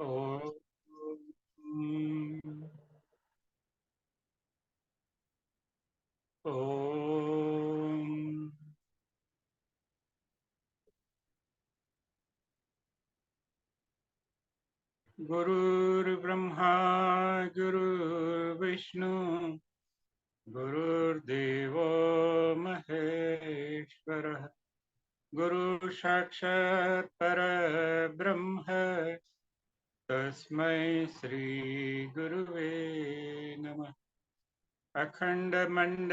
ओम ओम गुरुर्ब्रह्मा गुरुर्विष्णु गुरुर्देवो महेश्वरः गुरु साक्षात् परब्रह्म तस्मै श्री गुरुवे नमः। अखण्डमण्डलाकारं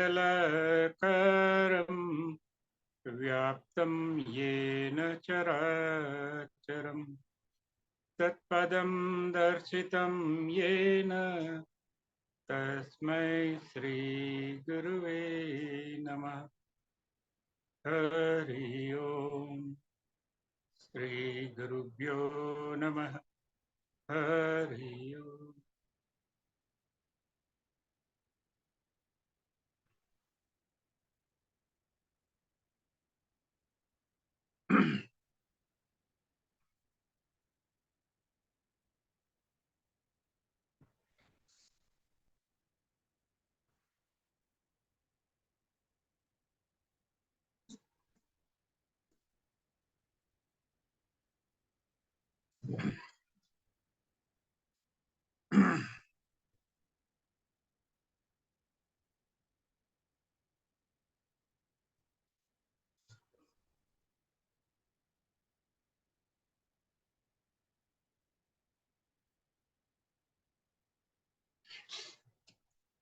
व्याप्तं येन चराचरं तत्पदं दर्शितं येन तस्मै श्रीगुरुवे नमः। हरि ओम श्रीगुरुभ्यो नमः। हरि ओम।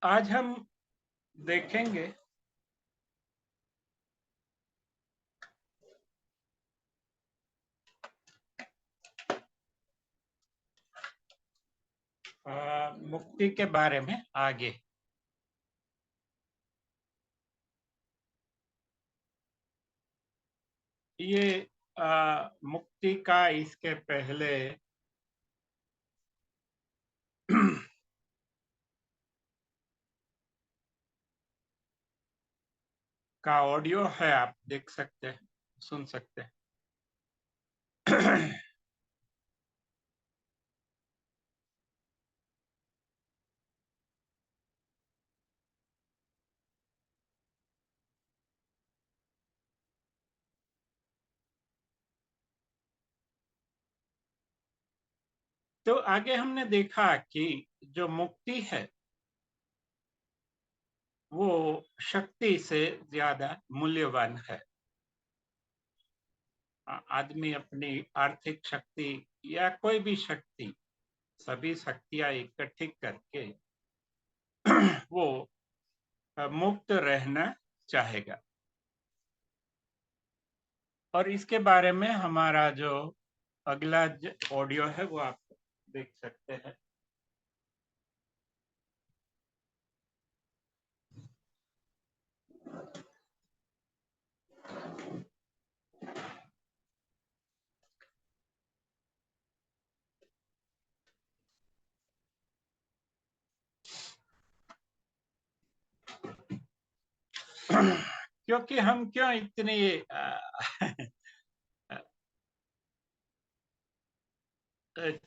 आज हम देखेंगे मुक्ति के बारे में आगे। ये मुक्ति का इसके पहले का ऑडियो है, आप देख सकते हैं, सुन सकते हैं। तो आगे हमने देखा कि जो मुक्ति है वो शक्ति से ज्यादा मूल्यवान है। आदमी अपनी आर्थिक शक्ति या कोई भी शक्ति, सभी शक्तियां इकट्ठी करके वो मुक्त रहना चाहेगा। और इसके बारे में हमारा जो अगला ऑडियो है वो आप देख सकते हैं। क्योंकि हम क्यों इतनी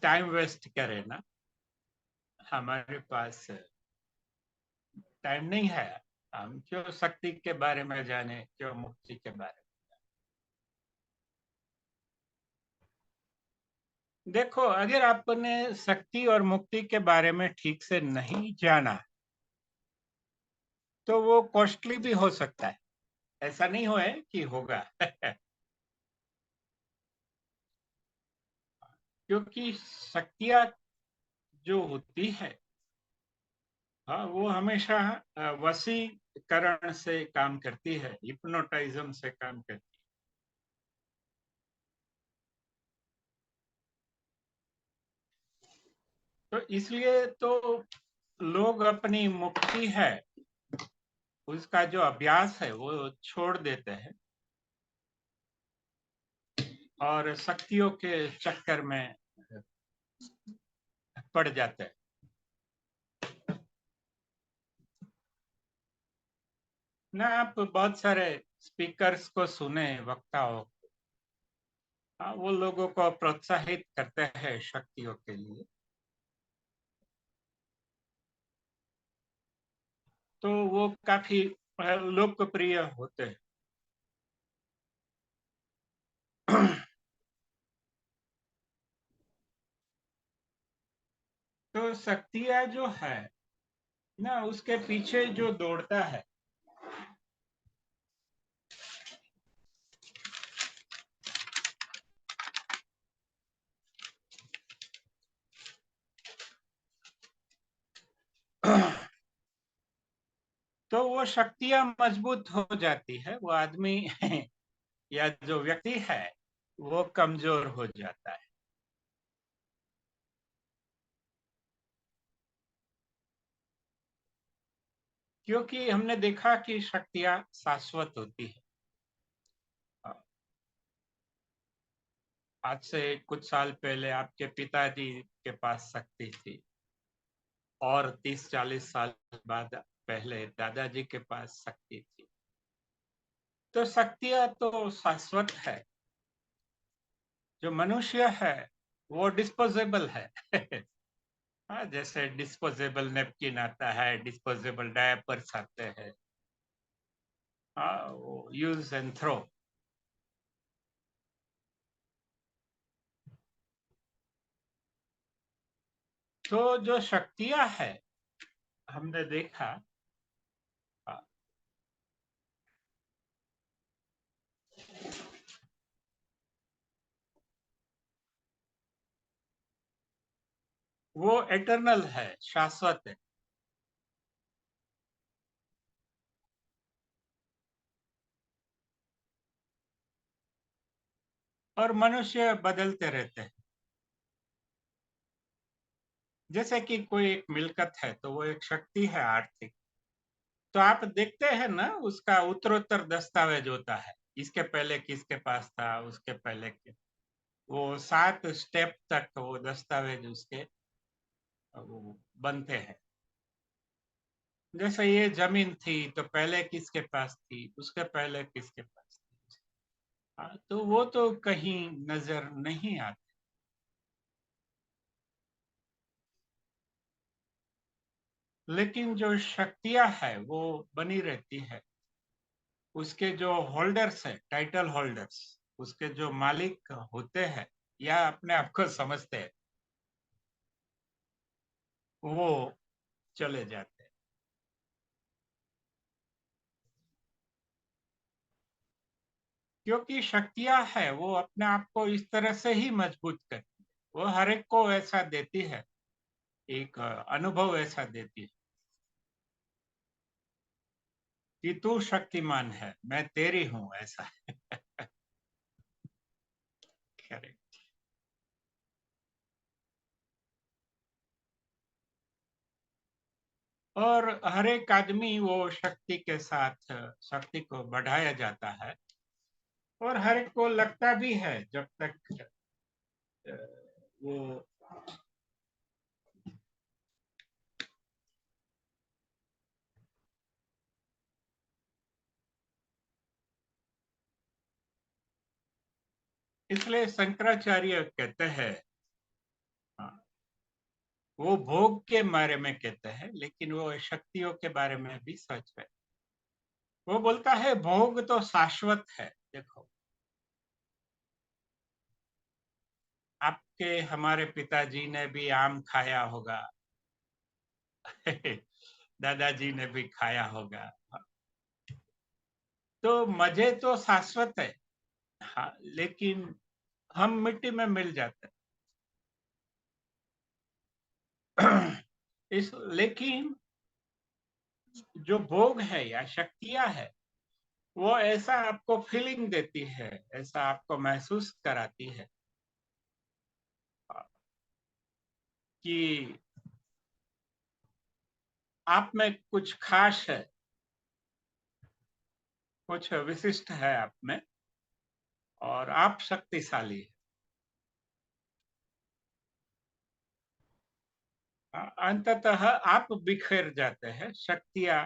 टाइम वेस्ट करें ना, हमारे पास टाइम नहीं है। हम क्यों शक्ति के बारे में जाने, क्यों मुक्ति के बारे में। देखो, अगर आपने शक्ति और मुक्ति के बारे में ठीक से नहीं जाना तो वो कॉस्टली भी हो सकता है। ऐसा नहीं हो है कि होगा क्योंकि शक्तियां जो होती है, हाँ, वो हमेशा वशीकरण से काम करती है, हिप्नोटाइज्म से काम करती है। तो इसलिए तो लोग अपनी मुक्ति है उसका जो अभ्यास है वो छोड़ देते हैं और शक्तियों के चक्कर में पड़ जाते हैं। ना, आप बहुत सारे स्पीकर्स को सुने, वक्ताओं, वो लोगों को प्रोत्साहित करते हैं शक्तियों के लिए। तो वो काफी लोकप्रिय होते हैं। तो शक्तियाँ जो है ना, उसके पीछे जो दौड़ता है, तो वो शक्तियाँ मजबूत हो जाती है, वो आदमी या जो व्यक्ति है वो कमजोर हो जाता है। क्योंकि हमने देखा कि शक्तियाँ शाश्वत होती है। आज से कुछ साल पहले आपके पिताजी के पास शक्ति थी, और 30-40 साल बाद पहले दादाजी के पास शक्ति थी। तो शक्तियाँ तो शाश्वत है। जो मनुष्य है वो डिस्पोजेबल है। हाँ, जैसे डिस्पोजेबल नेपकिन आता है, डिस्पोजेबल डायपर्स आते हैं, हाँ, वो यूज एंड थ्रो। तो जो शक्तियां है, हमने देखा, हाँ, वो एटर्नल है, शाश्वत है। और मनुष्य बदलते रहते हैं। जैसे कि कोई एक मिलकत है तो वो एक शक्ति है आर्थिक। तो आप देखते हैं ना, उसका उत्तरोत्तर दस्तावेज होता है, इसके पहले किसके पास था, उसके पहले के, वो 7 स्टेप तक वो दस्तावेज उसके वो बनते हैं। जैसे ये जमीन थी तो पहले किसके पास थी, उसके पहले किसके पास थी। हाँ, तो वो तो कहीं नजर नहीं आते। लेकिन जो शक्तियां है वो बनी रहती है। उसके जो होल्डर्स है, टाइटल होल्डर्स, उसके जो मालिक होते हैं या अपने आप को समझते हैं, वो चले जाते हैं। क्योंकि शक्तियां है वो अपने आप को इस तरह से ही मजबूत करती है, वो हर एक को ऐसा देती है, एक अनुभव ऐसा देती है कि तू शक्तिमान है, मैं तेरी हूं, ऐसा। करेक्ट। और हर एक आदमी वो शक्ति के साथ शक्ति को बढ़ाया जाता है। और हर एक को लगता भी है, जब तक वो, इसलिए शंकराचार्य कहते हैं, हाँ, वो भोग के बारे में कहते हैं लेकिन वो शक्तियों के बारे में भी सच है। वो बोलता है भोग तो शाश्वत है। देखो, आपके हमारे पिताजी ने भी आम खाया होगा। दादाजी ने भी खाया होगा। तो मजे तो शाश्वत है, हाँ, लेकिन हम मिट्टी में मिल जाते हैं। इस लेकिन जो भोग है या शक्तियां है, वो ऐसा आपको फीलिंग देती है, ऐसा आपको महसूस कराती है कि आप में कुछ खास है, कुछ विशिष्ट है आप में, और आप शक्तिशाली है। अंततः आप बिखर जाते हैं, शक्तियां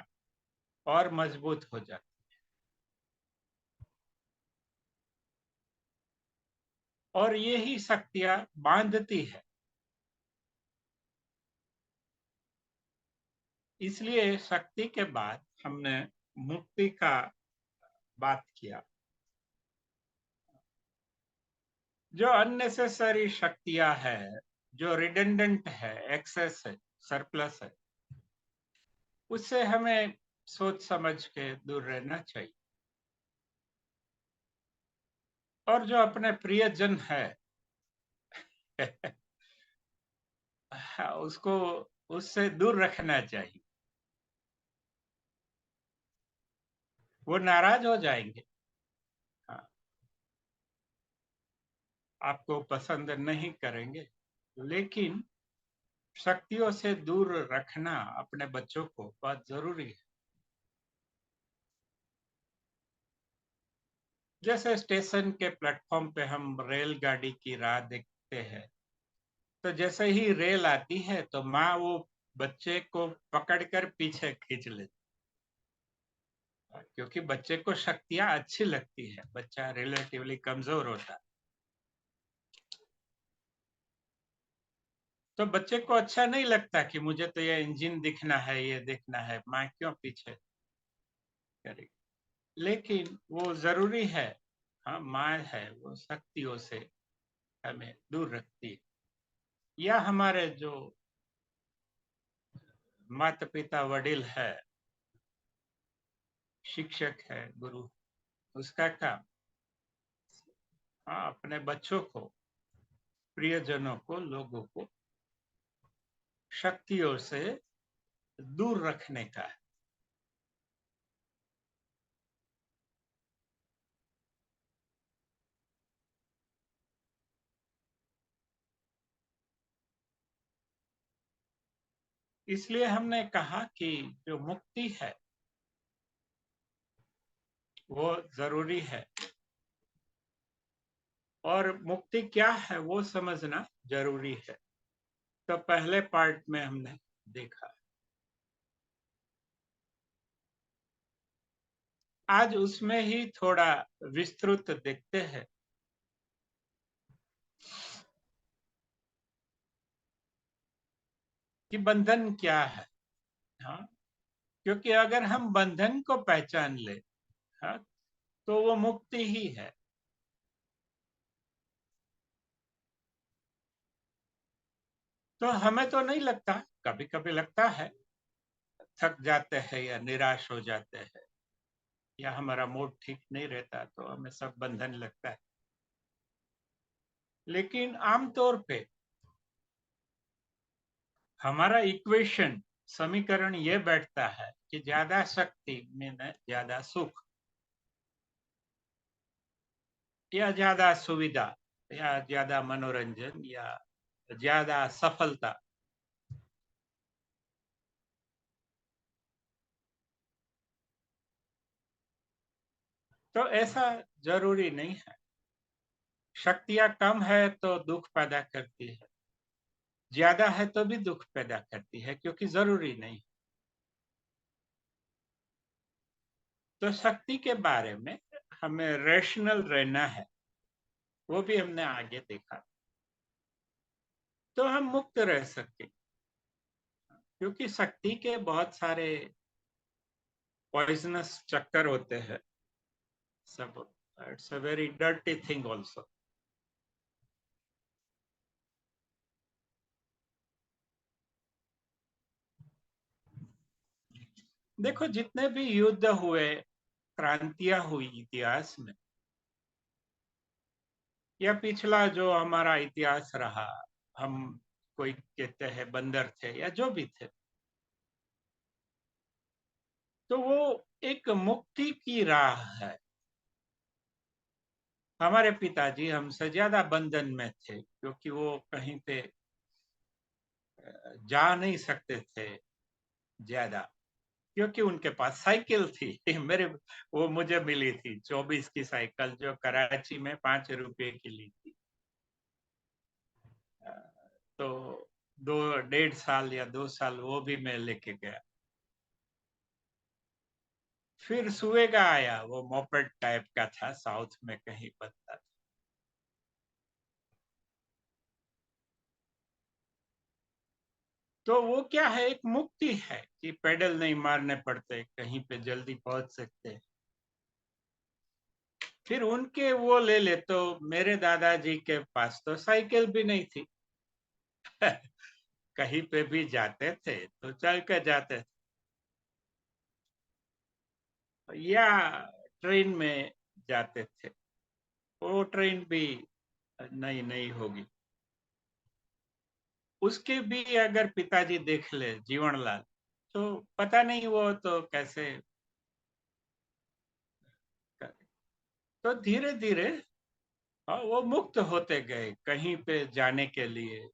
और मजबूत हो जाती और यही शक्तियां बांधती है। इसलिए शक्ति के बाद हमने मुक्ति का बात किया। जो अननेसेसरी शक्तियां है, जो रिडंडेंट है, एक्सेस है, सरप्लस है, उससे हमें सोच समझ के दूर रहना चाहिए। और जो अपने प्रियजन है उसको उससे दूर रखना चाहिए। वो नाराज हो जाएंगे, हाँ, आपको पसंद नहीं करेंगे, लेकिन शक्तियों से दूर रखना अपने बच्चों को बहुत जरूरी है। जैसे स्टेशन के प्लेटफॉर्म पे हम रेलगाड़ी की राह देखते हैं, तो जैसे ही रेल आती है तो माँ वो बच्चे को पकड़कर पीछे खींच लेती है, क्योंकि बच्चे को शक्तियां अच्छी लगती है, बच्चा रिलेटिवली कमजोर होता है। तो बच्चे को अच्छा नहीं लगता कि मुझे तो ये इंजन दिखना है, ये देखना है, माँ क्यों पीछे करेगी। लेकिन वो जरूरी है, हाँ, माँ है, वो शक्तियों से हमें दूर रखती है। या हमारे जो माता पिता वडील है, शिक्षक है, गुरु, उसका काम, हाँ, अपने बच्चों को, प्रियजनों को, लोगों को शक्तियों से दूर रखने का है। इसलिए हमने कहा कि जो मुक्ति है वो जरूरी है, और मुक्ति क्या है वो समझना जरूरी है। तो पहले पार्ट में हमने देखा, आज उसमें ही थोड़ा विस्तृत देखते हैं कि बंधन क्या है। हाँ, क्योंकि अगर हम बंधन को पहचान ले, हाँ, तो वो मुक्ति ही है। तो हमें तो नहीं लगता, कभी कभी लगता है, थक जाते हैं या निराश हो जाते हैं या हमारा मूड ठीक नहीं रहता तो हमें सब बंधन लगता है। लेकिन आमतौर पे हमारा इक्वेशन, समीकरण ये बैठता है कि ज्यादा शक्ति में ज्यादा सुख, या ज्यादा सुविधा, या ज्यादा मनोरंजन, या ज्यादा सफलता। तो ऐसा जरूरी नहीं है। शक्तियां कम है तो दुख पैदा करती है, ज्यादा है तो भी दुख पैदा करती है, क्योंकि जरूरी नहीं। तो शक्ति के बारे में हमें रैशनल रहना है, वो भी हमने आगे देखा, तो हम मुक्त रह सके। क्योंकि शक्ति के बहुत सारे पॉइजनस चक्कर होते हैं सब। It's a very dirty thing also. देखो, जितने भी युद्ध हुए, क्रांतियां हुई इतिहास में, या पिछला जो हमारा इतिहास रहा, हम कोई कहते हैं बंदर थे या जो भी थे, तो वो एक मुक्ति की राह है। हमारे पिताजी हमसे ज्यादा बंधन में थे, क्योंकि वो कहीं पे जा नहीं सकते थे ज्यादा, क्योंकि उनके पास साइकिल थी। मेरे वो मुझे मिली थी 24 की साइकिल, जो कराची में 5 रुपए की ली थी। तो 1.5 साल या 2 साल वो भी मैं लेके गया। फिर सुएगा आया, वो मोपेड टाइप का था, साउथ में कहीं बनता था। तो वो क्या है, एक मुक्ति है कि पैडल नहीं मारने पड़ते, कहीं पे जल्दी पहुंच सकते हैं। फिर उनके वो ले ले, तो मेरे दादाजी के पास तो साइकिल भी नहीं थी। कहीं पे भी जाते थे तो चल कर जाते थे, या ट्रेन में जाते थे। वो ट्रेन भी नई नई होगी, उसके भी अगर पिताजी देख ले जीवनलाल, तो पता नहीं वो तो कैसे करे। तो धीरे धीरे वो मुक्त होते गए कहीं पे जाने के लिए,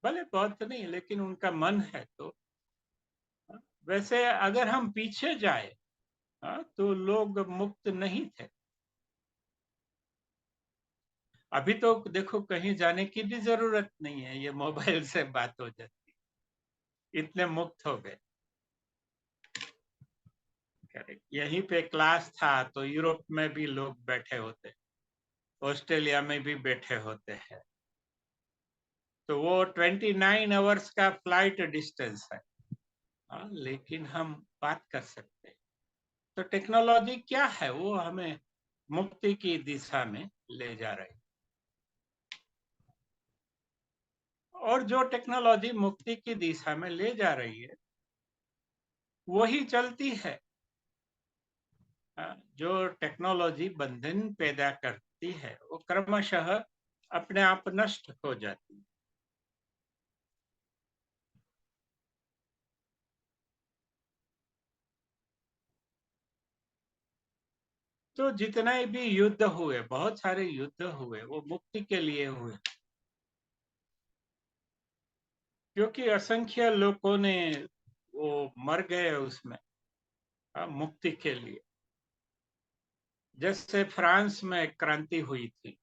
भले बहुत नहीं लेकिन उनका मन है तो। वैसे अगर हम पीछे जाए, तो लोग मुक्त नहीं थे। अभी तो देखो कहीं जाने की भी जरूरत नहीं है, ये मोबाइल से बात हो जाती, इतने मुक्त हो गए। करेक्ट, यहीं पे क्लास था तो यूरोप में भी लोग बैठे होते, ऑस्ट्रेलिया में भी बैठे होते हैं। तो वो 29 आवर्स का फ्लाइट डिस्टेंस है, लेकिन हम बात कर सकते हैं। तो टेक्नोलॉजी क्या है, वो हमें मुक्ति की दिशा में ले जा रही है। और जो टेक्नोलॉजी मुक्ति की दिशा में ले जा रही है वही चलती है। जो टेक्नोलॉजी बंधन पैदा करती है वो क्रमशः अपने आप नष्ट हो जाती है। तो जितने भी युद्ध हुए, बहुत सारे युद्ध हुए, वो मुक्ति के लिए हुए, क्योंकि असंख्य लोगों ने वो मर गए उसमें, मुक्ति के लिए। जैसे फ्रांस में क्रांति हुई थी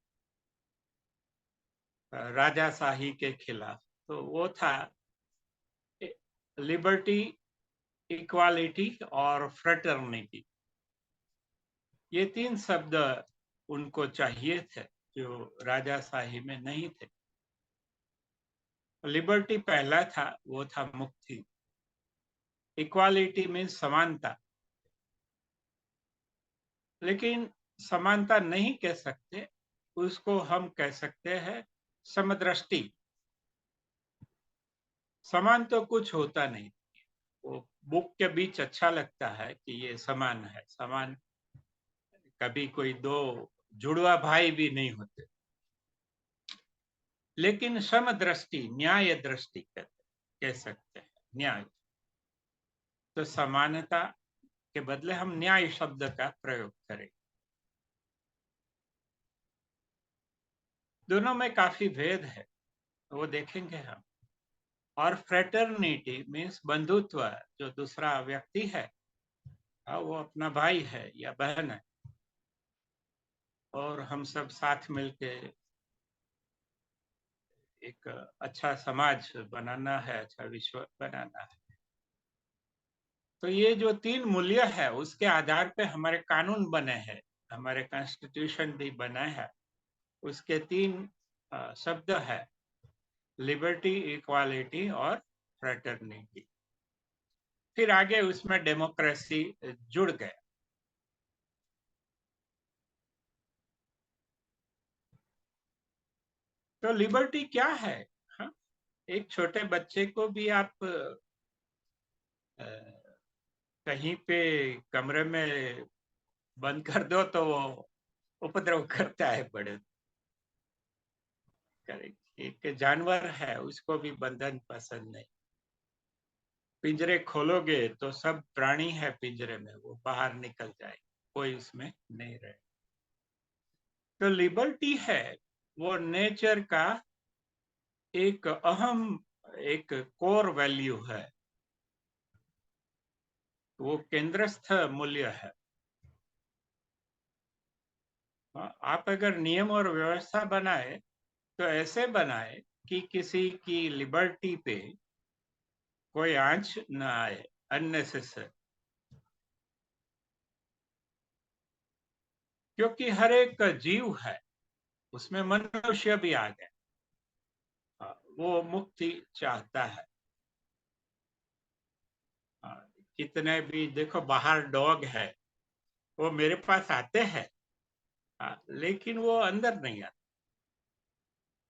राजाशाही के खिलाफ, तो वो था लिबर्टी, इक्वालिटी और फ्रेटर्निटी। ये तीन शब्द उनको चाहिए थे जो राजाशाही में नहीं थे। लिबर्टी पहला था, वो था मुक्ति। इक्वालिटी में समानता, लेकिन समानता नहीं कह सकते, उसको हम कह सकते हैं समदृष्टि। समान तो कुछ होता नहीं, वो बुक के बीच अच्छा लगता है कि ये समान है, समान कभी कोई दो जुड़वा भाई भी नहीं होते। लेकिन समदृष्टि, न्याय दृष्टि कह सकते हैं, न्याय। तो समानता के बदले हम न्याय शब्द का प्रयोग करें। दोनों में काफी भेद है, वो देखेंगे हम। और फ्रेटर्निटी मीन्स बंधुत्व, जो दूसरा व्यक्ति है वो अपना भाई है या बहन है, और हम सब साथ मिलके एक अच्छा समाज बनाना है, अच्छा विश्व बनाना है। तो ये जो तीन मूल्य है उसके आधार पे हमारे कानून बने हैं, हमारे कॉन्स्टिट्यूशन भी बना है। उसके तीन शब्द है, लिबर्टी, इक्वालिटी और फ्रेटर्निटी। फिर आगे उसमें डेमोक्रेसी जुड़ गया। तो लिबर्टी क्या है? हाँ? एक छोटे बच्चे को भी आप कहीं पे कमरे में बंद कर दो तो वो उपद्रव करता है बड़े। एक जानवर है, उसको भी बंधन पसंद नहीं। पिंजरे खोलोगे तो सब प्राणी है पिंजरे में, वो बाहर निकल जाए, कोई उसमें नहीं रहे। तो लिबर्टी है वो नेचर का एक अहम, एक कोर वैल्यू है, वो केंद्रस्थ मूल्य है। आप अगर नियम और व्यवस्था बनाए तो ऐसे बनाए कि किसी की लिबर्टी पे कोई आंच न आए, अननेसेसरी। क्योंकि हर एक जीव है, उसमें मनुष्य भी आ गया, वो मुक्ति चाहता है। कितने भी देखो बाहर डॉग है, वो मेरे पास आते हैं, लेकिन वो अंदर नहीं आते।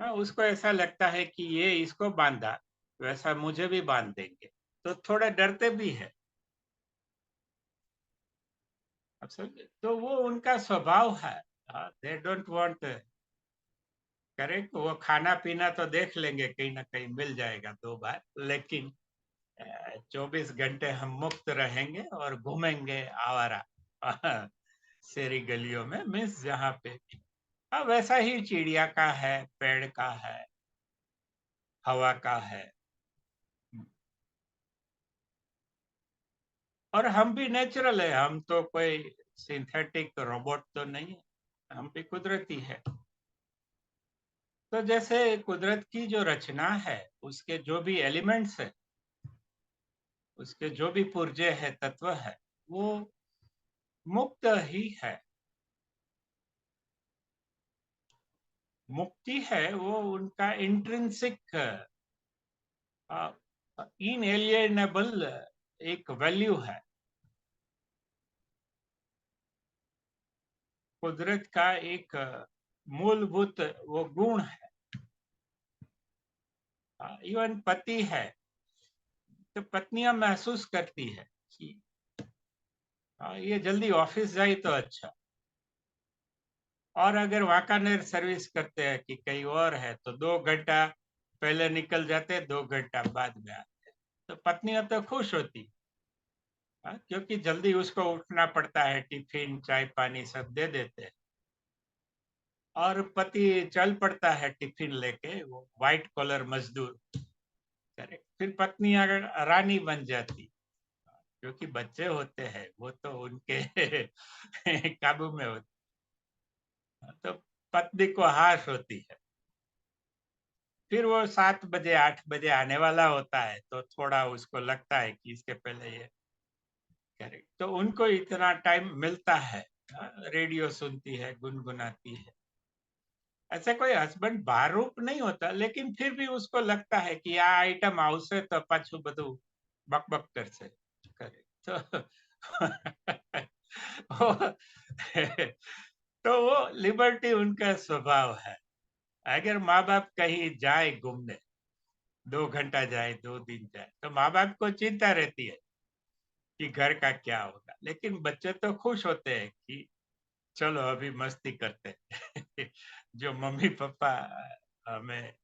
उसको ऐसा लगता है कि ये इसको बांधा, वैसा मुझे भी बांध देंगे, तो थोड़ा डरते भी है। आप समझे? तो वो उनका स्वभाव है। They don't want, correct. वो खाना पीना तो देख लेंगे, कहीं ना कहीं मिल जाएगा 2 बार, लेकिन 24 घंटे हम मुक्त रहेंगे और घूमेंगे आवारा शहरी गलियों में, मीन्स जहाँ पे। वैसा ही चिड़िया का है, पेड़ का है, हवा का है। और हम भी नेचुरल है, हम तो कोई सिंथेटिक रोबोट तो नहीं है, हम भी कुदरती है। तो जैसे कुदरत की जो रचना है, उसके जो भी एलिमेंट्स है, उसके जो भी पुर्जे है, तत्व है, वो मुक्त ही है। मुक्ति है वो उनका इंट्रिंसिक, इनएलिएनेबल एक वैल्यू है। कुदरत का एक मूलभूत वो गुण है। इवन पति है, तो पत्नियां महसूस करती है कि ये जल्दी ऑफिस जाए तो अच्छा। और अगर वाकानेर सर्विस करते हैं कि कहीं और है, तो 2 घंटा पहले निकल जाते, 2 घंटा बाद में आते, तो पत्नियां तो खुश होती। क्योंकि जल्दी उसको उठना पड़ता है, टिफिन चाय पानी सब दे देते हैं, और पति चल पड़ता है टिफिन लेके, वो व्हाइट कॉलर मजदूर। करेक्ट। फिर पत्नी अगर रानी बन जाती, क्योंकि बच्चे होते हैं, वो तो उनके काबू में होते, तो पत्नी को हाश होती है। फिर वो 7 बजे 8 बजे आने वाला होता है, तो थोड़ा उसको लगता है कि इसके पहले ये। करेक्ट। तो उनको इतना टाइम मिलता है, रेडियो सुनती है, गुनगुनाती है। ऐसे कोई हस्बैंड बारूप नहीं होता, लेकिन फिर भी उसको लगता है कि आ आइटम आवश्य तो पाछू बधु बकबक करसे। करेक्ट। तो तो वो लिबर्टी उनका स्वभाव है। अगर माँ बाप कहीं जाए घूमने, 2 घंटा जाए, 2 दिन जाए, तो माँ बाप को चिंता रहती है कि घर का क्या होगा, लेकिन बच्चे तो खुश होते हैं कि चलो अभी मस्ती करते हैं। जो मम्मी पापा हमें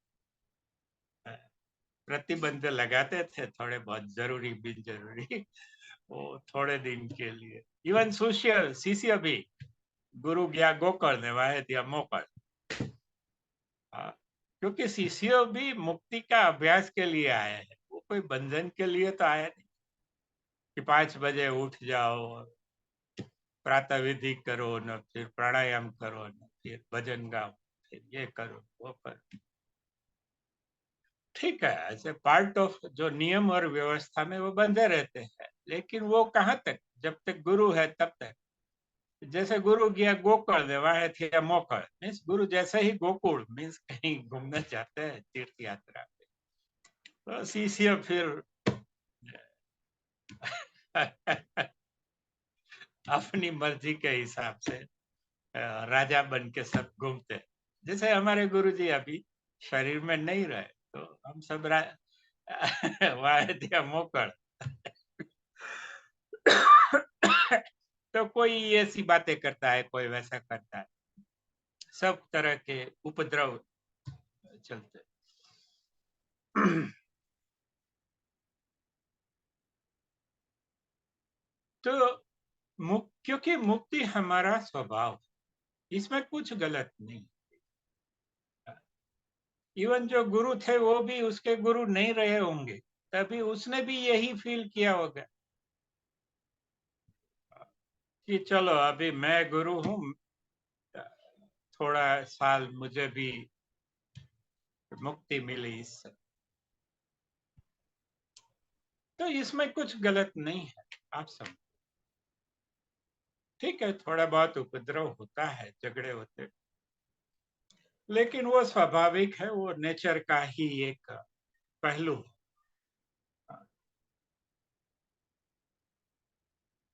प्रतिबंध लगाते थे, थोड़े बहुत जरूरी बिन जरूरी, वो थोड़े दिन के लिए। इवन शिष्य भी, गुरु गया गोकर्ण ने वाहे दिया मोकल। क्योंकि शिष्य भी मुक्ति का अभ्यास के लिए आए हैं, वो कोई बंधन के लिए तो आया नहीं कि 5 बजे उठ जाओ, प्रातः विधि करो, न फिर प्राणायाम करो, न फिर भजन गाओ, फिर ये करो वो करो। ठीक है, ऐसे पार्ट ऑफ जो नियम और व्यवस्था में वो बंधे रहते हैं, लेकिन वो कहाँ तक, जब तक गुरु है तब तक। जैसे गुरु गया गोकर्ण, वहां थे मोकल, मीन्स गुरु जैसे ही गोकुल, मीन्स कहीं घूमने जाते हैं तीर्थ यात्रा पे, तो शिष्य फिर अपनी मर्जी के हिसाब से राजा बन के सब घूमते हैं। जैसे हमारे गुरुजी अभी शरीर में नहीं रहे, तो हम सब वाह मोकड़। तो कोई ऐसी बातें करता है, कोई वैसा करता है, सब तरह के उपद्रव चलते। तो क्योंकि मुक्ति हमारा स्वभाव है, इसमें कुछ गलत नहीं। इवन जो गुरु थे, वो भी उसके गुरु नहीं रहे होंगे, तभी उसने भी यही फील किया होगा कि चलो अभी मैं गुरु हूँ, थोड़ा साल मुझे भी मुक्ति मिली इससे। तो इसमें कुछ गलत नहीं है, आप समझ। ठीक है, थोड़ा बहुत उपद्रव होता है, झगड़े होते, लेकिन वो स्वाभाविक है, वो नेचर का ही एक पहलू है।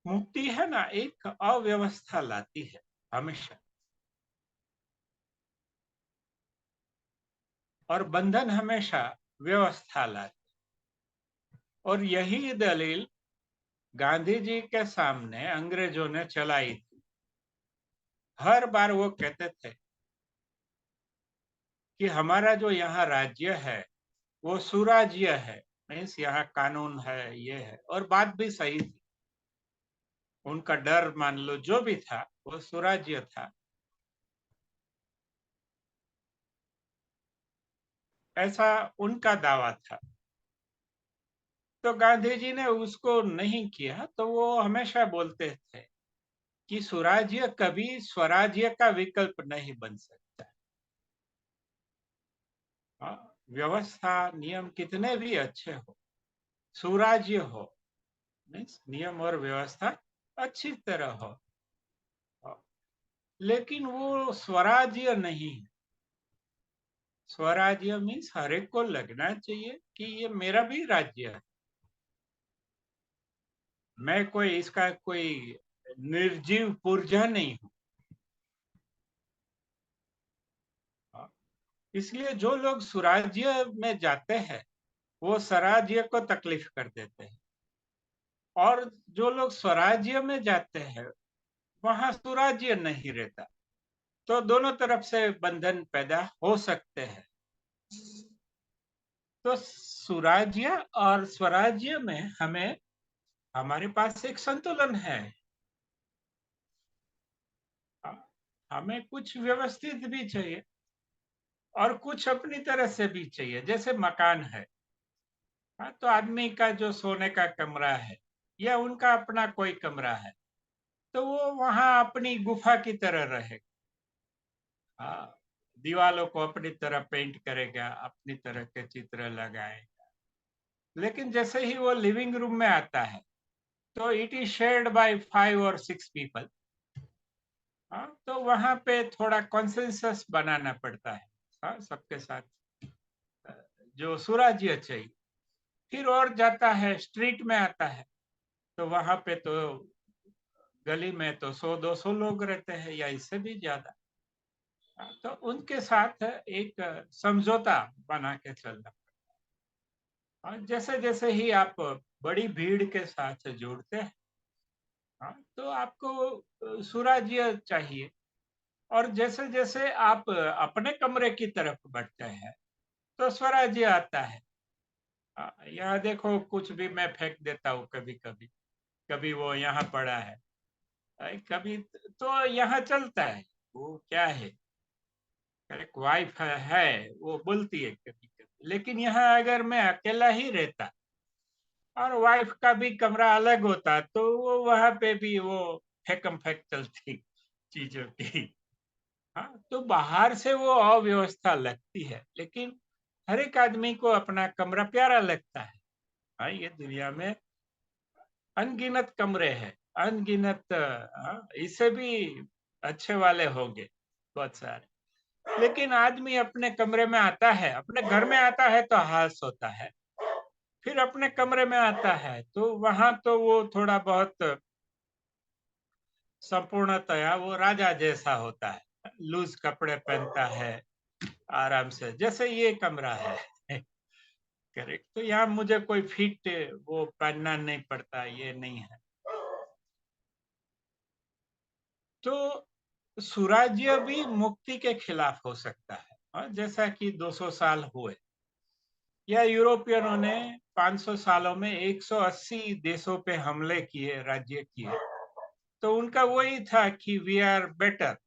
मुक्ति है ना, एक अव्यवस्था लाती है हमेशा, और बंधन हमेशा व्यवस्था लाती है। और यही दलील गांधी जी के सामने अंग्रेजों ने चलाई थी। हर बार वो कहते थे कि हमारा जो यहाँ राज्य है वो सुराज्य है, मीन्स यहाँ कानून है, ये है, और बात भी सही थी। उनका डर मान लो जो भी था, वो सुराज्य था, ऐसा उनका दावा था। तो गांधी जी ने उसको नहीं किया, तो वो हमेशा बोलते थे कि सुराज्य कभी स्वराज्य का विकल्प नहीं बन सकता। हाँ, व्यवस्था नियम कितने भी अच्छे हो, सुराज्य हो, मीन्स नियम और व्यवस्था अच्छी तरह हो, लेकिन वो स्वराज्य नहीं है। स्वराज्य मीन्स हर एक को लगना चाहिए कि ये मेरा भी राज्य है, मैं कोई इसका कोई निर्जीव पुर्जा नहीं हूँ। इसलिए जो लोग स्वराज्य में जाते हैं वो स्वराज्य को तकलीफ कर देते हैं, और जो लोग स्वराज्य में जाते हैं वहां सुराज्य नहीं रहता। तो दोनों तरफ से बंधन पैदा हो सकते हैं। तो सुराज्य और स्वराज्य में हमें, हमारे पास एक संतुलन है। हमें कुछ व्यवस्थित भी चाहिए और कुछ अपनी तरह से भी चाहिए। जैसे मकान है, हाँ, तो आदमी का जो सोने का कमरा है या उनका अपना कोई कमरा है, तो वो वहां अपनी गुफा की तरह रहेगा। हाँ, दीवालों को अपनी तरह पेंट करेगा, अपनी तरह के चित्र लगाएगा। लेकिन जैसे ही वो लिविंग रूम में आता है, तो इट इज शेयर्ड बाय 5 और 6 पीपल। हाँ, तो वहां पे थोड़ा कॉन्सेंसस बनाना पड़ता है, हाँ, सबके साथ, जो सुराज्य चाहिए। फिर और जाता है, स्ट्रीट में आता है, तो वहां पे तो गली में तो 100-200 लोग रहते हैं या इससे भी ज्यादा। तो उनके साथ एक समझौता बना के चलना। और जैसे जैसे ही आप बड़ी भीड़ के साथ जुड़ते हैं, हाँ, तो आपको सुराज्य चाहिए। और जैसे जैसे आप अपने कमरे की तरफ बढ़ते हैं, तो स्वराज्य आता है। यहाँ देखो, कुछ भी मैं फेंक देता हूँ कभी कभी, कभी वो यहाँ पड़ा है, कभी तो यहाँ चलता है। वो क्या है, एक वाइफ है, वो बोलती है कभी कभी। लेकिन यहाँ अगर मैं अकेला ही रहता और वाइफ का भी कमरा अलग होता, तो वो वहां पे भी वो फेंकम फेंक चलती चीजों की। हाँ, तो बाहर से वो अव्यवस्था लगती है, लेकिन हर एक आदमी को अपना कमरा प्यारा लगता है। हाँ, ये दुनिया में अनगिनत कमरे हैं, अनगिनत, हाँ, इससे भी अच्छे वाले होंगे बहुत सारे। लेकिन आदमी अपने कमरे में आता है, अपने घर में आता है तो हास होता है, फिर अपने कमरे में आता है तो वहां तो वो थोड़ा बहुत संपूर्णतया वो राजा जैसा होता है, लूज कपड़े पहनता है आराम से, जैसे ये कमरा है। करेक्ट, तो यहाँ मुझे कोई फिट वो पहनना नहीं पड़ता, ये नहीं है। तो सुराज्य भी मुक्ति के खिलाफ हो सकता है, जैसा कि 200 साल हुए, या यूरोपियनों ने 500 सालों में 180 देशों पे हमले किए, राज्य किए। तो उनका वही था कि वी आर बेटर,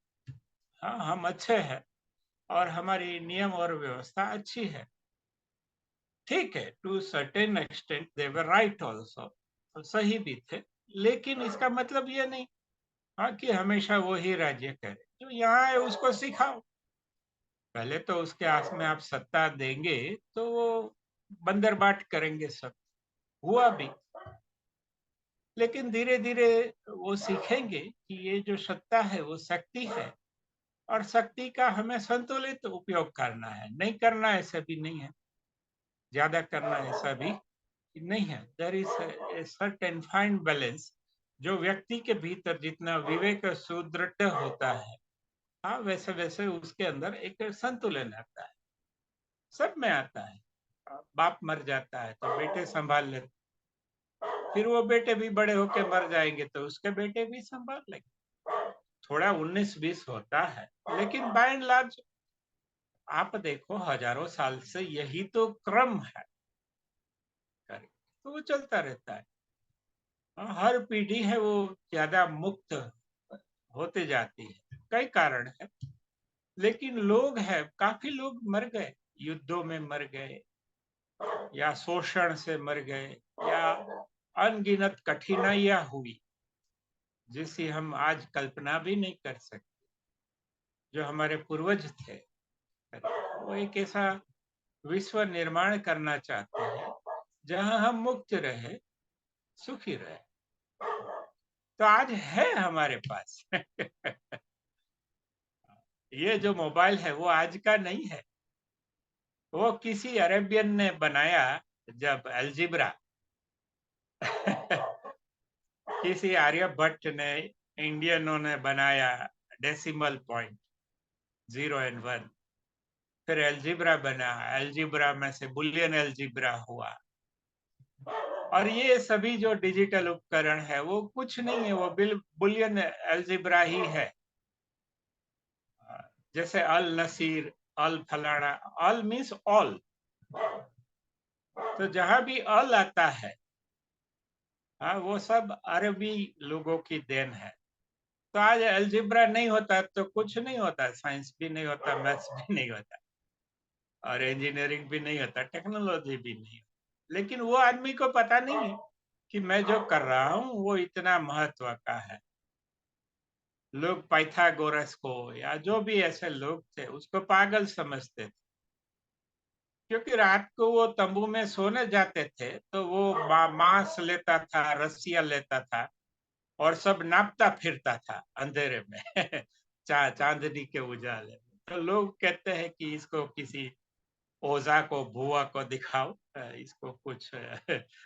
हाँ, हम अच्छे हैं और हमारी नियम और व्यवस्था अच्छी है। ठीक है, to certain extent they were right also, सही भी थे। लेकिन इसका मतलब ये नहीं, हाँ, कि हमेशा वो ही राज्य करे। जो यहाँ है उसको सिखाओ। पहले तो उसके आस में आप सत्ता देंगे तो वो बंदर बाट करेंगे सब, हुआ भी। लेकिन धीरे धीरे वो सीखेंगे कि ये जो सत्ता है वो शक्ति है, और शक्ति का हमें संतुलित उपयोग करना है, नहीं करना ऐसा भी नहीं है, ज्यादा करना ऐसा भी नहीं है। There is a certain fine balance जो व्यक्ति के भीतर जितना विवेक सुदृढ़ होता है, हाँ, वैसे वैसे उसके अंदर एक संतुलन आता है, सब में आता है। बाप मर जाता है तो बेटे संभाल लेते, फिर वो बेटे भी बड़े होके मर जाएंगे तो उसके बेटे भी संभाल लेंगे। थोड़ा 19-20 होता है, लेकिन बाय एंड लार्ज आप देखो हजारों साल से यही तो क्रम है, तो वो चलता रहता है। हर पीढ़ी है वो ज्यादा मुक्त होते जाती है, कई कारण है, लेकिन लोग हैं, काफी लोग मर गए, युद्धों में मर गए, या शोषण से मर गए, या अनगिनत कठिनाइयां हुई जिसे हम आज कल्पना भी नहीं कर सकते। जो हमारे पूर्वज थे, वो एक ऐसा विश्व निर्माण करना चाहते हैं जहां हम मुक्त रहे, सुखी रहे। तो आज है हमारे पास ये जो मोबाइल है वो आज का नहीं है, वो किसी अरेबियन ने बनाया जब अलजिब्रा किसी आर्यभट्ट ने, इंडियनों ने बनाया डेसिमल पॉइंट, 0 और 1, फिर अलजिब्रा बना, अलजिब्रा में से बुलियन अलजिब्रा हुआ, और ये सभी जो डिजिटल उपकरण है वो कुछ नहीं है, वो बुलियन अलजिब्रा ही है। जैसे अल नसीर, अल फलाना, अल मीन्स ऑल, तो जहां भी अल आता है, हाँ, वो सब अरबी लोगों की देन है। तो आज अलजिब्रा नहीं होता तो कुछ नहीं होता, साइंस भी नहीं होता, मैथ्स भी नहीं होता, और इंजीनियरिंग भी नहीं होता, टेक्नोलॉजी भी नहीं होता। लेकिन वो आदमी को पता नहीं है कि मैं जो कर रहा हूँ वो इतना महत्व का है। लोग पाइथागोरस को या जो भी ऐसे लोग थे उसको पागल समझते थे, क्योंकि रात को वो तंबू में सोने जाते थे तो वो मांस लेता था, रस्सियां लेता था, और सब नापता फिरता था अंधेरे में चांदनी के उजाले में। तो लोग कहते हैं कि इसको किसी ओझा को, भुआ को दिखाओ, इसको कुछ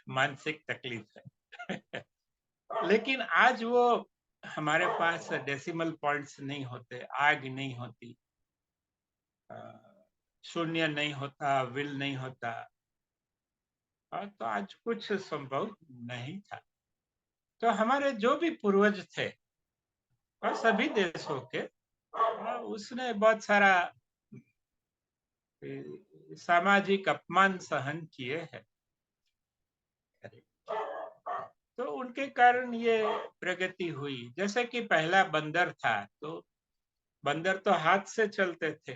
मानसिक तकलीफ है लेकिन आज वो हमारे पास डेसिमल पॉइंट्स नहीं होते, आग नहीं होती, शून्य नहीं होता, विल नहीं होता, तो आज कुछ संभव नहीं था। तो हमारे जो भी पूर्वज थे और सभी देशों के, उसने बहुत सारा सामाजिक अपमान सहन किए हैं, तो उनके कारण ये प्रगति हुई। जैसे कि पहला बंदर था, तो बंदर तो हाथ से चलते थे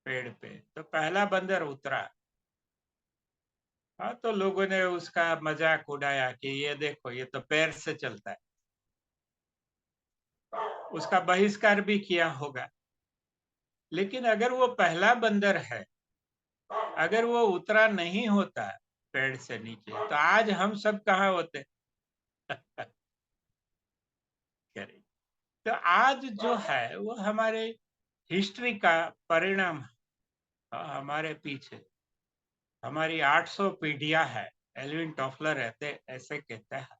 पेड़ पे, तो पहला बंदर उतरा, हाँ, तो लोगों ने उसका मजाक उड़ाया कि ये देखो ये तो पैर से चलता है, उसका बहिष्कार भी किया होगा। लेकिन अगर वो पहला बंदर है, अगर वो उतरा नहीं होता पेड़ से नीचे, तो आज हम सब कहाँ होते करें। तो आज जो है वो हमारे हिस्ट्री का परिणाम है। हमारे पीछे हमारी 800 पीढ़ियां है। एल्विन टॉफलर रहते ऐसे कहता है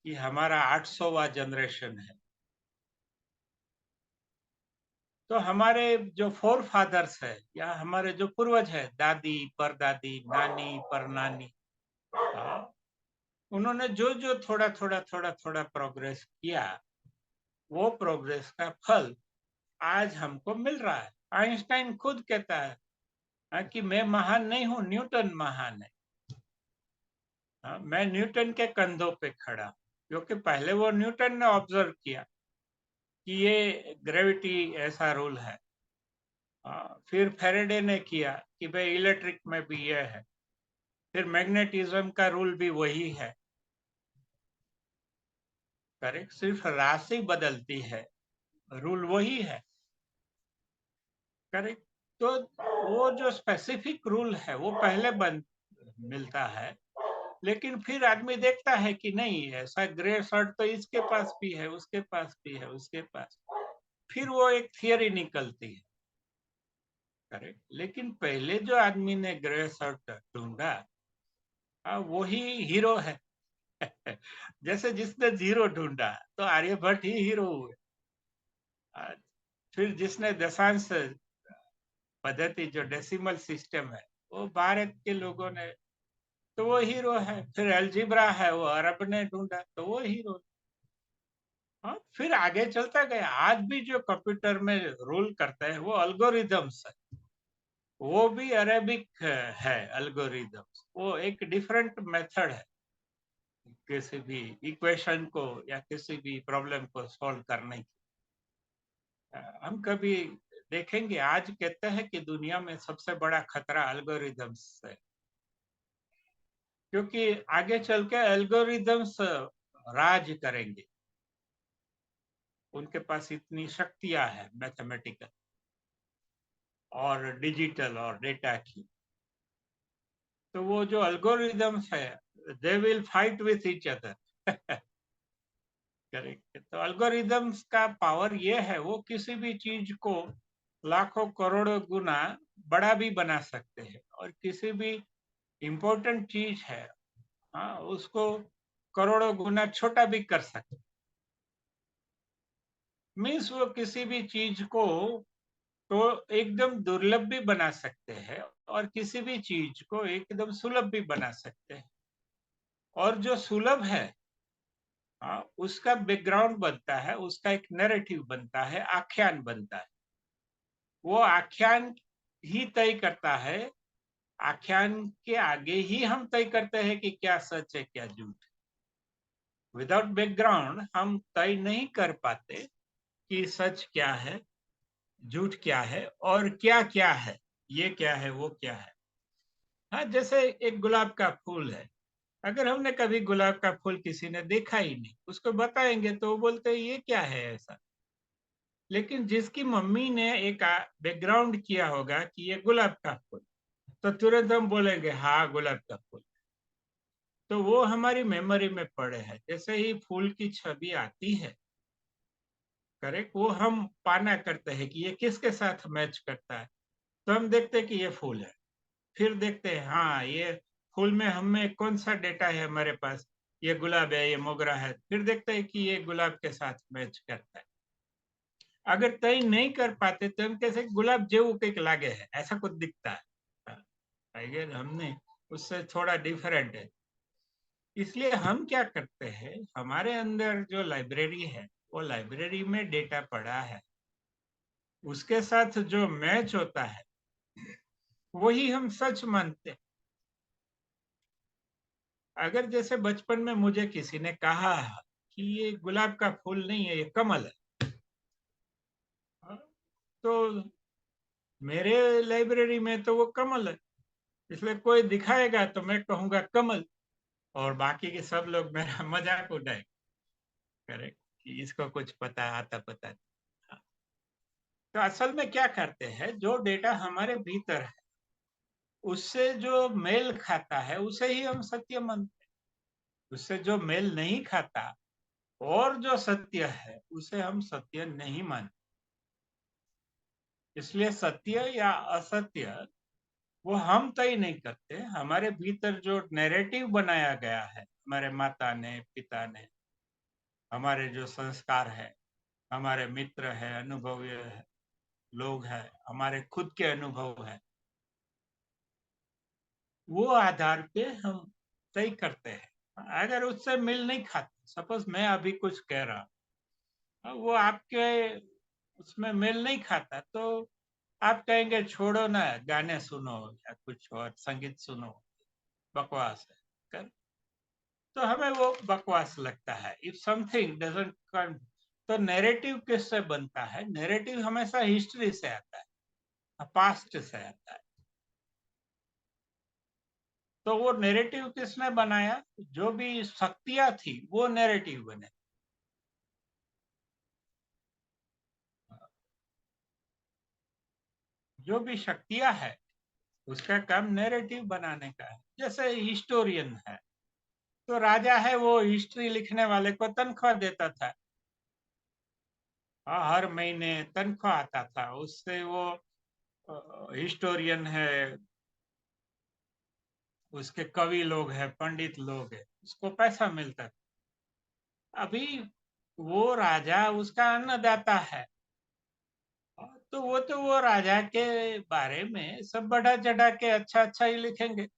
कि हमारा 800वां जनरेशन है। तो हमारे जो फोर फादर्स है या हमारे जो पूर्वज है, दादी, परदादी, नानी, परनानी, उन्होंने जो जो थोड़ा थोड़ा थोड़ा थोड़ा प्रोग्रेस किया, वो प्रोग्रेस का फल आज हमको मिल रहा है। आइंस्टाइन खुद कहता है, कि मैं महान नहीं हूं, न्यूटन महान है। मैं न्यूटन के कंधों पे खड़ा, क्योंकि पहले वो न्यूटन ने ऑब्जर्व किया कि ये ग्रेविटी ऐसा रूल है। फिर फेरेडे ने किया कि भाई इलेक्ट्रिक में भी ये है, फिर मैग्नेटिज्म का रूल भी वही है। करेक्ट, सिर्फ राशि बदलती है, रूल वही है। करेक्ट। तो वो जो स्पेसिफिक रूल है वो पहले बन मिलता है, लेकिन फिर आदमी देखता है कि नहीं, ऐसा ग्रे शर्ट तो इसके पास भी है, उसके पास भी है, उसके पास, फिर वो एक थियरी निकलती है। करेक्ट। लेकिन पहले जो आदमी ने ग्रे शर्ट ढूंढा, वो ही हीरो है जैसे जिसने जीरो ढूंढा तो आर्यभट्ट ही हीरो हुए। फिर जिसने दशांश पद्धति जो डेसिमल सिस्टम है वो भारत के लोगों ने, तो वो हीरो है। फिर अलजीब्रा है वो अरब ने ढूंढा तो वो हीरो। हाँ, फिर आगे चलता गया। आज भी जो कंप्यूटर में रूल करता है वो अल्गोरिदम्स है, वो भी अरेबिक है अल्गोरिदम्स। वो एक डिफरेंट मेथड है किसी भी इक्वेशन को या किसी भी प्रॉब्लम को सॉल्व करने की। हम कभी देखेंगे, आज कहते हैं कि दुनिया में सबसे बड़ा खतरा अल्गोरिदम्स है, क्योंकि आगे चल के एल्गोरिदम्स राज करेंगे। उनके पास इतनी शक्तियां हैं मैथमेटिकल और डिजिटल और डेटा की। तो वो जो एल्गोरिदम्स है, they will fight with each other. Correct. तो एल्गोरिदम्स का पावर ये है, वो किसी भी चीज को लाखों करोड़ों गुना बड़ा भी बना सकते हैं, और किसी भी इम्पोर्टेंट चीज है, हाँ, उसको करोड़ों गुना छोटा भी कर सकते। मीन्स वो किसी भी चीज को तो एकदम दुर्लभ भी बना सकते हैं, और किसी भी चीज को एकदम सुलभ भी बना सकते हैं। और जो सुलभ है, हाँ, उसका बैकग्राउंड बनता है, उसका एक नैरेटिव बनता है, आख्यान बनता है। वो आख्यान ही तय करता है। आख्यान के आगे ही हम तय करते हैं कि क्या सच है क्या झूठ है। विदाउट बैकग्राउंड हम तय नहीं कर पाते कि सच क्या है, झूठ क्या है, और क्या क्या है, ये क्या है वो क्या है। हाँ, जैसे एक गुलाब का फूल है। अगर हमने कभी गुलाब का फूल किसी ने देखा ही नहीं, उसको बताएंगे तो वो बोलते हैं ये क्या है ऐसा। लेकिन जिसकी मम्मी ने एक बैकग्राउंड किया होगा कि ये गुलाब का फूल, तो तुरंत हम बोलेंगे हाँ गुलाब का फूल। तो वो हमारी मेमोरी में पड़े हैं। जैसे ही फूल की छवि आती है, करेक्ट, वो हम पाना करते हैं कि ये किसके साथ मैच करता है। तो हम देखते हैं कि ये फूल है। फिर देखते हैं हाँ ये फूल में हमें कौन सा डेटा है हमारे पास, ये गुलाब है, ये मोगरा है। फिर देखते हैं कि ये गुलाब के साथ मैच करता है। अगर तय नहीं कर पाते तो हम कैसे गुलाब जेऊ के लागे है, ऐसा कुछ दिखता है। हाँ, अगर हमने उससे थोड़ा डिफरेंट है। इसलिए हम क्या करते हैं, हमारे अंदर जो लाइब्रेरी है, वो लाइब्रेरी में डेटा पड़ा है, उसके साथ जो मैच होता है वही हम सच मानते हैं। अगर जैसे बचपन में मुझे किसी ने कहा कि ये गुलाब का फूल नहीं है, ये कमल है, हाँ, तो मेरे लाइब्रेरी में तो वो कमल है, इसलिए कोई दिखाएगा तो मैं कहूंगा कमल, और बाकी के सब लोग मेरा मजाक उड़ाएंगे। करेक्ट, कि इसको कुछ पता आता पता नहीं। हाँ। तो असल में क्या करते हैं, जो डेटा हमारे भीतर है उससे जो मेल खाता है उसे ही हम सत्य मानते हैं। उससे जो मेल नहीं खाता और जो सत्य है उसे हम सत्य नहीं मानते। इसलिए सत्य या असत्य वो हम तय नहीं करते। हमारे भीतर जो नैरेटिव बनाया गया है हमारे माता ने, पिता ने, हमारे जो संस्कार है, हमारे मित्र है, अनुभवी है, लोग हैं, हमारे खुद के अनुभव है, वो आधार पे हम तय करते हैं। अगर उससे मिल नहीं खाते, सपोज मैं अभी कुछ कह रहा हूँ, वो आपके उसमें मेल नहीं खाता, तो आप कहेंगे छोड़ो ना, गाने सुनो या कुछ और संगीत सुनो, बकवास है कर। तो हमें वो बकवास लगता है। इफ समथिंग डजंट कम, तो नैरेटिव किससे बनता है? नैरेटिव हमेशा हिस्ट्री से आता है, पास्ट से आता है। तो वो नैरेटिव किसने बनाया? जो भी शक्तियां थी वो नैरेटिव बने। जो भी शक्तियां है उसका काम नैरेटिव बनाने का है। जैसे हिस्टोरियन है, तो राजा है, वो हिस्ट्री लिखने वाले को तनख्वाह देता था। हाँ, हर महीने तनख्वाह आता था उससे। वो हिस्टोरियन है, उसके कवि लोग हैं, पंडित लोग हैं, उसको पैसा मिलता था। अभी वो राजा उसका अन्नदाता है, तो वो राजा के बारे में सब बढ़ा चढ़ा के अच्छा अच्छा ही लिखेंगे।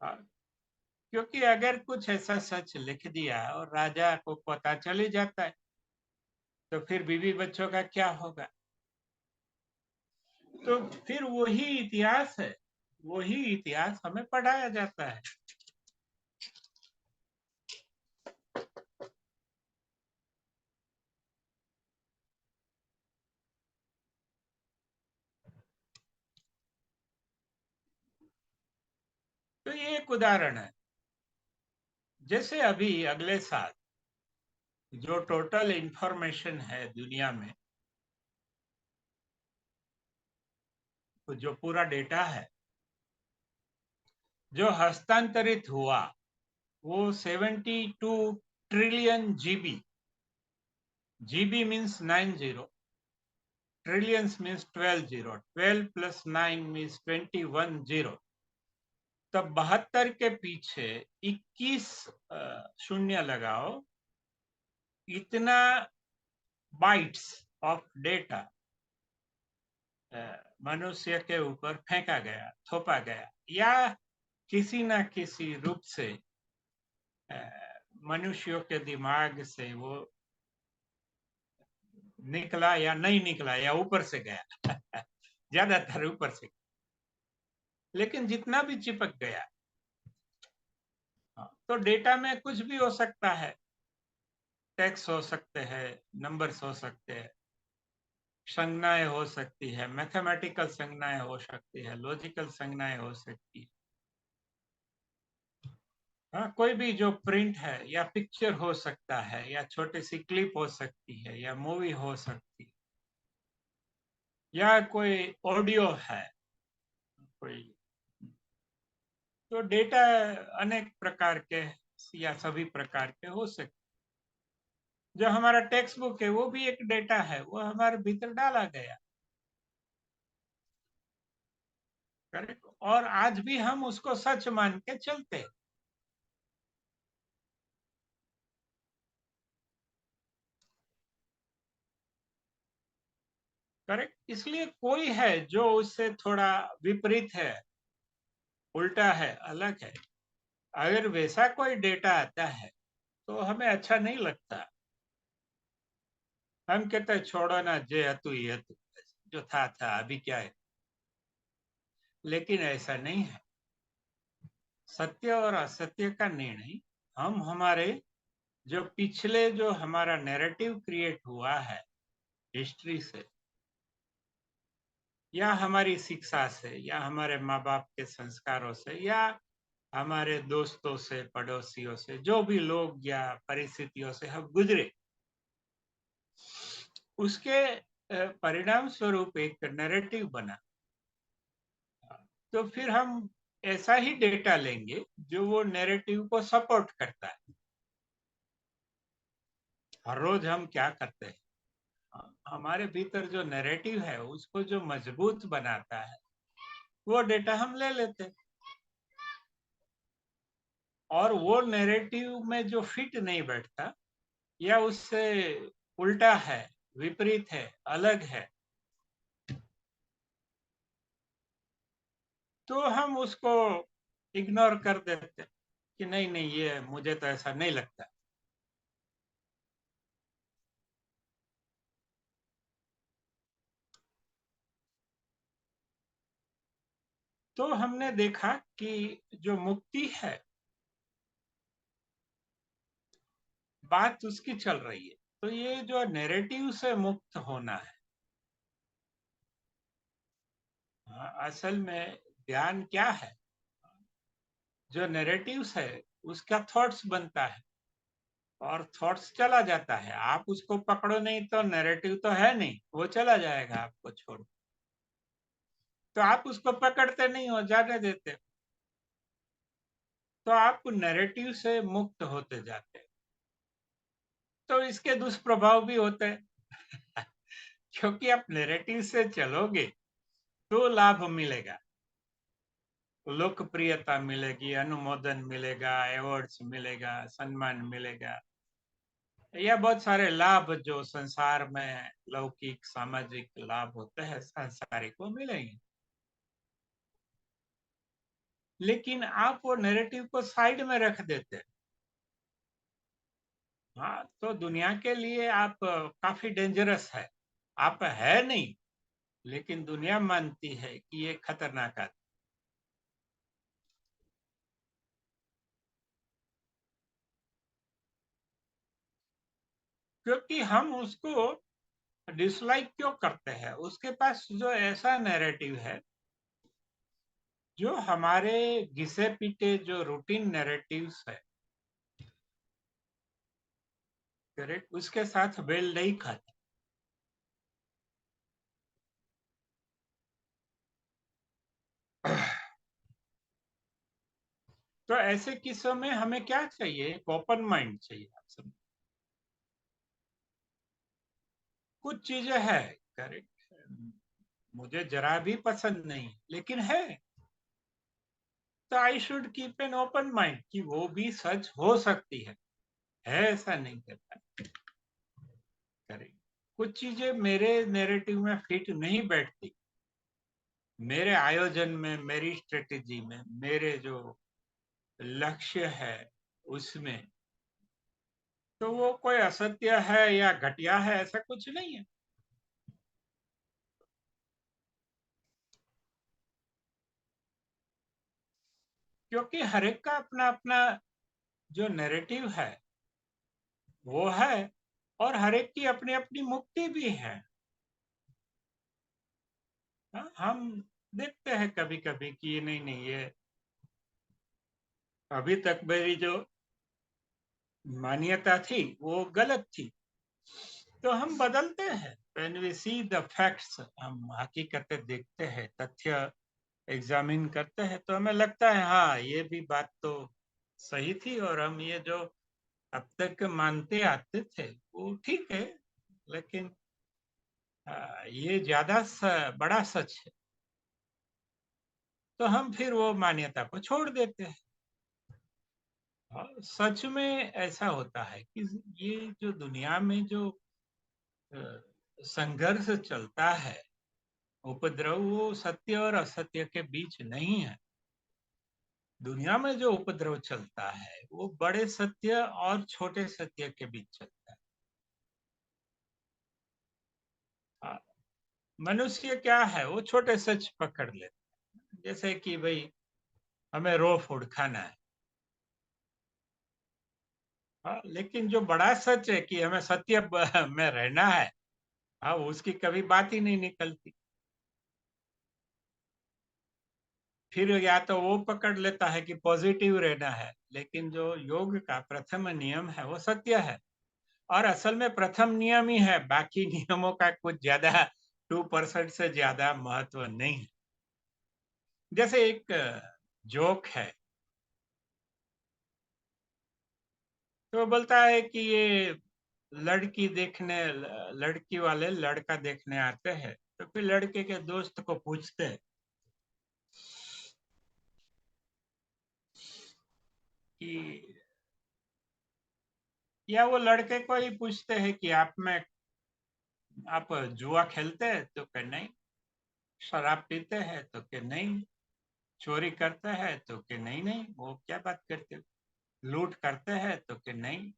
क्योंकि अगर कुछ ऐसा सच लिख दिया और राजा को पता चल ही जाता है, तो फिर बीवी बच्चों का क्या होगा? तो फिर वही इतिहास है, वही इतिहास हमें पढ़ाया जाता है। तो ये एक उदाहरण है। जैसे अभी अगले साल जो टोटल इंफॉर्मेशन है दुनिया में, तो जो पूरा डेटा है जो हस्तांतरित हुआ, वो 72 trillion GB. GB means 90, trillions means 12 zero, 12 plus 9 means 21 zero. तब 72 के पीछे 21 शून्य लगाओ, इतना बाइट्स ऑफ डेटा मनुष्य के ऊपर फेंका गया, थोपा गया, या किसी न किसी रूप से मनुष्यों के दिमाग से वो निकला या नहीं निकला, या ऊपर से गया ज्यादातर ऊपर से। लेकिन जितना भी चिपक गया, तो डेटा में कुछ भी हो सकता है। टेक्स्ट हो सकते हैं, नंबर्स हो सकते हैं, संज्ञाएं हो सकती है, मैथमेटिकल संज्ञाएं हो सकती है, लॉजिकल संज्ञाएं हो सकती है। हाँ, कोई भी जो प्रिंट है, या पिक्चर हो सकता है, या छोटी सी क्लिप हो सकती है, या मूवी हो सकती है, या कोई ऑडियो है, कोई। तो डेटा अनेक प्रकार के या सभी प्रकार के हो सकते। जो हमारा टेक्स्ट बुक है वो भी एक डेटा है, वो हमारे भीतर डाला गया। करेक्ट। और आज भी हम उसको सच मान के चलते हैं। करेक्ट। इसलिए कोई है जो उससे थोड़ा विपरीत है, उल्टा है, अलग है, अगर वैसा कोई डेटा आता है तो हमें अच्छा नहीं लगता। हम कहते हैं छोड़ो ना, जे हतु ही हतु, जो था अभी क्या है। लेकिन ऐसा नहीं है। सत्य और असत्य का निर्णय हम हमारे जो पिछले जो हमारा नैरेटिव क्रिएट हुआ है हिस्ट्री से, या हमारी शिक्षा से, या हमारे माँ बाप के संस्कारों से, या हमारे दोस्तों से, पड़ोसियों से, जो भी लोग या परिस्थितियों से हम गुजरे, उसके परिणाम स्वरूप एक नैरेटिव बना। तो फिर हम ऐसा ही डेटा लेंगे जो वो नैरेटिव को सपोर्ट करता है। हर रोज हम क्या करते हैं, हमारे भीतर जो नैरेटिव है उसको जो मजबूत बनाता है, वो डेटा हम ले लेते हैं। और वो नैरेटिव में जो फिट नहीं बैठता, या उससे उल्टा है, विपरीत है, अलग है, तो हम उसको इग्नोर कर देते हैं कि नहीं नहीं, ये मुझे तो ऐसा नहीं लगता। तो हमने देखा कि जो मुक्ति है, बात उसकी चल रही है। तो ये जो नैरेटिव से मुक्त होना है, असल में ध्यान क्या है, जो नैरेटिव्स है उसका थॉट्स बनता है, और थॉट्स चला जाता है। आप उसको पकड़ो नहीं तो नैरेटिव तो है नहीं, वो चला जाएगा आपको छोड़। तो आप उसको पकड़ते नहीं हो, जाने देते हो, तो आप नैरेटिव से मुक्त होते जाते हैं। तो इसके दुष्प्रभाव भी होते हैं क्योंकि आप नैरेटिव से चलोगे तो लाभ मिलेगा, लोकप्रियता मिलेगी, अनुमोदन मिलेगा, अवार्ड्स मिलेगा, सम्मान मिलेगा, या बहुत सारे लाभ जो संसार में लौकिक सामाजिक लाभ होते हैं सांसारिक वो मिलेंगे। लेकिन आप वो नैरेटिव को साइड में रख देते हैं। हाँ, तो दुनिया के लिए आप काफी डेंजरस है। आप है नहीं, लेकिन दुनिया मानती है कि ये खतरनाक आदमी। क्योंकि हम उसको डिसलाइक क्यों करते हैं? उसके पास जो ऐसा नैरेटिव है जो हमारे घिसे पीटे जो रूटीन नैरेटिव्स है, करेक्ट, उसके साथ मेल नहीं खाता। तो ऐसे किस्सों में हमें क्या चाहिए? एक ओपन माइंड चाहिए। आप सब कुछ चीजें है, करेक्ट, मुझे जरा भी पसंद नहीं, लेकिन है, तो I should keep an open mind कि वो भी सच हो सकती है ऐसा नहीं कहता, करेक्ट। कुछ चीजें मेरे नैरेटिव में फिट नहीं बैठती, मेरे आयोजन में, मेरी स्ट्रेटेजी में, मेरे जो लक्ष्य है उसमें, तो वो कोई असत्य है या घटिया है ऐसा कुछ नहीं है। क्योंकि हर एक का अपना अपना जो नैरेटिव है वो है, और हर एक की अपनी अपनी मुक्ति भी है। हाँ, हम देखते हैं कभी कभी कि नहीं नहीं, ये अभी तक मेरी जो मान्यता थी वो गलत थी, तो हम बदलते हैं। When we see the facts, हम हकीकतें देखते हैं, तथ्य एग्जामिन करते हैं, तो हमें लगता है हाँ ये भी बात तो सही थी, और हम ये जो अब तक मानते आते थे वो ठीक है, लेकिन ये ज्यादा बड़ा सच है, तो हम फिर वो मान्यता को छोड़ देते हैं। और सच में ऐसा होता है कि ये जो दुनिया में जो अ, संघर्ष चलता है, उपद्रव, वो सत्य और असत्य के बीच नहीं है। दुनिया में जो उपद्रव चलता है वो बड़े सत्य और छोटे सत्य के बीच चलता है। हाँ, मनुष्य क्या है, वो छोटे सच पकड़ लेता है, जैसे कि भाई हमें रो फूड खाना है। हाँ, लेकिन जो बड़ा सच है कि हमें सत्य में रहना है, हाँ, उसकी कभी बात ही नहीं निकलती। फिर या तो वो पकड़ लेता है कि पॉजिटिव रहना है, लेकिन जो योग का प्रथम नियम है वो सत्य है, और असल में प्रथम नियम ही है, बाकी नियमों का कुछ ज्यादा 2% से ज्यादा महत्व नहीं है। जैसे एक जोक है, तो बोलता है कि ये लड़की देखने लड़की वाले लड़का देखने आते हैं, तो फिर लड़के के दोस्त को पूछते हैं कि, या वो लड़के को ही पूछते हैं कि आप जुआ खेलते हैं? तो कि नहीं। शराब पीते हैं? तो कि नहीं। चोरी करते हैं? तो कि नहीं नहीं, वो क्या बात करते हो। लूट करते हैं? तो कि नहीं।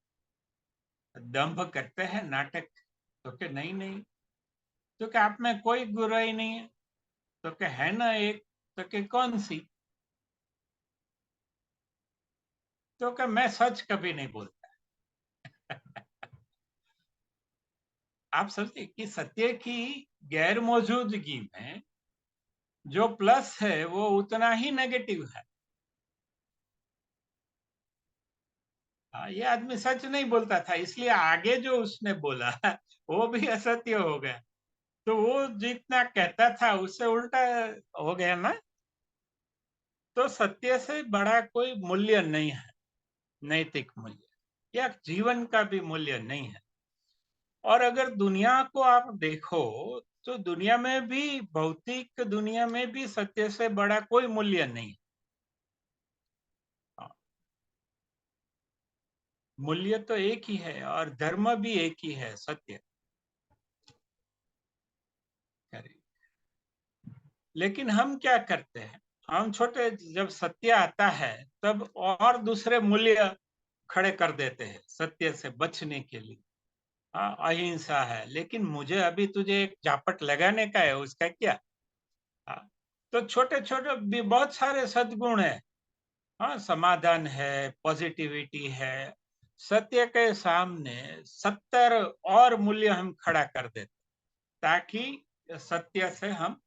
दंभ करते हैं, नाटक? तो कि नहीं नहीं। तो कि आप में कोई बुराई नहीं है? तो कि है ना एक। तो कि कौन सी? तो कि मैं सच कभी नहीं बोलता। आप समझे कि सत्य की गैर मौजूदगी में जो प्लस है वो उतना ही नेगेटिव है। हाँ, ये आदमी सच नहीं बोलता था, इसलिए आगे जो उसने बोला वो भी असत्य हो गया। तो वो जितना कहता था उससे उल्टा हो गया ना। तो सत्य से बड़ा कोई मूल्य नहीं है, नैतिक मूल्य या जीवन का भी मूल्य नहीं है। और अगर दुनिया को आप देखो, तो दुनिया में भी, भौतिक दुनिया में भी सत्य से बड़ा कोई मूल्य नहीं। मूल्य तो एक ही है और धर्म भी एक ही है, सत्य। लेकिन हम क्या करते हैं, हम छोटे जब सत्य आता है तब और दूसरे मूल्य खड़े कर देते हैं सत्य से बचने के लिए। हाँ, अहिंसा है, लेकिन मुझे अभी तुझे एक झापट लगाने का है, उसका क्या? हाँ, तो छोटे छोटे भी बहुत सारे सद्गुण है। हाँ, समाधान है, पॉजिटिविटी है। सत्य के सामने 70 और मूल्य हम खड़ा कर देते ताकि सत्य से हम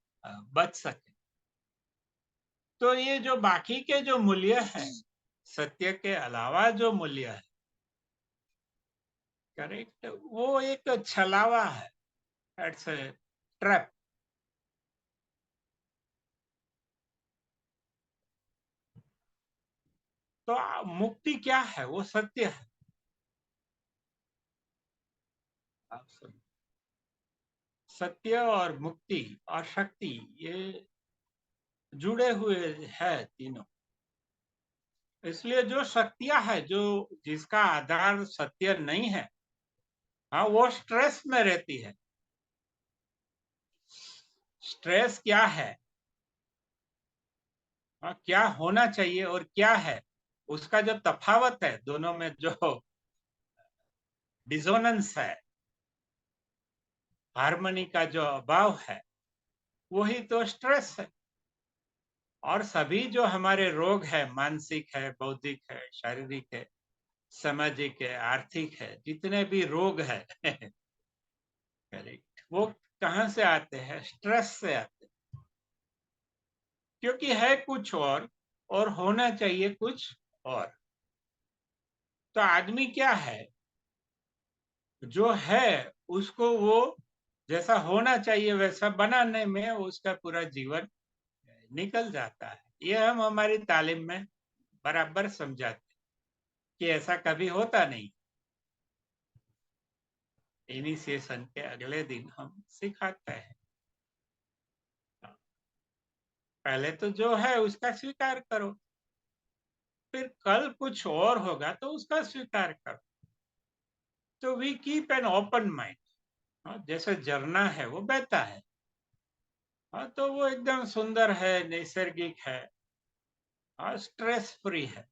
बच सके। तो ये जो बाकी के जो मूल्य है, सत्य के अलावा जो मूल्य है, करेक्ट, वो एक छलावा है, इट्स ए ट्रैप। तो मुक्ति क्या है? वो सत्य है। आप सुन, सत्य और मुक्ति और शक्ति ये जुड़े हुए है तीनों। इसलिए जो शक्तियां है, जो जिसका आधार सत्य नहीं है, हाँ, वो स्ट्रेस में रहती है। स्ट्रेस क्या है? हाँ, क्या होना चाहिए और क्या है, उसका जो तफावत है दोनों में, जो डिसोनेंस है, हार्मनी का जो अभाव है, वही तो स्ट्रेस है। और सभी जो हमारे रोग है, मानसिक है, बौद्धिक है, शारीरिक है, सामाजिक है, आर्थिक है, जितने भी रोग है करेक्ट, वो कहाँ से आते हैं? स्ट्रेस से आते हैं। क्योंकि है कुछ और होना चाहिए कुछ और। तो आदमी क्या है, जो है उसको वो जैसा होना चाहिए वैसा बनाने में उसका पूरा जीवन निकल जाता है। ये हम हमारी तालीम में बराबर समझाते हैं कि ऐसा कभी होता नहीं। इनिशिएशन के अगले दिन हम सिखाते हैं, पहले तो जो है उसका स्वीकार करो, फिर कल कुछ और होगा तो उसका स्वीकार करो। तो we keep an open mind. जैसे झरना है वो बहता है, हाँ, तो वो एकदम सुंदर है, नैसर्गिक है, हाँ, स्ट्रेस फ्री है।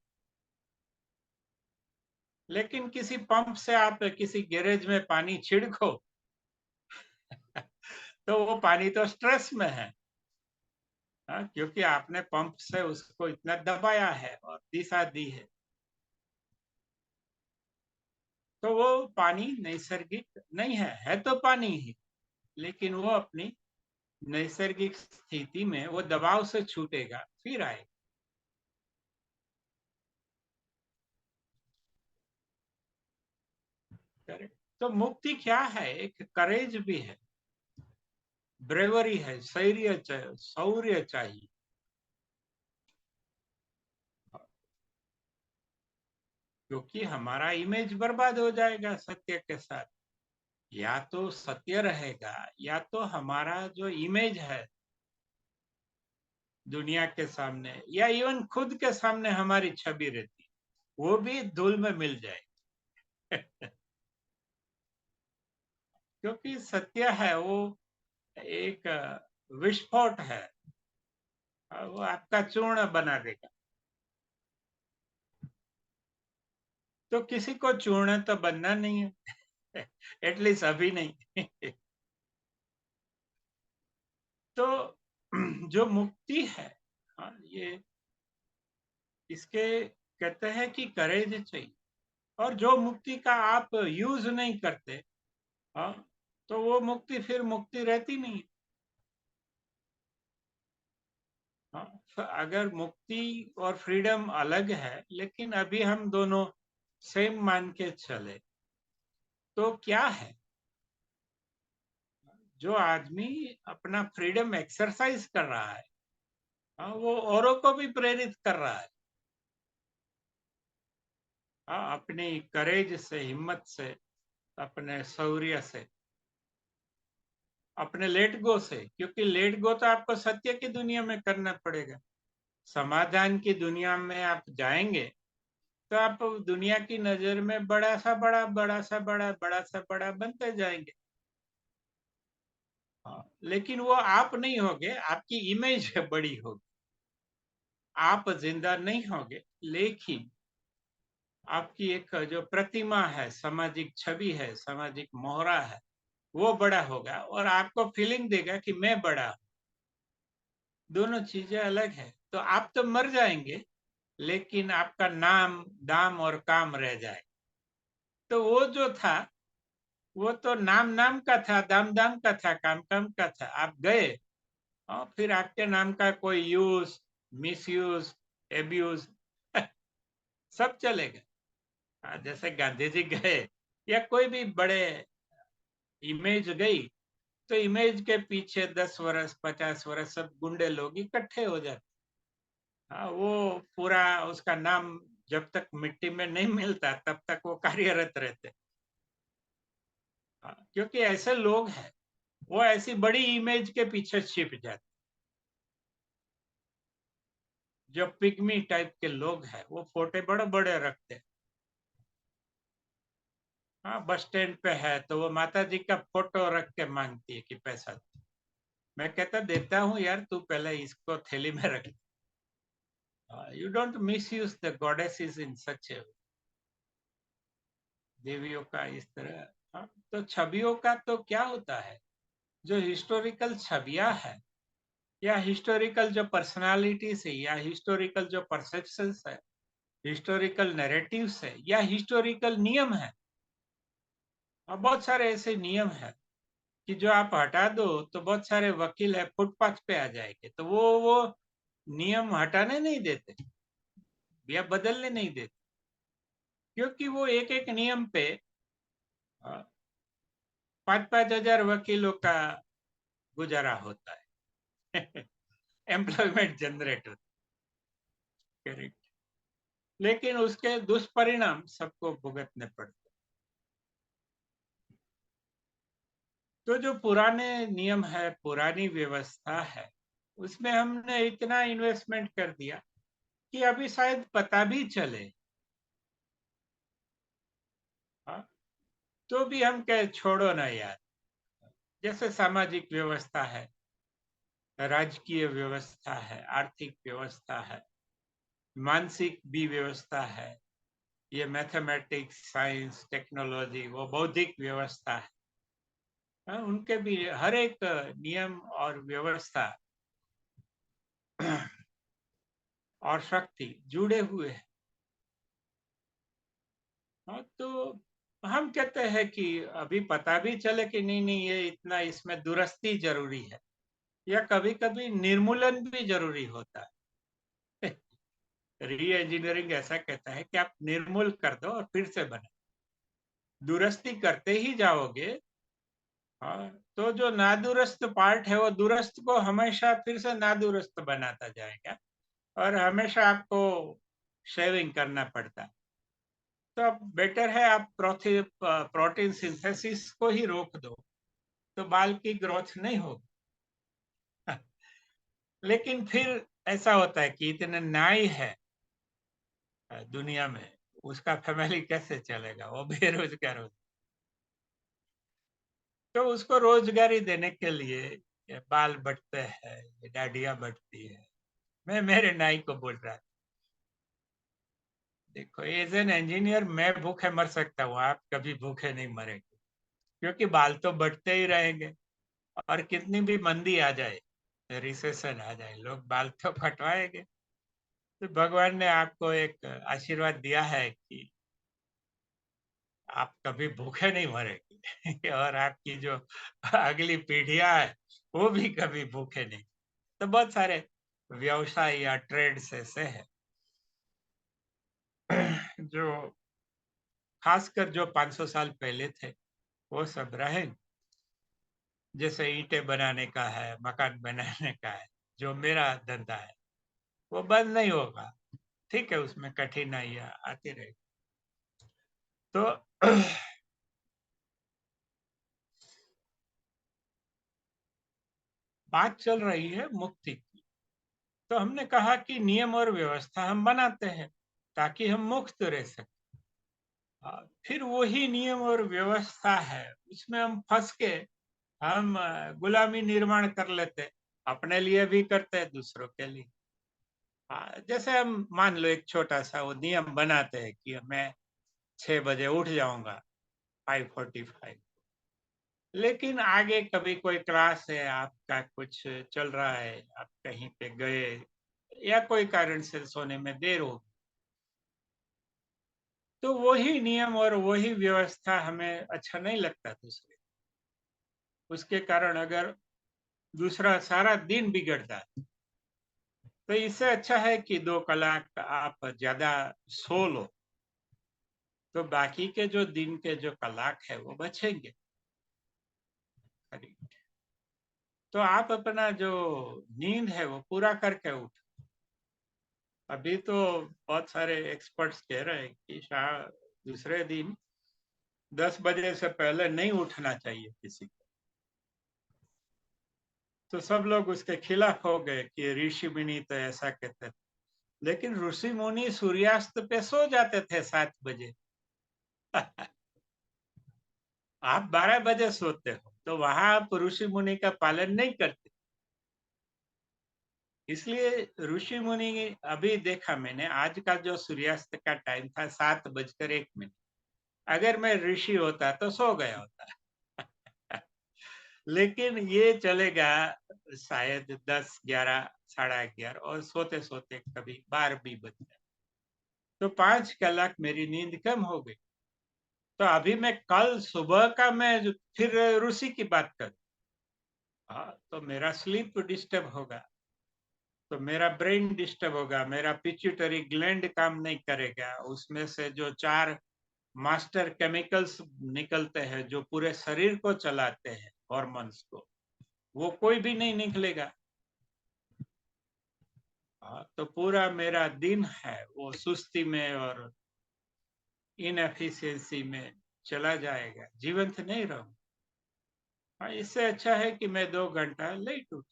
लेकिन किसी पंप से आप किसी गैरेज में पानी छिड़को तो वो पानी तो स्ट्रेस में है। हाँ, क्योंकि आपने पंप से उसको इतना दबाया है और दिशा दी है। तो वो पानी नैसर्गिक नहीं है, है तो पानी ही, लेकिन वो अपनी नैसर्गिक स्थिति में वो दबाव से छूटेगा फिर आएगा। करेक्ट। तो मुक्ति क्या है? एक करेज भी है, ब्रेवरी है, शौर्य चाहिए। क्योंकि हमारा इमेज बर्बाद हो जाएगा सत्य के साथ। या तो सत्य रहेगा, या तो हमारा जो इमेज है दुनिया के सामने या इवन खुद के सामने हमारी छवि रहती, वो भी धूल में मिल जाए क्योंकि सत्य है वो एक विस्फोट है, वो आपका चूर्ण बना देगा। तो किसी को चूर्ण तो बनना नहीं है एटलीस्ट अभी नहीं तो जो मुक्ति है, हाँ, ये इसके कहते हैं कि करेज चाहिए। और जो मुक्ति का आप यूज नहीं करते, हाँ, तो वो मुक्ति फिर मुक्ति रहती नहीं। हाँ, तो अगर मुक्ति और फ्रीडम अलग है, लेकिन अभी हम दोनों सेम मान के चले, तो क्या है? जो आदमी अपना फ्रीडम एक्सरसाइज कर रहा है, हाँ, वो औरों को भी प्रेरित कर रहा है। हाँ, अपनी करेज से, हिम्मत से, अपने शौर्य से, अपने लेट गो से। क्योंकि लेट गो तो आपको सत्य की दुनिया में करना पड़ेगा। समाधान की दुनिया में आप जाएंगे तो आप दुनिया की नजर में बड़ा सा बड़ा, बड़ा सा बड़ा, बड़ा सा बड़ा बनते जाएंगे। हाँ, लेकिन वो आप नहीं होगे, आपकी इमेज बड़ी होगी। आप जिंदा नहीं होगे, लेकिन आपकी एक जो प्रतिमा है, सामाजिक छवि है, सामाजिक मोहरा है, वो बड़ा होगा और आपको फीलिंग देगा कि मैं बड़ा हूं। दोनों चीजें अलग है। तो आप तो मर जाएंगे, लेकिन आपका नाम, दाम और काम रह जाए। तो वो जो था, वो तो नाम नाम का था, दाम दाम का था, काम काम का था। आप गए और फिर आपके नाम का कोई यूज, मिस यूज, एब्यूज सब चलेगा। जैसे गांधी जी गए या कोई भी बड़े इमेज गई, तो इमेज के पीछे 10 वर्ष 50 वर्ष सब गुंडे लोग इकट्ठे हो जाते। हाँ, वो पूरा उसका नाम जब तक मिट्टी में नहीं मिलता तब तक वो कार्यरत रहते। हाँ, क्योंकि ऐसे लोग हैं, वो ऐसी बड़ी इमेज के पीछे छिप जाते। जो पिग्मी टाइप के लोग हैं, वो फोटो बड़े बड़े रखते। हाँ, बस स्टैंड पे है तो वो माता जी का फोटो रख के मांगती है कि पैसा दे। मैं कहता देता हूँ यार, तू पहले इसको थैली में रख। You don't misuse the goddesses in such a, देवियों का इस तरह। हाँ, तो छवियों का तो क्या होता है, जो हिस्टोरिकल छवियां है, या हिस्टोरिकल जो पर्सनालिटीज है, या हिस्टोरिकल जो परसेप्शंस है, हिस्टोरिकल नैरेटिव्स है, या हिस्टोरिकल नियम है। और बहुत सारे ऐसे नियम है कि जो आप हटा दो तो बहुत सारे वकील है फुटपाथ पे आ जाएंगे, तो वो नियम हटाने नहीं देते या बदलने नहीं देते, क्योंकि वो एक एक नियम पे 5-5 हजार वकीलों का गुजारा होता है एम्प्लॉयमेंट जनरेट होता है। करेक्ट। लेकिन उसके दुष्परिणाम सबको भुगतने पड़ते। तो जो पुराने नियम है, पुरानी व्यवस्था है, उसमें हमने इतना इन्वेस्टमेंट कर दिया कि अभी शायद पता भी चले। हाँ, तो भी हम कह छोड़ो ना यार। जैसे सामाजिक व्यवस्था है, राजकीय व्यवस्था है, आर्थिक व्यवस्था है, मानसिक भी व्यवस्था है, ये मैथमेटिक्स, साइंस, टेक्नोलॉजी, वो बौद्धिक व्यवस्था है। उनके भी हर एक नियम और व्यवस्था और शक्ति जुड़े हुए हैं। तो हम कहते हैं कि अभी पता भी चले कि नहीं नहीं, ये इतना इसमें दुरुस्ती जरूरी है, या कभी कभी निर्मूलन भी जरूरी होता है री इंजीनियरिंग ऐसा कहता है कि आप निर्मूल कर दो और फिर से बना। दुरुस्ती करते ही जाओगे, हाँ, तो जो नादुरुस्त पार्ट है वो दुरुस्त को हमेशा फिर से नादुरुस्त बनाता जाएगा, और हमेशा आपको शेविंग करना पड़ता है। तो अब बेटर है आप प्रोटीन सिंथेसिस को ही रोक दो, तो बाल की ग्रोथ नहीं होगी लेकिन फिर ऐसा होता है कि इतने नाई है दुनिया में, उसका फैमिली कैसे चलेगा, वो बेरोजगार हो। तो उसको रोजगारी देने के लिए ये बाल बढ़ते हैं, ये दाढ़ियां बढ़ती है। मैं मेरे नाई को बोल रहा, देखो एज एन इंजीनियर मैं भूखे मर सकता हूँ, आप कभी भूखे नहीं मरेंगे, क्योंकि बाल तो बढ़ते ही रहेंगे। और कितनी भी मंदी आ जाए, रिसेशन आ जाए, लोग बाल तो कटवाएंगे। तो भगवान ने आपको एक आशीर्वाद दिया है कि आप कभी भूखे नहीं मरेंगे और आपकी जो अगली पीढ़ियां है वो भी कभी भूखे नहीं। तो बहुत सारे व्यवसाय या ट्रेड्स ऐसे हैं जो खासकर जो 500 साल पहले थे वो सब रहे। जैसे ईंटें बनाने का है, मकान बनाने का है, जो मेरा धंधा है वो बंद नहीं होगा। ठीक है, उसमें कठिनाइयां आती रहेगी। तो बात चल रही है मुक्ति की। तो हमने कहा कि नियम और व्यवस्था हम बनाते हैं, ताकि हम मुक्त रह सकें। फिर वही नियम और व्यवस्था है, उसमें हम फंस के हम गुलामी निर्माण कर लेते, अपने लिए भी करते हैं, दूसरों के लिए। जैसे हम मान लो एक छोटा सा वो नियम बनाते हैं कि मैं 6 बजे उठ जाऊंगा, 5:45। लेकिन आगे कभी कोई क्लास है, आपका कुछ चल रहा है, आप कहीं पे गए या कोई कारण से सोने में देर हो, तो वही नियम और वही व्यवस्था हमें अच्छा नहीं लगता दूसरे। उसके कारण अगर दूसरा सारा दिन बिगड़ता है, तो इससे अच्छा है कि 2 कलाक आप ज़्यादा सो लो, तो बाकी के जो दिन के जो कलाक है वो बचेंगे। तो आप अपना जो नींद है वो पूरा करके उठो। अभी तो बहुत सारे एक्सपर्ट्स कह रहे हैं कि शायद दूसरे दिन 10 बजे से पहले नहीं उठना चाहिए किसी को। तो सब लोग उसके खिलाफ हो गए कि ऋषि मुनि तो ऐसा कहते थे, लेकिन ऋषि मुनि सूर्यास्त पे सो जाते थे 7 बजे। आप 12 बजे सोते हो, तो वहां आप ऋषि मुनि का पालन नहीं करते। इसलिए ऋषि मुनि, अभी देखा मैंने, आज का जो सूर्यास्त का टाइम था 7:01। अगर मैं ऋषि होता तो सो गया होता। लेकिन ये चलेगा शायद 10, 11, 11:30 और सोते सोते कभी 12 भी बज जाए, तो 5 कलाक मेरी नींद कम हो गई। तो अभी मैं कल सुबह का मैं फिर ऋषि की बात करूं, तो मेरा स्लीप डिस्टर्ब होगा, तो मेरा ब्रेन डिस्टर्ब होगा, मेरा पिट्यूटरी ग्लैंड काम नहीं करेगा, उसमें से जो 4 मास्टर केमिकल्स निकलते हैं जो पूरे शरीर को चलाते हैं, हॉर्मोन्स को, वो कोई भी नहीं निकलेगा। तो पूरा मेरा दिन है वो सुस्ती में और इनएफिशिएंसी में चला जाएगा, जीवंत नहीं रहूं। इससे अच्छा है कि मैं 2 घंटा लेट उठूं,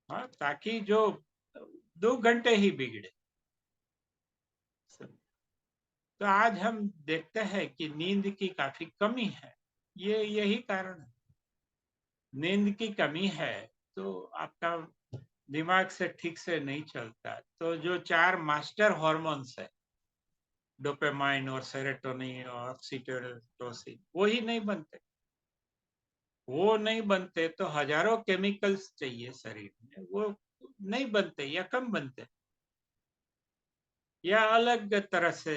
ताकि जो 2 घंटे ही बिगड़े। तो आज हम देखते हैं कि नींद की काफी कमी है, ये यही कारण है। नींद की कमी है तो आपका दिमाग से ठीक से नहीं चलता, तो जो 4 मास्टर हॉर्मोन्स है, डोपामाइन और सेरोटोनिन और ऑक्सीटोसिन, वो ही नहीं बनते। वो नहीं बनते तो हजारों केमिकल्स चाहिए शरीर में, वो नहीं बनते या कम बनते, या अलग तरह से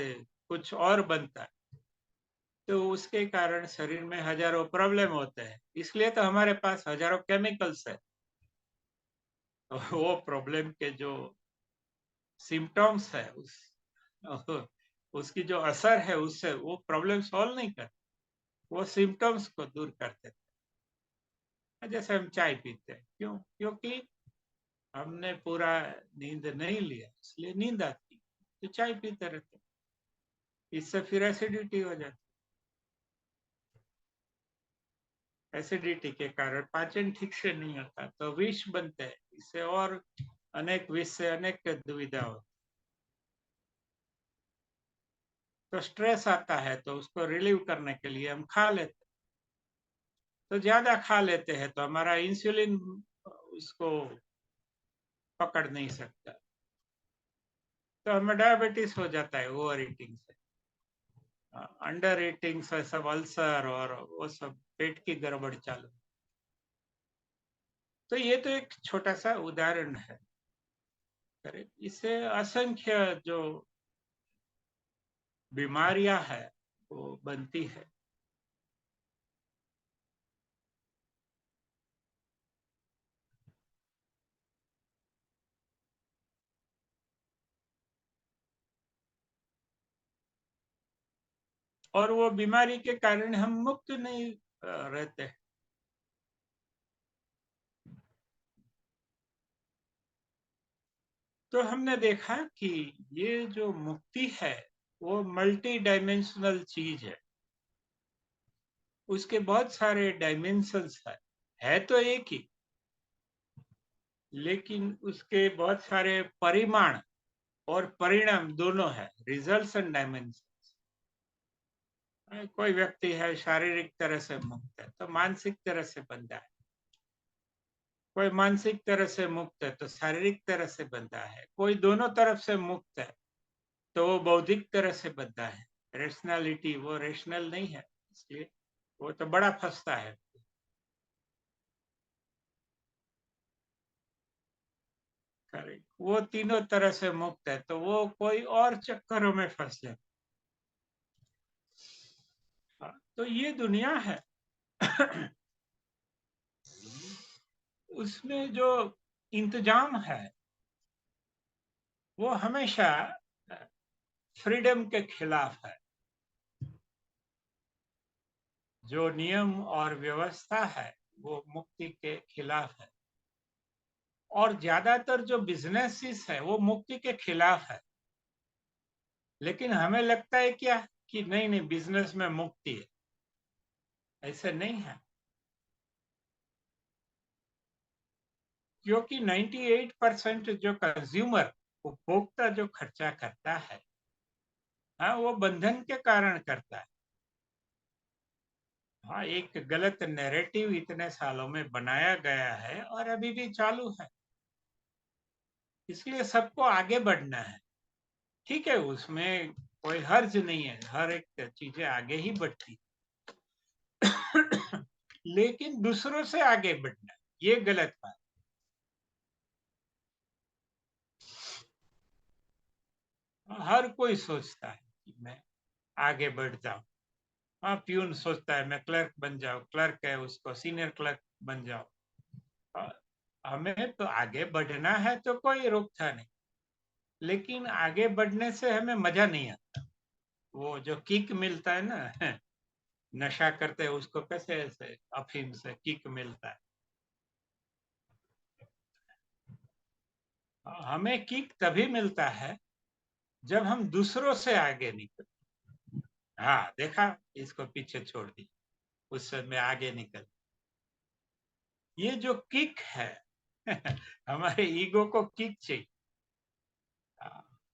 कुछ और बनता है, तो उसके कारण शरीर में हजारों प्रॉब्लम होते हैं। इसलिए तो हमारे पास हजारों केमिकल्स है। वो प्रॉब्लम के जो सिम्टम्स है, उसकी जो असर है, उससे वो प्रॉब्लम सॉल्व नहीं करते, वो सिम्टम्स को दूर करते थे। जैसे हम चाय पीते हैं, क्यों? क्योंकि हमने पूरा नींद नहीं लिया, इसलिए नींद आती, तो चाय पीते रहते, इससे फिर एसिडिटी हो जाती, एसिडिटी के कारण पाचन ठीक से नहीं होता, तो विष बनते हैं, इससे और अनेक विष से अनेक दुविधा होती। तो स्ट्रेस आता है तो उसको रिलीव करने के लिए हम खा लेते, तो ज्यादा खा लेते हैं तो हमारा इंसुलिन उसको पकड़ नहीं सकता, तो हमें डायबिटीज हो जाता है ओवर ईटिंग से, अंडर ईटिंग से सब अल्सर और वो सब पेट की गड़बड़ चालू। तो ये तो एक छोटा सा उदाहरण है, इससे असंख्य जो बीमारियां है वो बनती है। और वो बीमारी के कारण हम मुक्त नहीं रहते। तो हमने देखा कि ये जो मुक्ति है वो मल्टी डायमेंशनल चीज है, उसके बहुत सारे डायमेंशंस है तो एक ही, लेकिन उसके बहुत सारे परिमाण और परिणाम दोनों है, रिजल्ट्स एंड डायमेंशन। कोई व्यक्ति है शारीरिक तरह से मुक्त है तो मानसिक तरह से बंधा है, कोई मानसिक तरह से मुक्त है तो शारीरिक तरह से बंधा है, कोई दोनों तरफ से मुक्त है तो वो बौद्धिक तरह से बंधा है। रेशनैलिटी वो रेशनल नहीं है, इसलिए वो तो बड़ा फंसता है। करेक्ट, वो तीनों तरह से मुक्त है तो वो कोई और चक्करों में फंस जाए। हाँ, तो ये दुनिया है। उसमें जो इंतजाम है वो हमेशा फ्रीडम के खिलाफ है। जो नियम और व्यवस्था है वो मुक्ति के खिलाफ है, और ज्यादातर जो बिजनेसेस है वो मुक्ति के खिलाफ है। लेकिन हमें लगता है क्या कि नहीं नहीं बिजनेस में मुक्ति है, ऐसे नहीं है। क्योंकि 98% जो कंज्यूमर उपभोक्ता जो खर्चा करता है, हाँ, वो बंधन के कारण करता है। हाँ, एक गलत नैरेटिव इतने सालों में बनाया गया है और अभी भी चालू है, इसलिए सबको आगे बढ़ना है। ठीक है, उसमें कोई हर्ज नहीं है, हर एक चीजें आगे ही बढ़ती, लेकिन दूसरों से आगे बढ़ना ये गलत बात। हर कोई सोचता है कि मैं आगे बढ़ जाऊं। हाँ, प्यून सोचता है मैं क्लर्क बन जाऊं, क्लर्क है उसको सीनियर क्लर्क बन जाओ। हमें तो आगे बढ़ना है तो कोई रोकता नहीं, लेकिन आगे बढ़ने से हमें मजा नहीं आता। वो जो किक मिलता है ना, नशा करते हैं उसको कैसे ऐसे अफीम से किक मिलता है, हमें किक तभी मिलता है जब हम दूसरों से आगे निकल। हाँ, देखा, इसको पीछे छोड़ दी, उससे मैं आगे निकल। ये जो किक है, हमारे ईगो को किक चाहिए।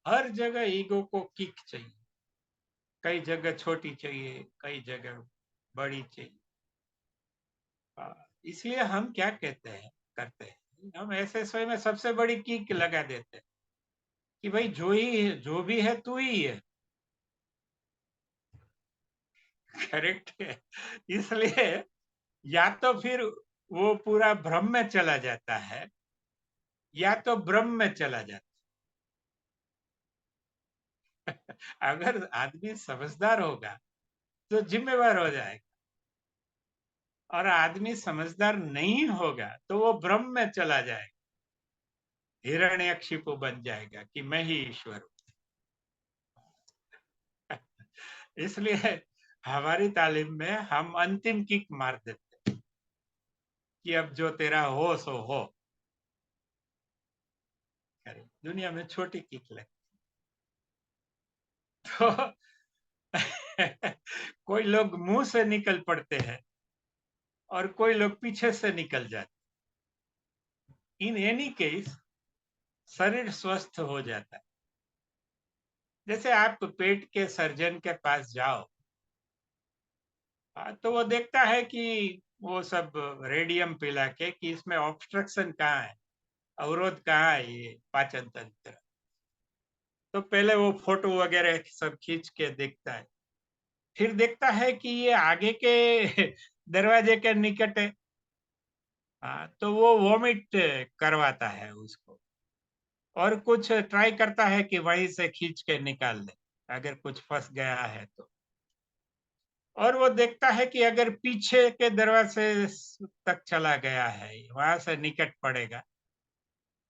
हर जगह ईगो को किक चाहिए, कई जगह छोटी चाहिए, कई जगह बड़ी चाहिए। इसलिए हम क्या कहते हैं करते हैं, हम ऐसे स्वयं में सबसे बड़ी किक लगा देते हैं कि भाई जो भी है तू ही है। करेक्ट है। इसलिए या तो फिर वो पूरा भ्रम में चला जाता है, या तो भ्रम में चला जाता है। अगर आदमी समझदार होगा तो जिम्मेवार हो जाएगा, और आदमी समझदार नहीं होगा तो वो भ्रम में चला जाएगा, हिरण्यकशिपु बन जाएगा कि मैं ही ईश्वर हूं। इसलिए हमारी तालीम में हम अंतिम किक मार देते हैं कि अब जो तेरा हो सो हो। दुनिया में छोटी किक लगे तो कोई लोग मुंह से निकल पड़ते हैं और कोई लोग पीछे से निकल जाते। इन एनी केस शरीर स्वस्थ हो जाता है। जैसे आप पेट के सर्जन के पास जाओ, तो वो देखता है कि वो सब रेडियम पिला के कि इसमें ऑब्स्ट्रक्शन कहाँ है, अवरोध कहाँ है, ये पाचन तंत्र। तो पहले वो फोटो वगैरह सब खींच के देखता है, फिर देखता है कि ये आगे के दरवाजे के निकट है। हाँ, तो वो वॉमिट करवाता है उसको, और कुछ ट्राई करता है कि वहीं से खींच के निकाल ले अगर कुछ फंस गया है तो। और वो देखता है कि अगर पीछे के दरवाजे तक चला गया है, वहां से निकट पड़ेगा,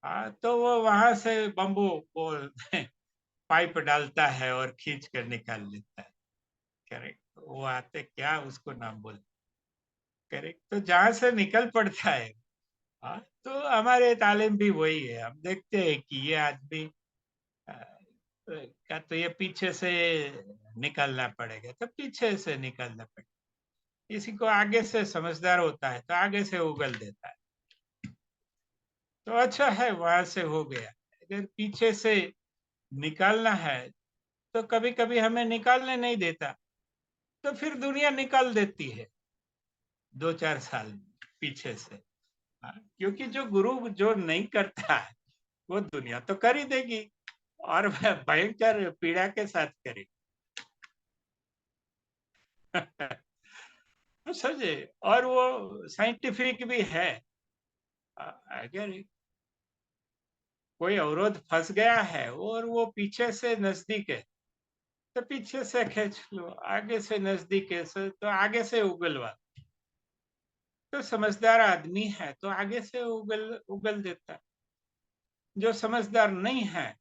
हाँ, तो वो वहां से बम्बू वो पाइप डालता है और खींच कर निकाल लेता है। करेक्ट, वो आते क्या उसको नाम बोल। करेक्ट, तो जहां से निकल पड़ता है। हाँ, तो हमारे तालीम भी वही है, हम देखते हैं कि ये आदमी अ, क्या तो ये पीछे से निकलना पड़ेगा तो पीछे से निकलना पड़ेगा। किसी को आगे से समझदार होता है तो आगे से उगल देता है, तो अच्छा है वहां से हो गया। अगर पीछे से निकालना है तो कभी कभी हमें निकालने नहीं देता, तो फिर दुनिया निकाल देती है 2-4 साल पीछे से। हाँ, क्योंकि जो गुरु जो नहीं करता है वो दुनिया तो कर ही देगी, और भयंकर पीड़ा के साथ करेगी। तो समझे, और वो साइंटिफिक भी है। अगर कोई अवरोध फंस गया है और वो पीछे से नजदीक है तो पीछे से खींच लो, आगे से नजदीक है तो आगे से उगलवा। तो समझदार आदमी है तो आगे से उगल उगल देता है। जो समझदार नहीं है,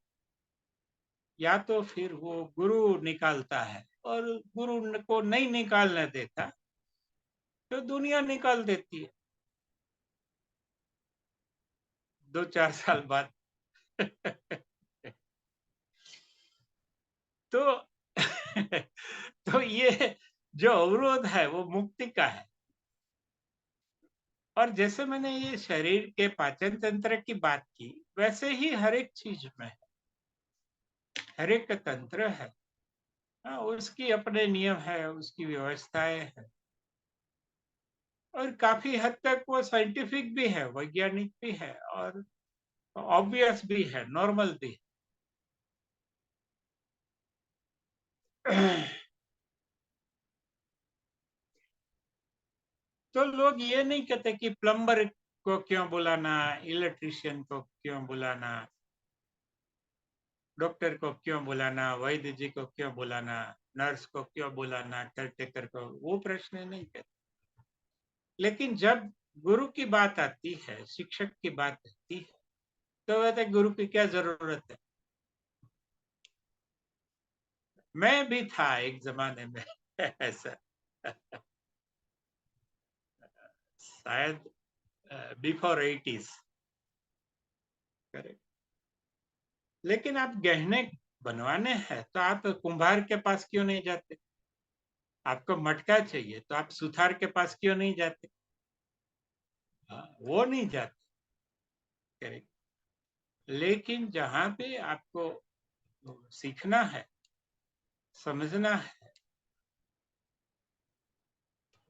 या तो फिर वो गुरु निकालता है, और गुरु को नहीं निकालने देता तो दुनिया निकाल देती है 2-4 साल बाद। तो तो ये जो अवरोध है वो मुक्ति का है। और जैसे मैंने ये शरीर के पाचन तंत्र की बात की, वैसे ही हर एक चीज में है, हर एक तंत्र है। हाँ, उसकी अपने नियम है, उसकी व्यवस्थाएं है, और काफी हद तक वो साइंटिफिक भी है, वैज्ञानिक भी है, और ऑब्वियस भी है, नॉर्मल भी है। तो लोग ये नहीं कहते कि प्लम्बर को क्यों बुलाना, इलेक्ट्रिशियन को क्यों बुलाना, डॉक्टर को क्यों बुलाना, वैद्य जी को क्यों बुलाना, नर्स को क्यों बुलाना, केयरटेकर को, वो प्रश्न नहीं कहते। लेकिन जब गुरु की बात आती है, शिक्षक की बात आती है, तो कहते गुरु की क्या जरूरत है। मैं भी था एक जमाने में ऐसा, शायद बिफोर 80s। करेक्ट। लेकिन आप गहने बनवाने हैं तो आप कुंभार के पास क्यों नहीं जाते? आपको मटका चाहिए तो आप सुथार के पास क्यों नहीं जाते? हाँ, वो नहीं जाते। करेक्ट। लेकिन जहां पे आपको सीखना है, समझना है,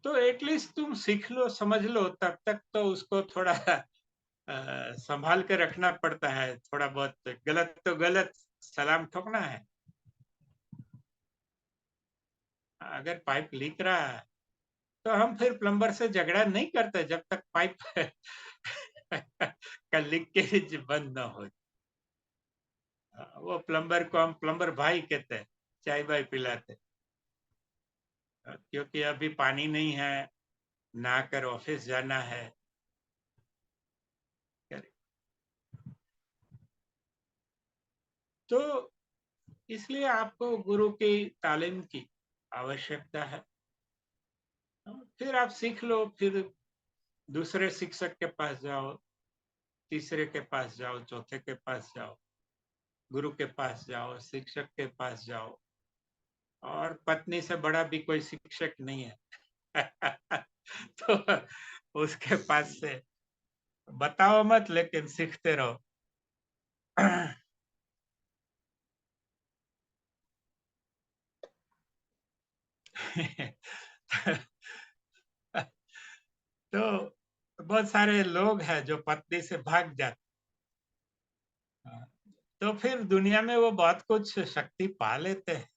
तो एटलीस्ट तुम सीख लो, समझ लो, तब तक तो उसको थोड़ा संभाल के रखना पड़ता है। थोड़ा बहुत गलत तो गलत, सलाम ठोकना है। अगर पाइप लीक रहा है तो हम फिर प्लम्बर से झगड़ा नहीं करते जब तक पाइप का लीकेज बंद ना हो। वो प्लम्बर को हम प्लम्बर भाई कहते हैं, चाय भाई पिलाते, क्योंकि अभी पानी नहीं है, नहाकर ऑफिस जाना है। तो इसलिए आपको गुरु की तालीम की आवश्यकता है। फिर आप सीख लो, फिर दूसरे शिक्षक के पास जाओ, तीसरे के पास जाओ, चौथे के पास जाओ, गुरु के पास जाओ, शिक्षक के पास जाओ। और पत्नी से बड़ा भी कोई शिक्षक नहीं है। तो उसके पास से बताओ मत, लेकिन सीखते रहो। तो बहुत सारे लोग हैं जो पत्नी से भाग जाते हैं, तो फिर दुनिया में वो बहुत कुछ शक्ति पा लेते हैं,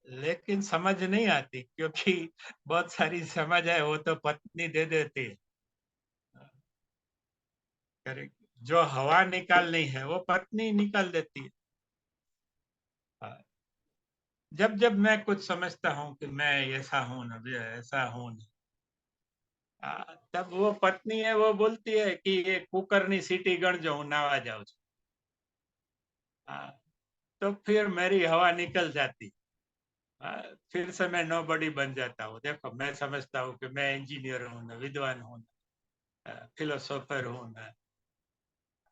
लेकिन समझ नहीं आती, क्योंकि बहुत सारी समझ है वो तो पत्नी दे देती है। करेक्ट। जो हवा निकालनी है वो पत्नी निकाल देती है। जब जब मैं कुछ समझता हूँ कि मैं ऐसा हूँ ना, ऐसा हूँ ना, तब वो पत्नी है वो बोलती है कि ये कुकरनी सीटी गण जो नावा जाओ। तो फिर मेरी हवा निकल जाती। फिर से मैं नोबडी बन जाता हूँ। देखो, मैं समझता हूँ कि मैं इंजीनियर हूँ ना, विद्वान हूँ ना, फिलोसोफर हूँ ना,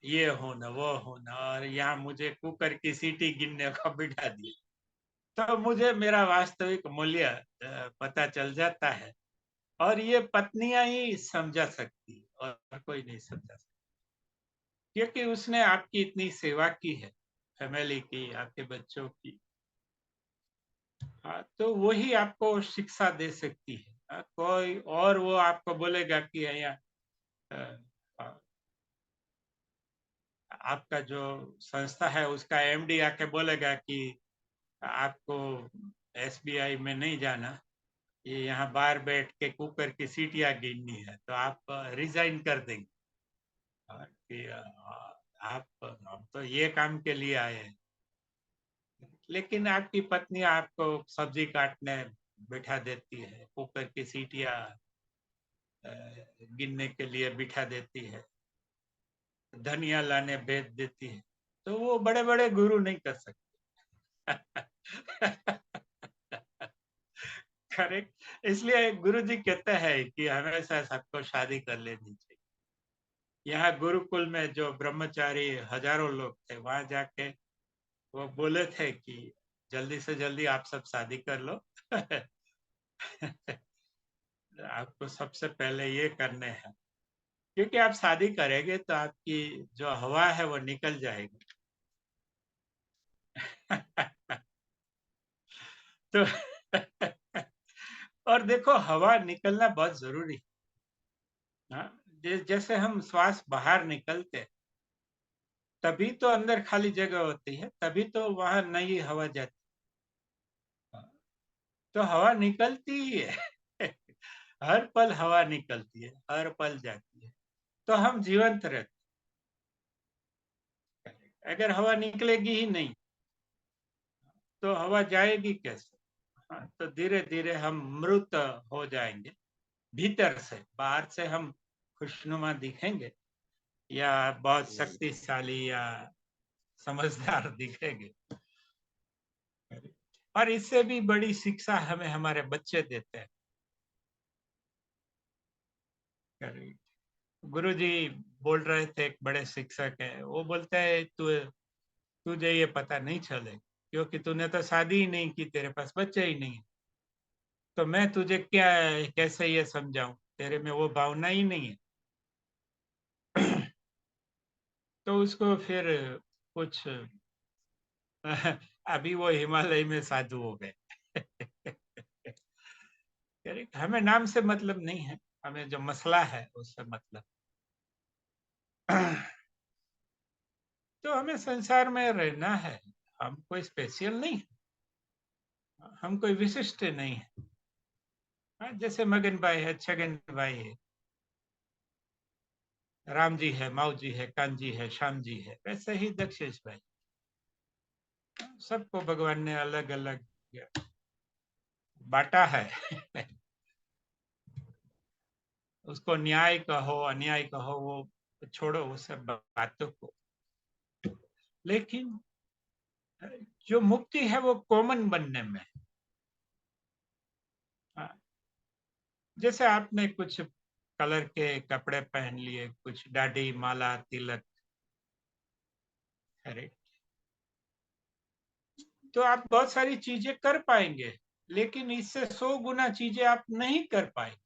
ये हूँ ना, वो हूँ ना, और यहाँ मुझे कुकर की सीटी गिनने को बिठा दिया। तो मुझे मेरा वास्तविक मूल्य पता चल जाता है। और ये पत्नियां ही समझा सकती, और कोई नहीं समझा सकती, क्योंकि उसने आपकी इतनी सेवा की है। फैमिली की, आपके बच्चों की। हाँ, तो वही आपको शिक्षा दे सकती है। कोई और वो आपको बोलेगा कि यहाँ आपका जो संस्था है उसका एमडी आके बोलेगा कि आपको एसबीआई में नहीं जाना, ये यहाँ बाहर बैठ के कुकर की सीटियां गिननी है, तो आप रिजाइन कर देंगे। कि आप हम तो ये काम के लिए आए हैं, लेकिन आपकी पत्नी आपको सब्जी काटने बिठा देती है, कुकर की सीटियां गिनने के लिए बिठा देती है, धनिया लाने भेज देती है, तो वो बड़े बड़े गुरु नहीं कर सकते। करेक्ट। इसलिए गुरु जी कहते हैं कि हमेशा सबको शादी कर लेनी चाहिए। यहाँ गुरुकुल में जो ब्रह्मचारी हजारों लोग थे, वहां जाके वो बोले थे कि जल्दी से जल्दी आप सब शादी कर लो। आपको सबसे पहले ये करने हैं, क्योंकि आप शादी करेंगे तो आपकी जो हवा है वो निकल जाएगी। तो और देखो, हवा निकलना बहुत जरूरी है। हाँ, जैसे हम श्वास बाहर निकलते, तभी तो अंदर खाली जगह होती है, तभी तो वहां नई हवा जाती है। तो हवा निकलती ही है। हर पल हवा निकलती है, हर पल जाती है, तो हम जीवंत रहते हैं। अगर हवा निकलेगी ही नहीं तो हवा जाएगी कैसे? हाँ, तो धीरे धीरे हम मृत हो जाएंगे भीतर से। बाहर से हम खुशनुमा दिखेंगे या बहुत शक्तिशाली या समझदार दिखेंगे, और इससे भी बड़ी शिक्षा हमें हमारे बच्चे देते हैं। गुरुजी बोल रहे थे, एक बड़े शिक्षक है, वो बोलते है तुझे ये पता नहीं चले क्योंकि तूने तो शादी ही नहीं की, तेरे पास बच्चे ही नहीं है, तो मैं तुझे क्या कैसे ये समझाऊं, तेरे में वो भावना ही नहीं है। तो उसको फिर कुछ अभी वो हिमालय में साधु हो गए। हमें नाम से मतलब नहीं है, हमें जो मसला है उससे मतलब। तो हमें संसार में रहना है, हम कोई स्पेशल नहीं है, हम कोई विशिष्ट नहीं है। हाँ, जैसे मगन भाई है, छगन भाई है, राम जी है, माऊ जी है, कांजी है, श्याम जी है, वैसे ही दक्षेश भाई। सबको भगवान ने अलग अलग बांटा है। उसको न्याय कहो अन्याय कहो, वो छोड़ो उस सब बातों को। लेकिन जो मुक्ति है वो कॉमन बनने में है। हाँ, जैसे आपने कुछ कलर के कपड़े पहन लिए, कुछ दाढ़ी माला तिलक, अरे, तो आप बहुत सारी चीजें कर पाएंगे, लेकिन इससे 100 गुना चीजें आप नहीं कर पाएंगे,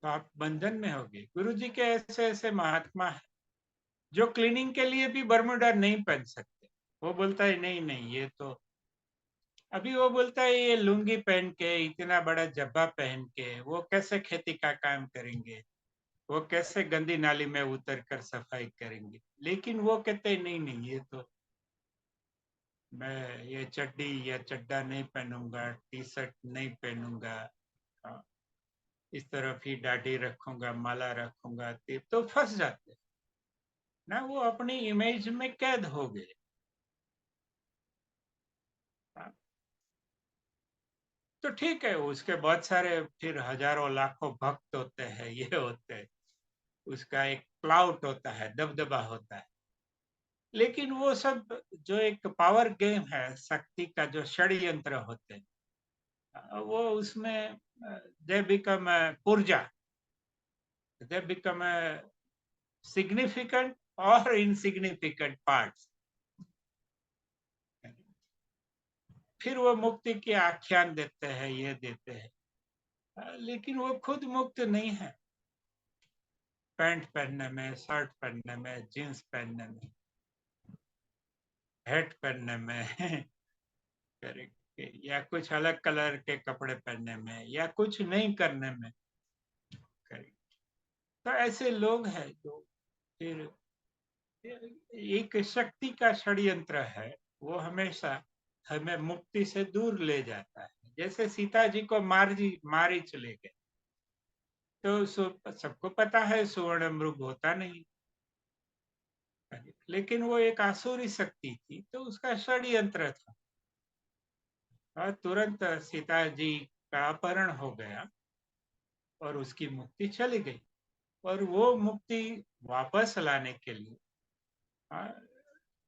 तो आप बंधन में होगे। गुरु जी के ऐसे ऐसे महात्मा है जो क्लीनिंग के लिए भी बर्मुडा नहीं पहन सकते। वो बोलता है नहीं नहीं, ये तो अभी वो बोलता है ये लुंगी पहन के, इतना बड़ा जब्बा पहन के वो कैसे खेती का काम करेंगे, वो कैसे गंदी नाली में उतर कर सफाई करेंगे। लेकिन वो कहते हैं नहीं नहीं, ये तो मैं ये चड्डी या चड्डा नहीं पहनूंगा, टी शर्ट नहीं पहनूंगा, हाँ, इस तरफ ही दाढ़ी रखूंगा, माला रखूंगा, तो फंस जाते ना, वो अपनी इमेज में कैद हो गए। हाँ, तो ठीक है, उसके बहुत सारे फिर हजारों लाखों भक्त होते हैं, ये होते हैं, उसका एक क्लाउट होता है, दबदबा होता है। लेकिन वो सब जो एक पावर गेम है, शक्ति का जो षड्यंत्र होते हैं, वो उसमें दे बिकम पुर्जा, दे बिकम सिग्निफिकेंट और इनसिग्निफिकेंट पार्ट्स। फिर वो मुक्ति के आख्यान देते हैं, ये देते हैं, लेकिन वो खुद मुक्त नहीं है। पैंट पहनने में, शर्ट पहनने में, जींस पहनने में, हैट पहनने में करेक्ट, या कुछ अलग कलर के कपड़े पहनने में, या कुछ नहीं करने में। करेक्ट। तो ऐसे लोग हैं जो फिर एक शक्ति का षड्यंत्र है, वो हमेशा हमें मुक्ति से दूर ले जाता है। जैसे सीता जी को मारी चले गए, तो सबको पता है स्वर्ण मृग होता नहीं, लेकिन वो एक आसुरी शक्ति थी, तो उसका षड्यंत्र था। और तुरंत सीता जी का अपहरण हो गया और उसकी मुक्ति चली गई। और वो मुक्ति वापस लाने के लिए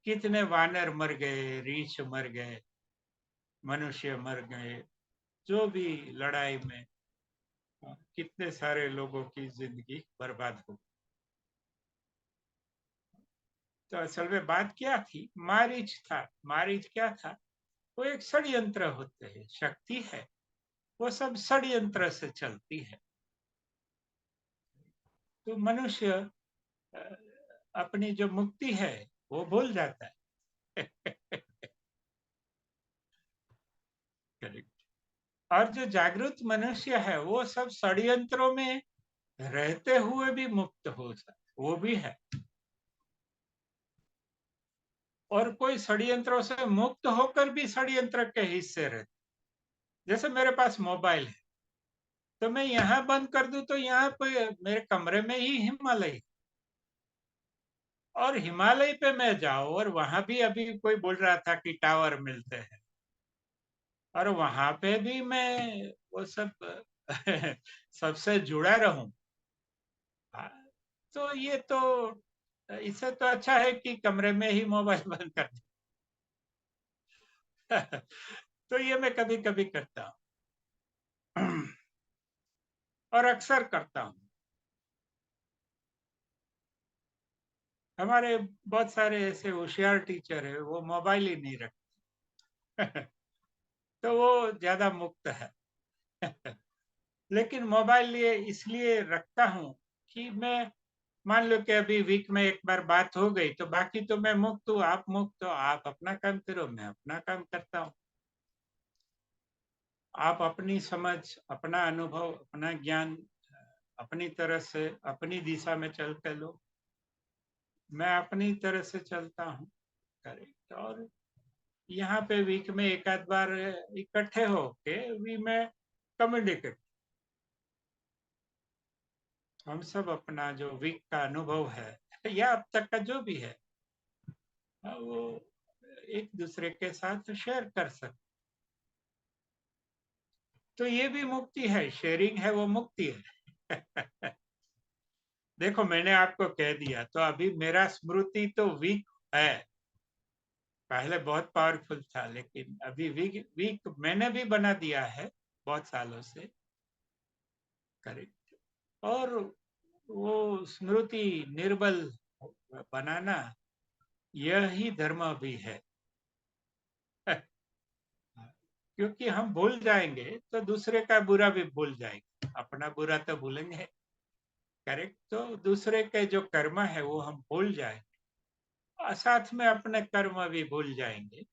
कितने वानर मर गए, रीछ मर गए, मनुष्य मर गए, जो भी लड़ाई में कितने सारे लोगों की जिंदगी बर्बाद हो गई। तो असल में बात क्या थी? मारीच था। मारीच क्या था? वो एक षड्यंत्र होते हैं, शक्ति है, वो सब षड्यंत्र से चलती है। तो मनुष्य अपनी जो मुक्ति है वो भूल जाता है। करेक्ट। और जो जागृत मनुष्य है वो सब षड्यंत्रों में रहते हुए भी मुक्त हो सकता, वो भी है। और कोई षड्यंत्रों से मुक्त होकर भी षड्यंत्र के हिस्से रहते। जैसे मेरे पास मोबाइल है, तो मैं यहाँ बंद कर दूं तो यहाँ पे मेरे कमरे में ही हिमालय, और हिमालय पे मैं जाऊं और वहां भी अभी कोई बोल रहा था कि टावर मिलते हैं, और वहां पे भी मैं वो सब सबसे जुड़ा रहूं। तो ये तो, इससे तो अच्छा है कि कमरे में ही मोबाइल बंद कर दे। तो ये मैं कभी कभी करता हूँ, और अक्सर करता हूँ। हमारे बहुत सारे ऐसे होशियार टीचर है, वो मोबाइल ही नहीं रखते। तो वो ज्यादा मुक्त है। लेकिन मोबाइल ये इसलिए रखता हूँ कि मैं, मान लो कि अभी वीक में एक बार बात हो गई, तो बाकी तो मैं मुक्त हूँ, आप मुक्त हो, आप अपना काम करो, मैं अपना काम करता हूँ। आप अपनी समझ, अपना अनुभव, अपना ज्ञान अपनी तरह से अपनी दिशा में चल के लो, मैं अपनी तरह से चलता हूँ। करेक्ट। और यहाँ पे वीक में एक आध बार इकट्ठे हो के भी मैं कम्युनिकेट, हम सब अपना जो वीक का अनुभव है या अब तक का जो भी है, वो एक दूसरे के साथ शेयर कर सकते। तो ये भी मुक्ति है, शेयरिंग है, वो मुक्ति है। देखो मैंने आपको कह दिया, तो अभी मेरा स्मृति तो वीक है, पहले बहुत पावरफुल था, लेकिन अभी वीक वीक मैंने भी बना दिया है बहुत सालों से। करेक्ट। और वो स्मृति निर्बल बनाना, यही धर्म भी है। क्योंकि हम भूल जाएंगे तो दूसरे का बुरा भी भूल जाएंगे, अपना बुरा तो भूलेंगे। करेक्ट। तो दूसरे के जो कर्म है वो हम भूल जाएंगे, और साथ में अपने कर्म भी भूल जाएंगे,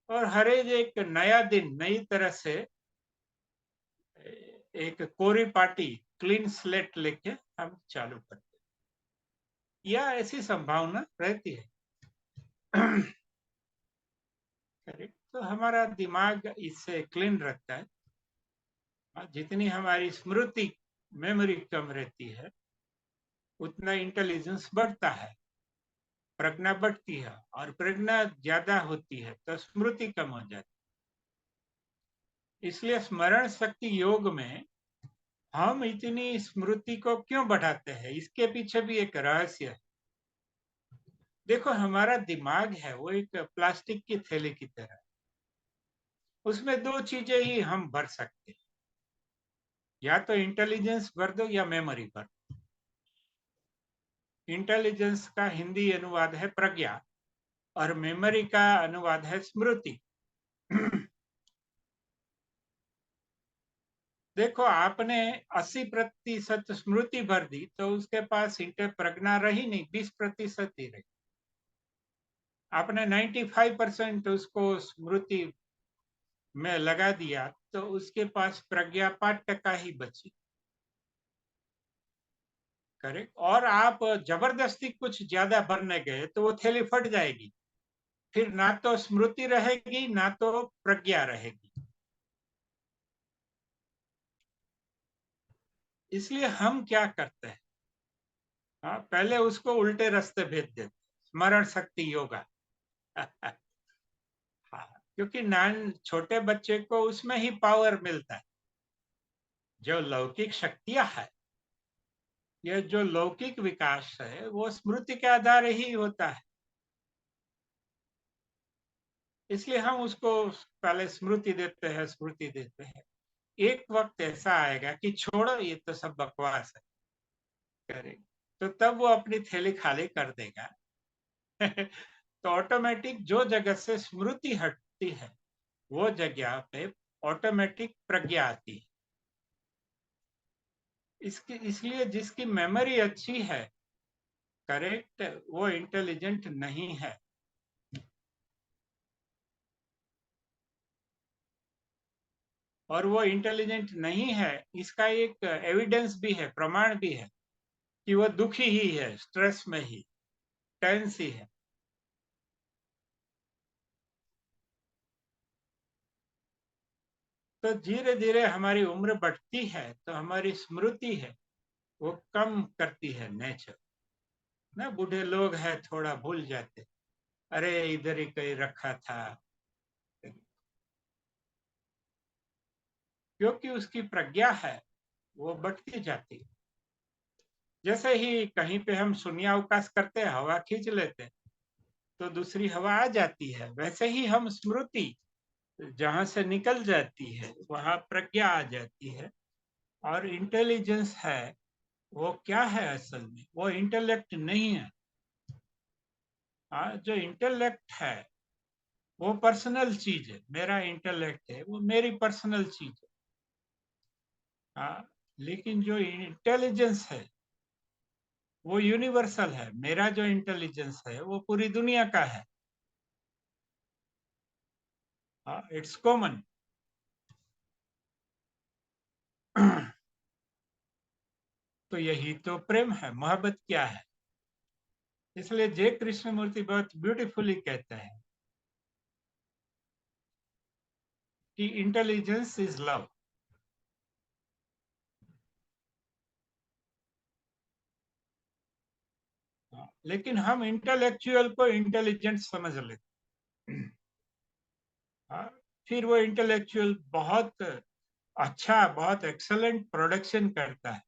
और हर एक नया दिन नई तरह से एक कोरी पार्टी, क्लीन स्लेट लेके हम चालू करते हैं, या ऐसी संभावना रहती है। करेक्ट। तो हमारा दिमाग इससे क्लीन रहता है। जितनी हमारी स्मृति, मेमोरी कम रहती है, उतना इंटेलिजेंस बढ़ता है, प्रज्ञा बढ़ती है, और प्रज्ञा ज्यादा होती है तो स्मृति कम हो जाती है। इसलिए स्मरण शक्ति योग में हम इतनी स्मृति को क्यों बढ़ाते हैं, इसके पीछे भी एक रहस्य है। देखो हमारा दिमाग है वो एक प्लास्टिक की थैली की तरह, उसमें दो चीजें ही हम भर सकते हैं, या तो इंटेलिजेंस भर दो या मेमोरी भर दो। इंटेलिजेंस का हिंदी अनुवाद है प्रज्ञा, और मेमोरी का अनुवाद है स्मृति। देखो आपने 80% स्मृति भर दी, तो उसके पास प्रज्ञा रही नहीं, 20% ही रही। आपने 95% उसको स्मृति में लगा दिया तो उसके पास प्रज्ञा 5% ही बची। करेक्ट। और आप जबरदस्ती कुछ ज्यादा भरने गए तो वो थैली फट जाएगी, फिर ना तो स्मृति रहेगी ना तो प्रज्ञा रहेगी। इसलिए हम क्या करते हैं, हाँ, पहले उसको उल्टे रास्ते भेज देते, स्मरण शक्ति योगा। हाँ, क्योंकि छोटे बच्चे को उसमें ही पावर मिलता है। जो लौकिक शक्तियां है, ये जो लौकिक विकास है वो स्मृति के आधार ही होता है। इसलिए हम उसको पहले स्मृति देते हैं, स्मृति देते हैं। एक वक्त ऐसा आएगा कि छोड़ो ये तो सब बकवास है, करें, तो तब वो अपनी थैली खाली कर देगा। तो ऑटोमेटिक जो जगह से स्मृति हटती है वो जगह पे ऑटोमेटिक प्रज्ञा आती है। इसलिए जिसकी मेमोरी अच्छी है, करेक्ट, वो इंटेलिजेंट नहीं है। और वो इंटेलिजेंट नहीं है, इसका एक एविडेंस भी है, प्रमाण भी है कि वो दुखी ही है, स्ट्रेस में ही, टेंस ही है। तो धीरे धीरे हमारी उम्र बढ़ती है तो हमारी स्मृति है वो कम करती है नेचर ना। बूढ़े लोग हैं थोड़ा भूल जाते, अरे इधर ही कहीं रखा था, क्योंकि उसकी प्रज्ञा है वो बढ़ती जाती है। जैसे ही कहीं पे हम शून्य अवकाश करते हैं, हवा खींच लेते हैं तो दूसरी हवा आ जाती है, वैसे ही हम स्मृति जहां से निकल जाती है वहां प्रज्ञा आ जाती है। और इंटेलिजेंस है वो क्या है, असल में वो इंटेलेक्ट नहीं है। हाँ, जो इंटेलेक्ट है वो पर्सनल चीज है, मेरा इंटेलेक्ट है वो मेरी पर्सनल चीज है। हाँ, लेकिन जो इंटेलिजेंस है वो यूनिवर्सल है, मेरा जो इंटेलिजेंस है वो पूरी दुनिया का है। हाँ, इट्स कॉमन। तो यही तो प्रेम है, मोहब्बत क्या है। इसलिए जय कृष्णमूर्ति बहुत ब्यूटीफुली कहते हैं कि इंटेलिजेंस इज लव। लेकिन हम इंटेलेक्चुअल को इंटेलिजेंट समझ लेते हैं। हाँ, फिर वो इंटेलेक्चुअल बहुत अच्छा, बहुत एक्सलेंट प्रोडक्शन करता है,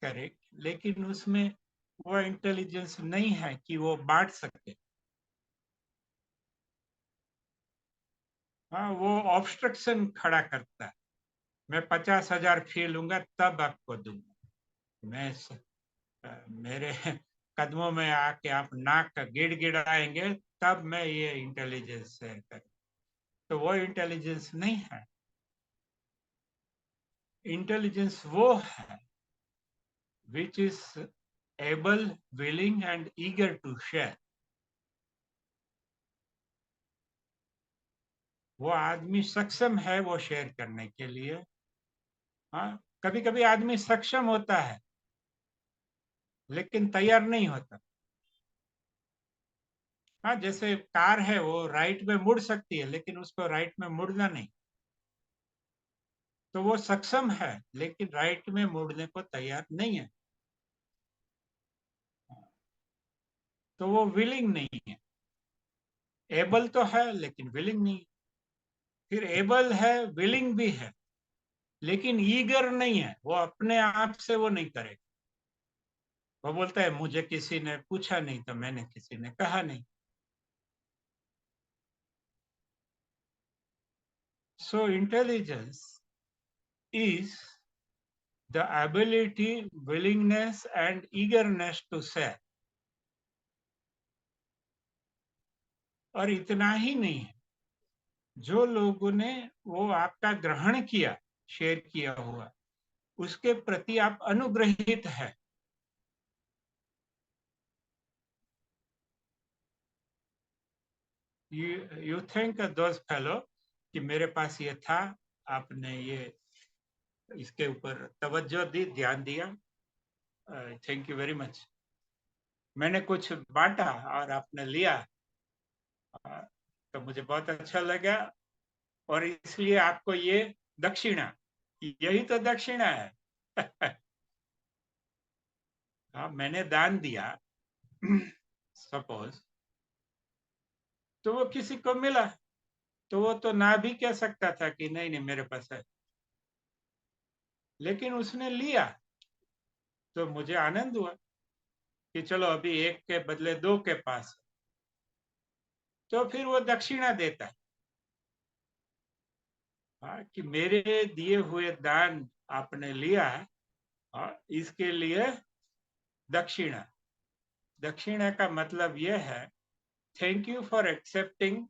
करेक्ट, लेकिन उसमें वो इंटेलिजेंस नहीं है कि वो बांट सके। हाँ, वो ऑब्स्ट्रक्शन खड़ा करता है। मैं 50,000 फी लूंगा तब आपको दूंगा, मैं मेरे कदमों में आके आप नाक गिड़गिड़ाएंगे तब मैं ये इंटेलिजेंस शेयर करूँ। तो वो इंटेलिजेंस नहीं है। इंटेलिजेंस वो है which is able, willing and eager to share। वो आदमी सक्षम है वो शेयर करने के लिए। हाँ, कभी कभी आदमी सक्षम होता है लेकिन तैयार नहीं होता। हाँ, जैसे कार है वो राइट में मुड़ सकती है लेकिन उसको राइट में मुड़ना नहीं। तो वो सक्षम है लेकिन राइट में मुड़ने को तैयार नहीं है। तो वो विलिंग नहीं है। एबल तो है लेकिन विलिंग नहीं। फिर एबल है, विलिंग भी है, लेकिन ईगर नहीं है, वो अपने आप से वो नहीं करेगा। वो बोलता है मुझे किसी ने पूछा नहीं तो मैंने किसी ने कहा नहीं। So intelligence is the ability, willingness and eagerness to share. और इतना ही नहीं है, जो लोगों ने वो आपका ग्रहण किया, शेयर किया हुआ, उसके प्रति आप अनुग्रहित है। यू थिंक दोज फेलो कि मेरे पास ये था, आपने ये इसके ऊपर तवज्जो दी, ध्यान दिया, थैंक यू वेरी मच। मैंने कुछ बांटा और आपने लिया, तो मुझे बहुत अच्छा लगा, और इसलिए आपको ये दक्षिणा, यही तो दक्षिणा है। हाँ, मैंने दान दिया सपोज, तो वो किसी को मिला, तो वो तो ना भी कह सकता था कि नहीं नहीं मेरे पास है, लेकिन उसने लिया, तो मुझे आनंद हुआ कि चलो अभी एक के बदले दो के पास, तो फिर वो दक्षिणा देता है। हाँ, कि मेरे दिए हुए दान आपने लिया है, और इसके लिए दक्षिणा, दक्षिणा का मतलब यह है thank you for accepting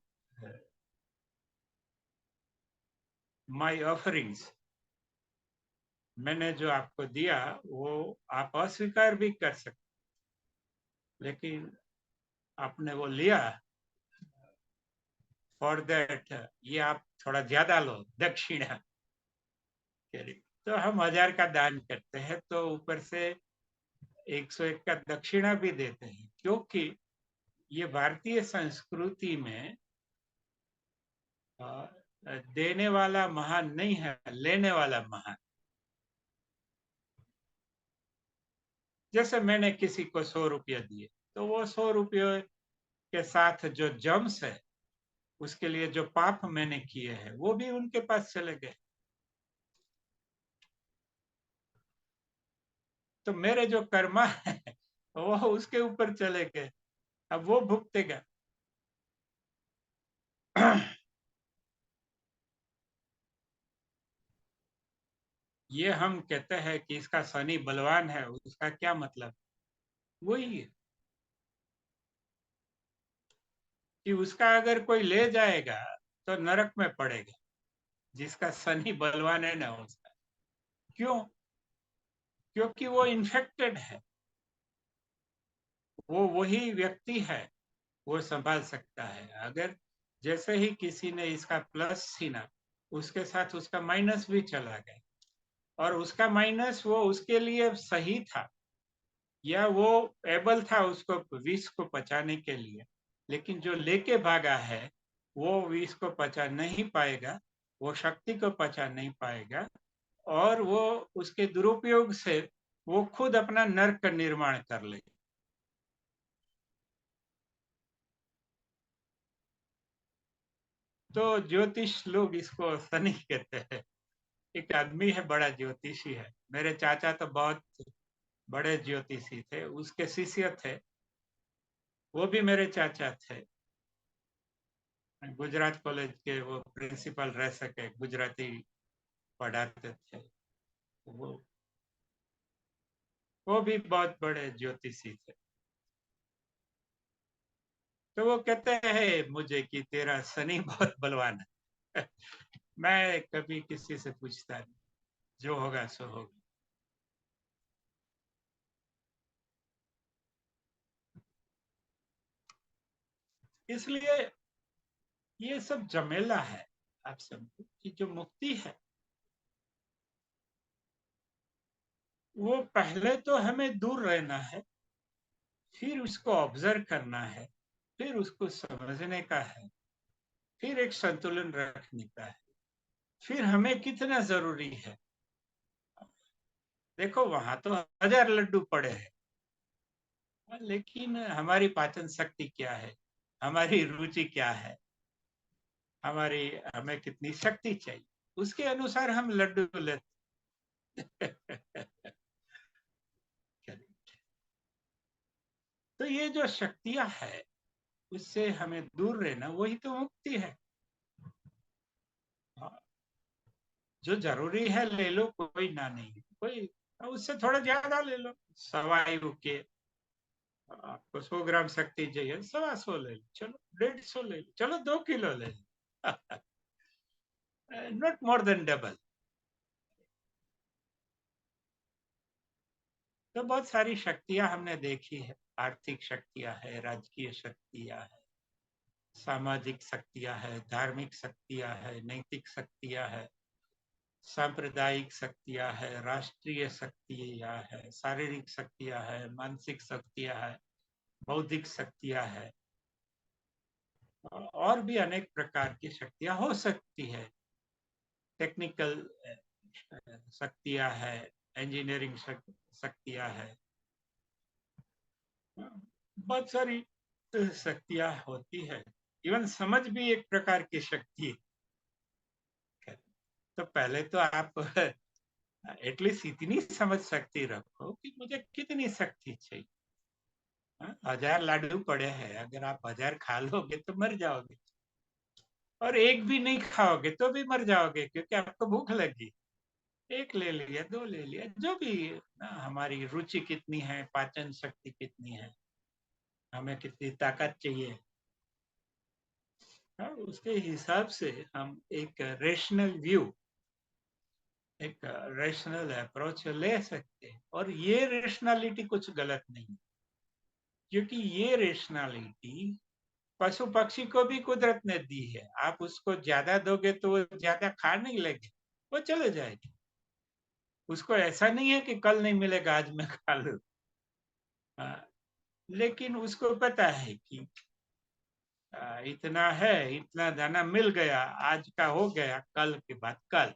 my offerings. मैंने जो आपको दिया वो आप अस्वीकार भी कर सकते, लेकिन आपने वो लिया, फॉर दैट ये आप थोड़ा ज्यादा लो दक्षिणा। तो हम 1000 का दान करते हैं तो ऊपर से 101 का दक्षिणा भी देते हैं, क्योंकि ये भारतीय संस्कृति में देने वाला महान नहीं है, लेने वाला महान। जैसे मैंने किसी को 100 रुपया दिए, तो वो 100 रुपये के साथ जो जम्स है, उसके लिए जो पाप मैंने किए हैं वो भी उनके पास चले गए, तो मेरे जो कर्मा है वो उसके ऊपर चले गए, अब वो भुगतेगा। ये हम कहते हैं कि इसका शनि बलवान है, उसका क्या मतलब? वही है कि उसका अगर कोई ले जाएगा तो नरक में पड़ेगा, जिसका शनि बलवान है ना उसका। क्यों? क्योंकि वो इन्फेक्टेड है, वो वही व्यक्ति है, वो संभाल सकता है। अगर जैसे ही किसी ने इसका प्लस छीना, उसके साथ उसका माइनस भी चला गया, और उसका माइनस वो उसके लिए सही था, या वो एबल था उसको विष को पचाने के लिए, लेकिन जो लेके भागा है वो विष को पचा नहीं पाएगा, वो शक्ति को पचा नहीं पाएगा, और वो उसके दुरुपयोग से वो खुद अपना नरक का निर्माण कर ले। तो ज्योतिष लोग इसको शनि कहते हैं। एक आदमी है, बड़ा ज्योतिषी है, मेरे चाचा तो बहुत बड़े ज्योतिषी थे, उसके शिष्य थे, वो भी मेरे चाचा थे। गुजरात कॉलेज के वो प्रिंसिपल रह सके, गुजराती पढ़ाते थे, वो भी बहुत बड़े ज्योतिषी थे। तो वो कहते हैं मुझे कि तेरा शनि बहुत बलवान है। मैं कभी किसी से पूछता नहीं, जो होगा सो होगा। इसलिए ये सब झमेला है, आप समझो कि जो मुक्ति है वो पहले तो हमें दूर रहना है, फिर उसको ऑब्जर्व करना है, फिर उसको समझने का है, फिर एक संतुलन रखने का है, फिर हमें कितना जरूरी है। देखो वहां तो 1000 लड्डू पड़े हैं, लेकिन हमारी पाचन शक्ति क्या है, हमारी रुचि क्या है, हमारी हमें कितनी शक्ति चाहिए, उसके अनुसार हम लड्डू लेते। तो ये जो शक्तियां है उससे हमें दूर रहना, वही तो मुक्ति है। जो जरूरी है ले लो, कोई ना नहीं, कोई उससे थोड़ा ज्यादा ले लो, सवाई के आपको 100 ग्राम शक्ति चाहिए, 125 ले लो, चलो 150 ले लो, चलो 2 किलो ले लो। Not more than double. तो बहुत सारी शक्तियां हमने देखी है, आर्थिक शक्तियां है, राजकीय शक्तियां है, सामाजिक शक्तियां है, धार्मिक शक्तियां है, नैतिक शक्तियां है, सांप्रदायिक शक्तियां है, राष्ट्रीय शक्तियां है, शारीरिक शक्तियां है, मानसिक शक्तियां है, बौद्धिक शक्तियां है, और भी अनेक प्रकार की शक्तियां हो सकती है। टेक्निकल शक्तियां है, इंजीनियरिंग शक्तियां है, बहुत सारी शक्तियां होती है। इवन समझ भी एक प्रकार की शक्ति है। तो पहले तो आप एटलीस्ट इतनी समझ शक्ति रखो कि मुझे कितनी शक्ति चाहिए। 1000 लाडू पड़े हैं, अगर आप 1000 खा लोगे तो मर जाओगे, और एक भी नहीं खाओगे तो भी मर जाओगे, क्योंकि आपको भूख लगी। एक ले लिया, 2 ले लिया, जो भी ना, हमारी रुचि कितनी है, पाचन शक्ति कितनी है, हमें कितनी ताकत चाहिए, उसके हिसाब से हम एक रेशनल व्यू, एक रेशनल अप्रोच ले सकते हैं। और ये रेशनलिटी कुछ गलत नहीं, क्योंकि ये रेशनलिटी पशु पक्षी को भी कुदरत ने दी है। आप उसको ज्यादा दोगे तो वो ज्यादा खा नहीं लेंगे, वो चले जाएगी। उसको ऐसा नहीं है कि कल नहीं मिलेगा, आज मैं खा लूं। लेकिन उसको पता है कि इतना है, इतना दाना मिल गया, आज का हो गया, कल के बाद कल,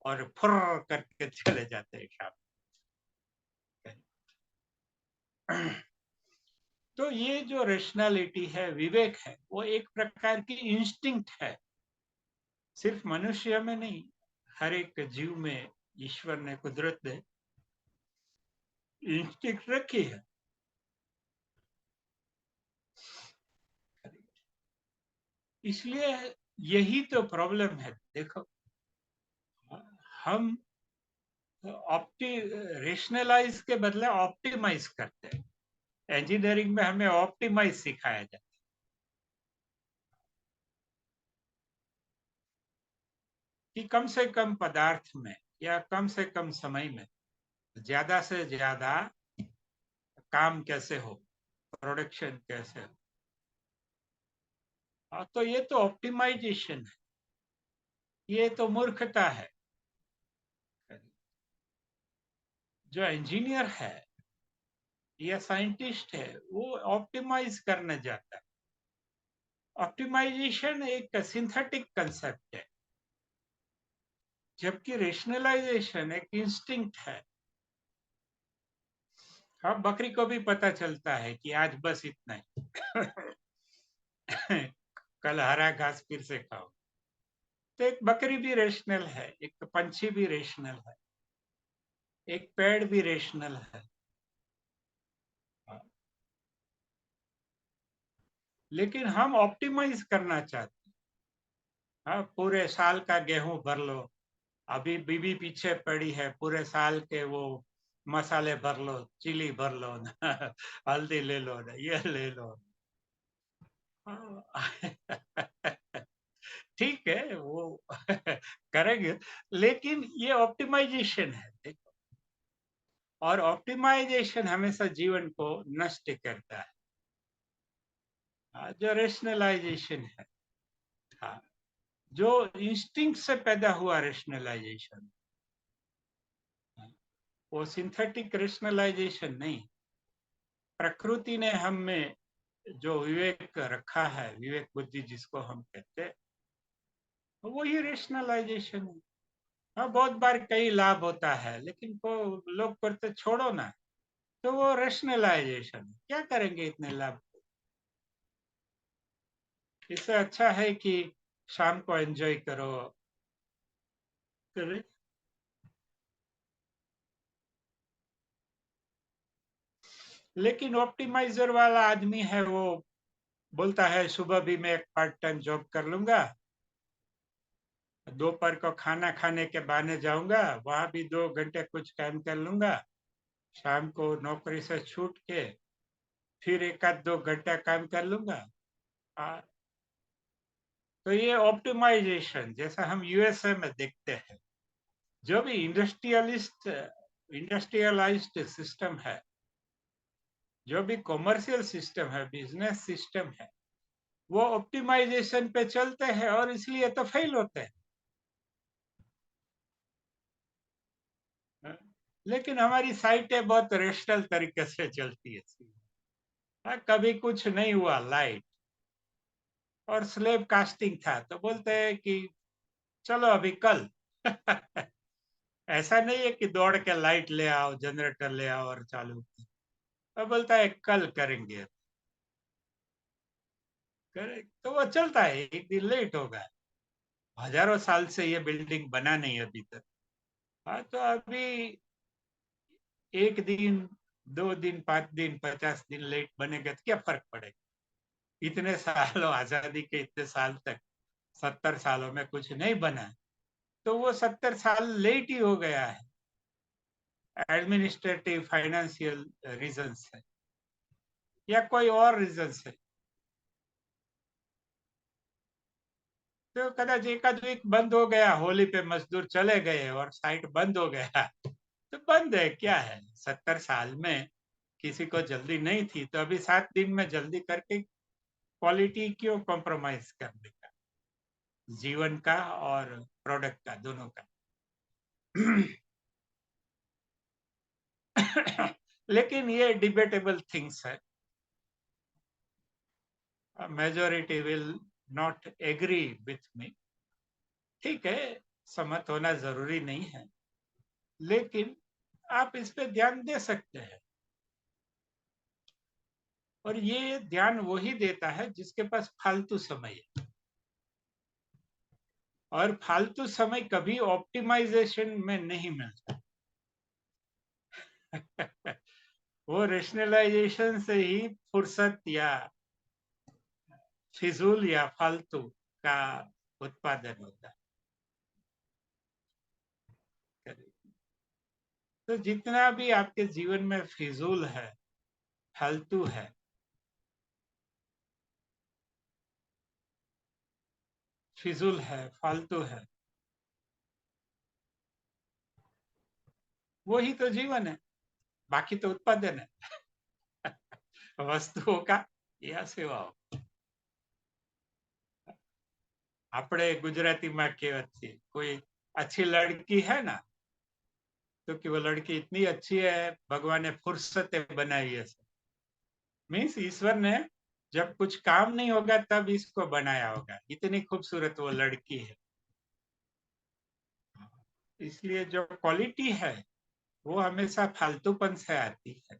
और फुर करके चले जाते हैं शाम। तो ये जो रेशनलिटी है, विवेक है, वो एक प्रकार की इंस्टिंक्ट है, सिर्फ मनुष्य में नहीं, हर एक जीव में ईश्वर ने, कुदरत ने इंस्टिंक्ट रखी है। इसलिए यही तो प्रॉब्लम है। देखो, हम रेशनलाइज के बदले ऑप्टिमाइज करते हैं। इंजीनियरिंग में हमें ऑप्टिमाइज सिखाया जाता है कि कम से कम पदार्थ में या कम से कम समय में ज्यादा से ज्यादा काम कैसे हो, प्रोडक्शन कैसे हो। तो ये तो ऑप्टिमाइजेशन है, ये तो मूर्खता है। जो इंजीनियर है या साइंटिस्ट है, वो ऑप्टिमाइज करने जाता है। ऑप्टिमाइजेशन एक सिंथेटिक कंसेप्ट है, जबकि रेशनलाइजेशन एक इंस्टिंक्ट है। हाँ, बकरी को भी पता चलता है कि आज बस इतना ही कल हरा घास फिर से खाओ। तो एक बकरी भी रेशनल है, एक पंछी भी रेशनल है, एक पेड़ भी रेशनल है। लेकिन हम ऑप्टिमाइज करना चाहते हैं। हाँ, पूरे साल का गेहूं भर लो, अभी बीबी पीछे पड़ी है, पूरे साल के वो मसाले भर लो, चिली भर लो ना हल्दी ले लो ना, ये ले लो। ठीक है, वो करेंगे, लेकिन ये ऑप्टिमाइजेशन है, देखो। और ऑप्टिमाइजेशन हमेशा जीवन को नष्ट करता है। जो रेशनलाइजेशन है, हाँ, जो इंस्टिंक्ट से पैदा हुआ रेशनलाइजेशन, वो सिंथेटिक रेशनलाइजेशन नहीं। प्रकृति ने हम में जो विवेक रखा है, विवेक बुद्धि जिसको हम कहते हैं, वही रेशनलाइजेशन है। हाँ, बहुत बार कई लाभ होता है, लेकिन को लोग करते छोड़ो ना, तो वो रेशनलाइजेशन, क्या करेंगे इतने लाभ। इससे अच्छा है कि शाम को एंजॉय करो, करे। लेकिन ऑप्टिमाइजर वाला आदमी है, वो बोलता है सुबह भी मैं एक पार्ट टाइम जॉब कर लूंगा, दोपहर को खाना खाने के बहाने जाऊंगा, वहां भी 2 घंटे कुछ काम कर लूंगा, शाम को नौकरी से छूट के फिर 1 आध 2 घंटा काम कर लूंगा। आ, तो ये ऑप्टिमाइजेशन जैसा हम यूएसए में देखते हैं, जो भी इंडस्ट्रियलाइज्ड सिस्टम है, जो भी कॉमर्शियल सिस्टम है, बिजनेस सिस्टम है, वो ऑप्टिमाइजेशन पे चलते हैं और इसलिए तो फेल होते हैं। लेकिन हमारी साइटें बहुत रेशनल तरीके से चलती है। कभी कुछ नहीं हुआ लाइट और स्लेब कास्टिंग था तो बोलते हैं कि चलो अभी कल। ऐसा नहीं है कि दौड़ के लाइट ले आओ, जनरेटर ले आओ और चालू। तो बोलता है कल करेंगे। करे तो वो चलता है, एक दिन लेट होगा। हजारों साल से ये बिल्डिंग बना नहीं अभी तक। हाँ, तो अभी एक दिन, 2 दिन, 5 दिन, 50 दिन लेट बनेगा तो क्या फर्क पड़ेगा। इतने सालों आजादी के, इतने साल तक 70 सालों में कुछ नहीं बना, तो वो 70 साल लेट ही हो गया है। एडमिनिस्ट्रेटिव फाइनेंशियल रीजंस है या कोई और रीजंस है। तो कदाच एक आध वीक बंद हो गया, होली पे मजदूर चले गए और साइट बंद हो गया। तो बंद है, क्या है, 70 साल में किसी को जल्दी नहीं थी, तो अभी 7 दिन में जल्दी करके क्वालिटी क्यों कॉम्प्रोमाइज करने का, जीवन का और प्रोडक्ट का, दोनों का। लेकिन ये डिबेटेबल थिंग्स है। Majority will not agree with me. ठीक है, सहमत होना जरूरी नहीं है, लेकिन आप इस पे ध्यान दे सकते हैं। और ये ध्यान वही देता है जिसके पास फालतू समय है। और फालतू समय कभी ऑप्टिमाइजेशन में नहीं मिलता। वो रेशनलाइजेशन से ही फुर्सत या फिजूल या फालतू का उत्पादन होता है। तो जितना भी आपके जीवन में फिजूल है, फालतू है, फिजूल है, फालतू है, वही तो जीवन है। बाकी तो उत्पादन है। वस्तुओं का या सेवाओं। આપણે ગુજરાતીમાં કહેવત છે, कोई अच्छी लड़की है ना, तो कि वो लड़की इतनी अच्छी है, भगवान ने फुर्सत बनाई है। मीन्स ईश्वर ने जब कुछ काम नहीं होगा तब इसको बनाया होगा, इतनी खूबसूरत वो लड़की है। इसलिए जो क्वालिटी है वो हमेशा फालतूपन से आती है।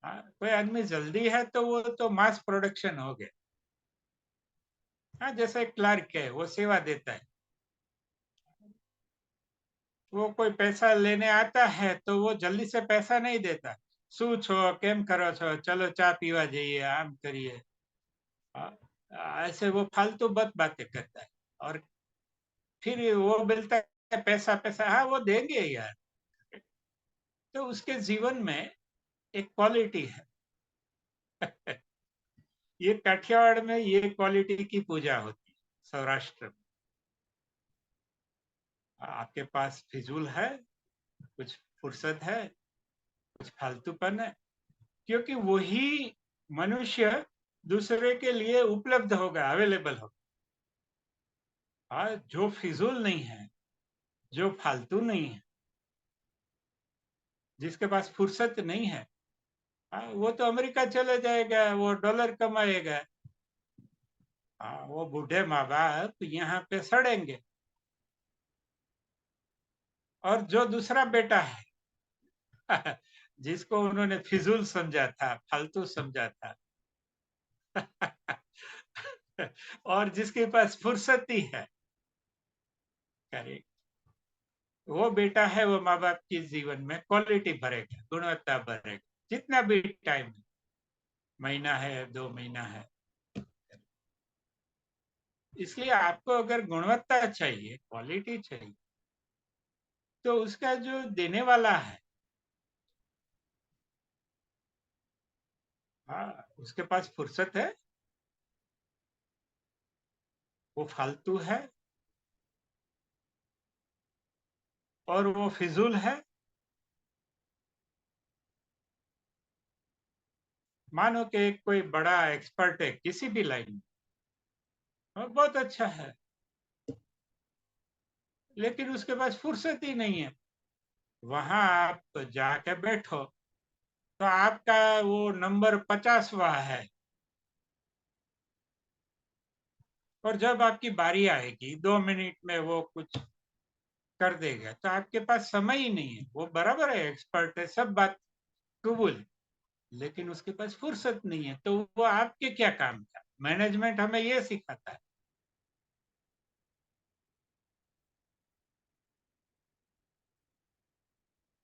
हाँ, कोई आदमी जल्दी है तो वो तो मास प्रोडक्शन हो गया। हाँ, जैसे क्लर्क है, वो सेवा देता है। वो कोई पैसा लेने आता है तो वो जल्दी से पैसा नहीं देता। શું છો, કેમ કરો છો, चलो चा पीवा जाइए, आम करिए। ऐसे वो फालतू बातें करता है। और फिर वो बोलता है पैसा पैसा, हाँ वो देंगे यार। तो उसके जीवन में एक क्वालिटी है। ये काठियावाड़ में ये क्वालिटी की पूजा होती है, सौराष्ट्र में। आपके पास फिजूल है, कुछ फुर्सत है, कुछ फालतूपन है, क्योंकि वही मनुष्य दूसरे के लिए उपलब्ध होगा, अवेलेबल होगा। जो फिजूल नहीं है, जो फालतू नहीं है, जिसके पास फुर्सत नहीं है, वो तो अमेरिका चले जाएगा, वो डॉलर कमाएगा। वो बूढ़े माँ बाप यहाँ पे सड़ेंगे। और जो दूसरा बेटा है, जिसको उन्होंने फिजूल समझा था, फालतू समझा था, और जिसके पास फुर्सत ही है, करेक्ट, वो बेटा है, वो माँ बाप के जीवन में क्वालिटी भरेगा, गुणवत्ता भरेगा, जितना भी टाइम, महीना है, 2 महीना है। इसलिए आपको अगर गुणवत्ता चाहिए, क्वालिटी चाहिए, तो उसका जो देने वाला है, उसके पास फुर्सत है, वो फालतू है और वो फिजूल है, मानो कि कोई बड़ा एक्सपर्ट है किसी भी लाइन में और बहुत अच्छा है, लेकिन उसके पास फुर्सत ही नहीं है। वहां आप जाके बैठो तो आपका वो नंबर 50वां है, और जब आपकी बारी आएगी 2 मिनट में वो कुछ कर देगा, तो आपके पास समय ही नहीं है। वो बराबर है, एक्सपर्ट है, सब बात कबूल, लेकिन उसके पास फुर्सत नहीं है। तो वो आपके क्या काम का? मैनेजमेंट हमें ये सिखाता है।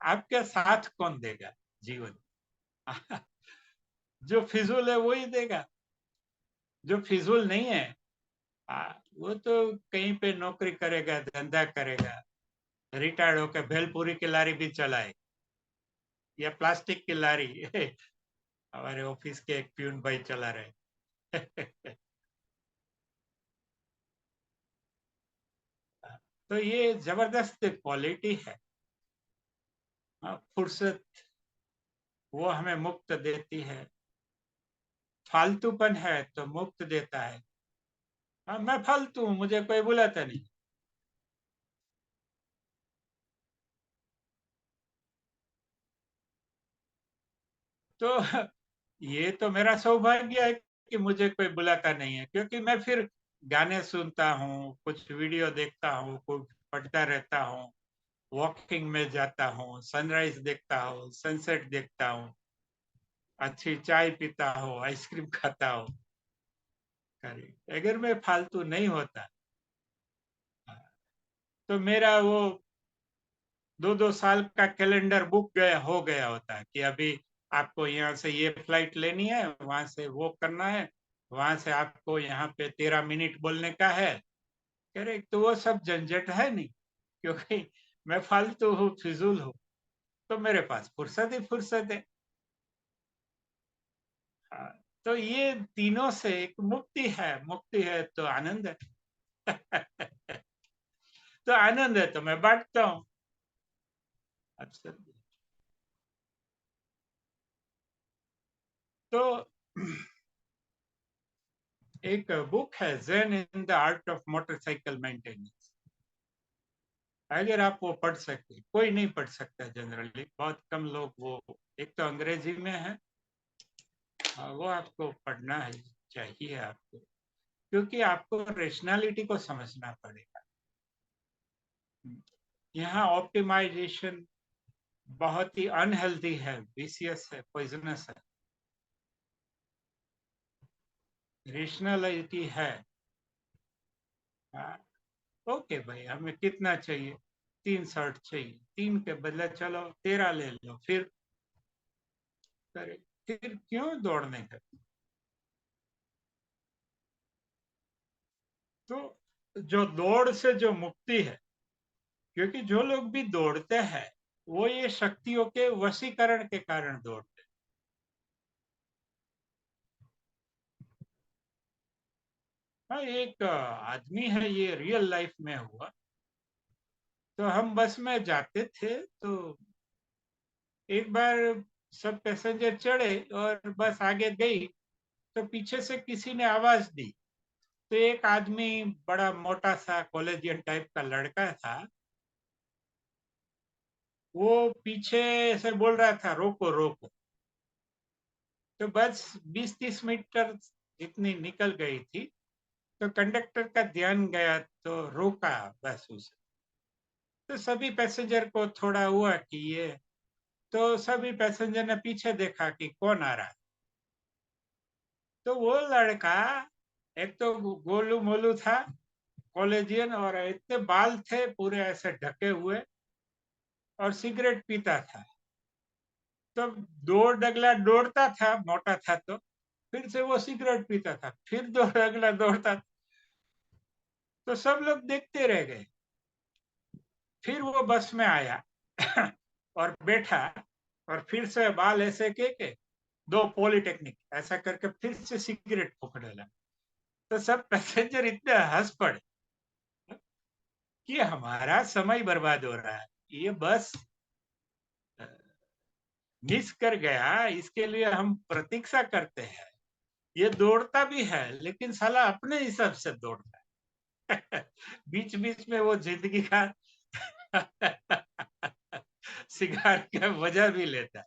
आपके साथ कौन देगा जीवन? जो फिजूल है वो ही देगा। जो फिजूल नहीं है, वो तो कहीं पे नौकरी करेगा, धंधा करेगा, रिटायर्ड होकर भेलपुरी की लारी भी चलाए या प्लास्टिक की लारी। हमारे ऑफिस के एक प्यून भाई चला रहे। तो ये जबरदस्त क्वालिटी है। फुर्सत वो हमें मुक्त देती है, फालतूपन है तो मुक्त देता है। हाँ, मैं फालतू हूँ, मुझे कोई बुलाता नहीं। तो ये तो मेरा सौभाग्य है कि मुझे कोई बुलाता नहीं है, क्योंकि मैं फिर गाने सुनता हूँ, कुछ वीडियो देखता हूँ, कुछ पढ़ता रहता हूँ, वॉकिंग में जाता हूँ, सनराइज देखता हूँ, सनसेट देखता हूँ, अच्छी चाय पीता हूँ, आइसक्रीम खाता हूँ। अगर मैं फालतू नहीं होता तो मेरा वो 2-2 साल का कैलेंडर बुक गया हो गया होता कि अभी आपको यहाँ से ये फ्लाइट लेनी है, वहां से वो करना है, वहां से आपको यहाँ पे 13 मिनट बोलने का है। कह रहे तो वो सब झंझट है नहीं, क्योंकि मैं फालतू हूँ, फिजूल हूँ, तो मेरे पास फुर्सत ही फुर्सत है। हाँ, तो ये तीनों से एक मुक्ति है। मुक्ति है तो आनंद है। तो आनंद है तो मैं बांटता हूँ अक्सर। तो एक बुक है, Zen in the art of motorcycle maintenance. अगर आप वो पढ़ सकते, कोई नहीं पढ़ सकता जनरली, बहुत कम लोग वो, एक तो अंग्रेजी में है, वो आपको पढ़ना है, चाहिए आपको, क्योंकि आपको रेशनैलिटी को समझना पड़ेगा। यहाँ ऑप्टिमाइजेशन बहुत ही अनहेल्दी है, विशियस है, पॉइजनस है। रेशनैलिटी है। ओके भाई, हमें कितना चाहिए? 3 शर्ट चाहिए, 3 के बदले चलो 13 ले लो, फिर करे, फिर क्यों दौड़ने का? तो जो दौड़ से जो मुक्ति है, क्योंकि जो लोग भी दौड़ते हैं वो ये शक्तियों के वशीकरण के कारण दौड़ते हैं। हाँ, एक आदमी है, ये रियल लाइफ में हुआ। तो हम बस में जाते थे, तो एक बार सब पैसेंजर चढ़े और बस आगे गई, तो पीछे से किसी ने आवाज दी। तो एक आदमी, बड़ा मोटा सा कॉलेजियन टाइप का लड़का था, वो पीछे से बोल रहा था रोको रोको। तो बस 20-30 मीटर जितनी निकल गई थी, तो कंडक्टर का ध्यान गया तो रोका बस उसे। तो सभी पैसेंजर को थोड़ा हुआ कि ये, तो सभी पैसेंजर ने पीछे देखा कि कौन आ रहा है। तो वो लड़का, एक तो गोलू मोलू था, कॉलेजियन, और इतने बाल थे पूरे ऐसे ढके हुए, और सिगरेट पीता था। तो दो डगला दौड़ता था, मोटा था, तो फिर से वो सिगरेट पीता था, फिर 2 डगला दौड़ता था। तो सब लोग देखते रह गए। फिर वो बस में आया और बैठा, और फिर से बाल ऐसे के दो पॉलिटेक्निक ऐसा करके फिर से सिगरेट पकड़े लगा। तो सब पैसेंजर इतने हंस पड़े कि हमारा समय बर्बाद हो रहा है, ये बस मिस कर गया, इसके लिए हम प्रतीक्षा करते हैं। ये दौड़ता भी है लेकिन साला अपने हिसाब से दौड़ता है। बीच बीच में वो जिंदगी का सिगार का वजह भी लेता है।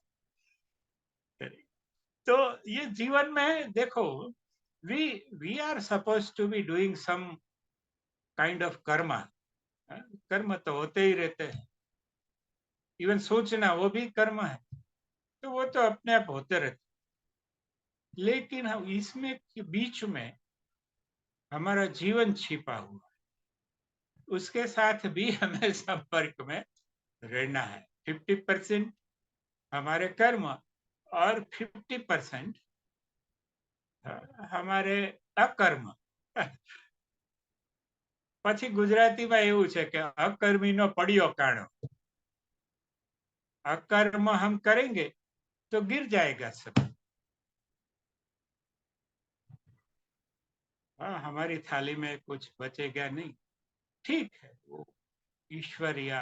तो ये जीवन में देखो, we we are suppose to be doing some kind of karma. कर्म तो होते ही रहते हैं, इवन सोचना वो भी कर्म है, तो वो तो अपने आप होते रहते। लेकिन हम इसमें के बीच में हमारा जीवन छिपा हुआ है, उसके साथ भी हमें संपर्क में रहना है। 50% हमारे कर्म और 50% हमारे अकर्म। પછી ગુજરાતીમાં એવું છે કે અકર્મીનો પડ્યો કાણો। अकर्म हम करेंगे तो गिर जाएगा सब। हाँ, हमारी थाली में कुछ बचेगा नहीं। ठीक है, वो ईश्वर या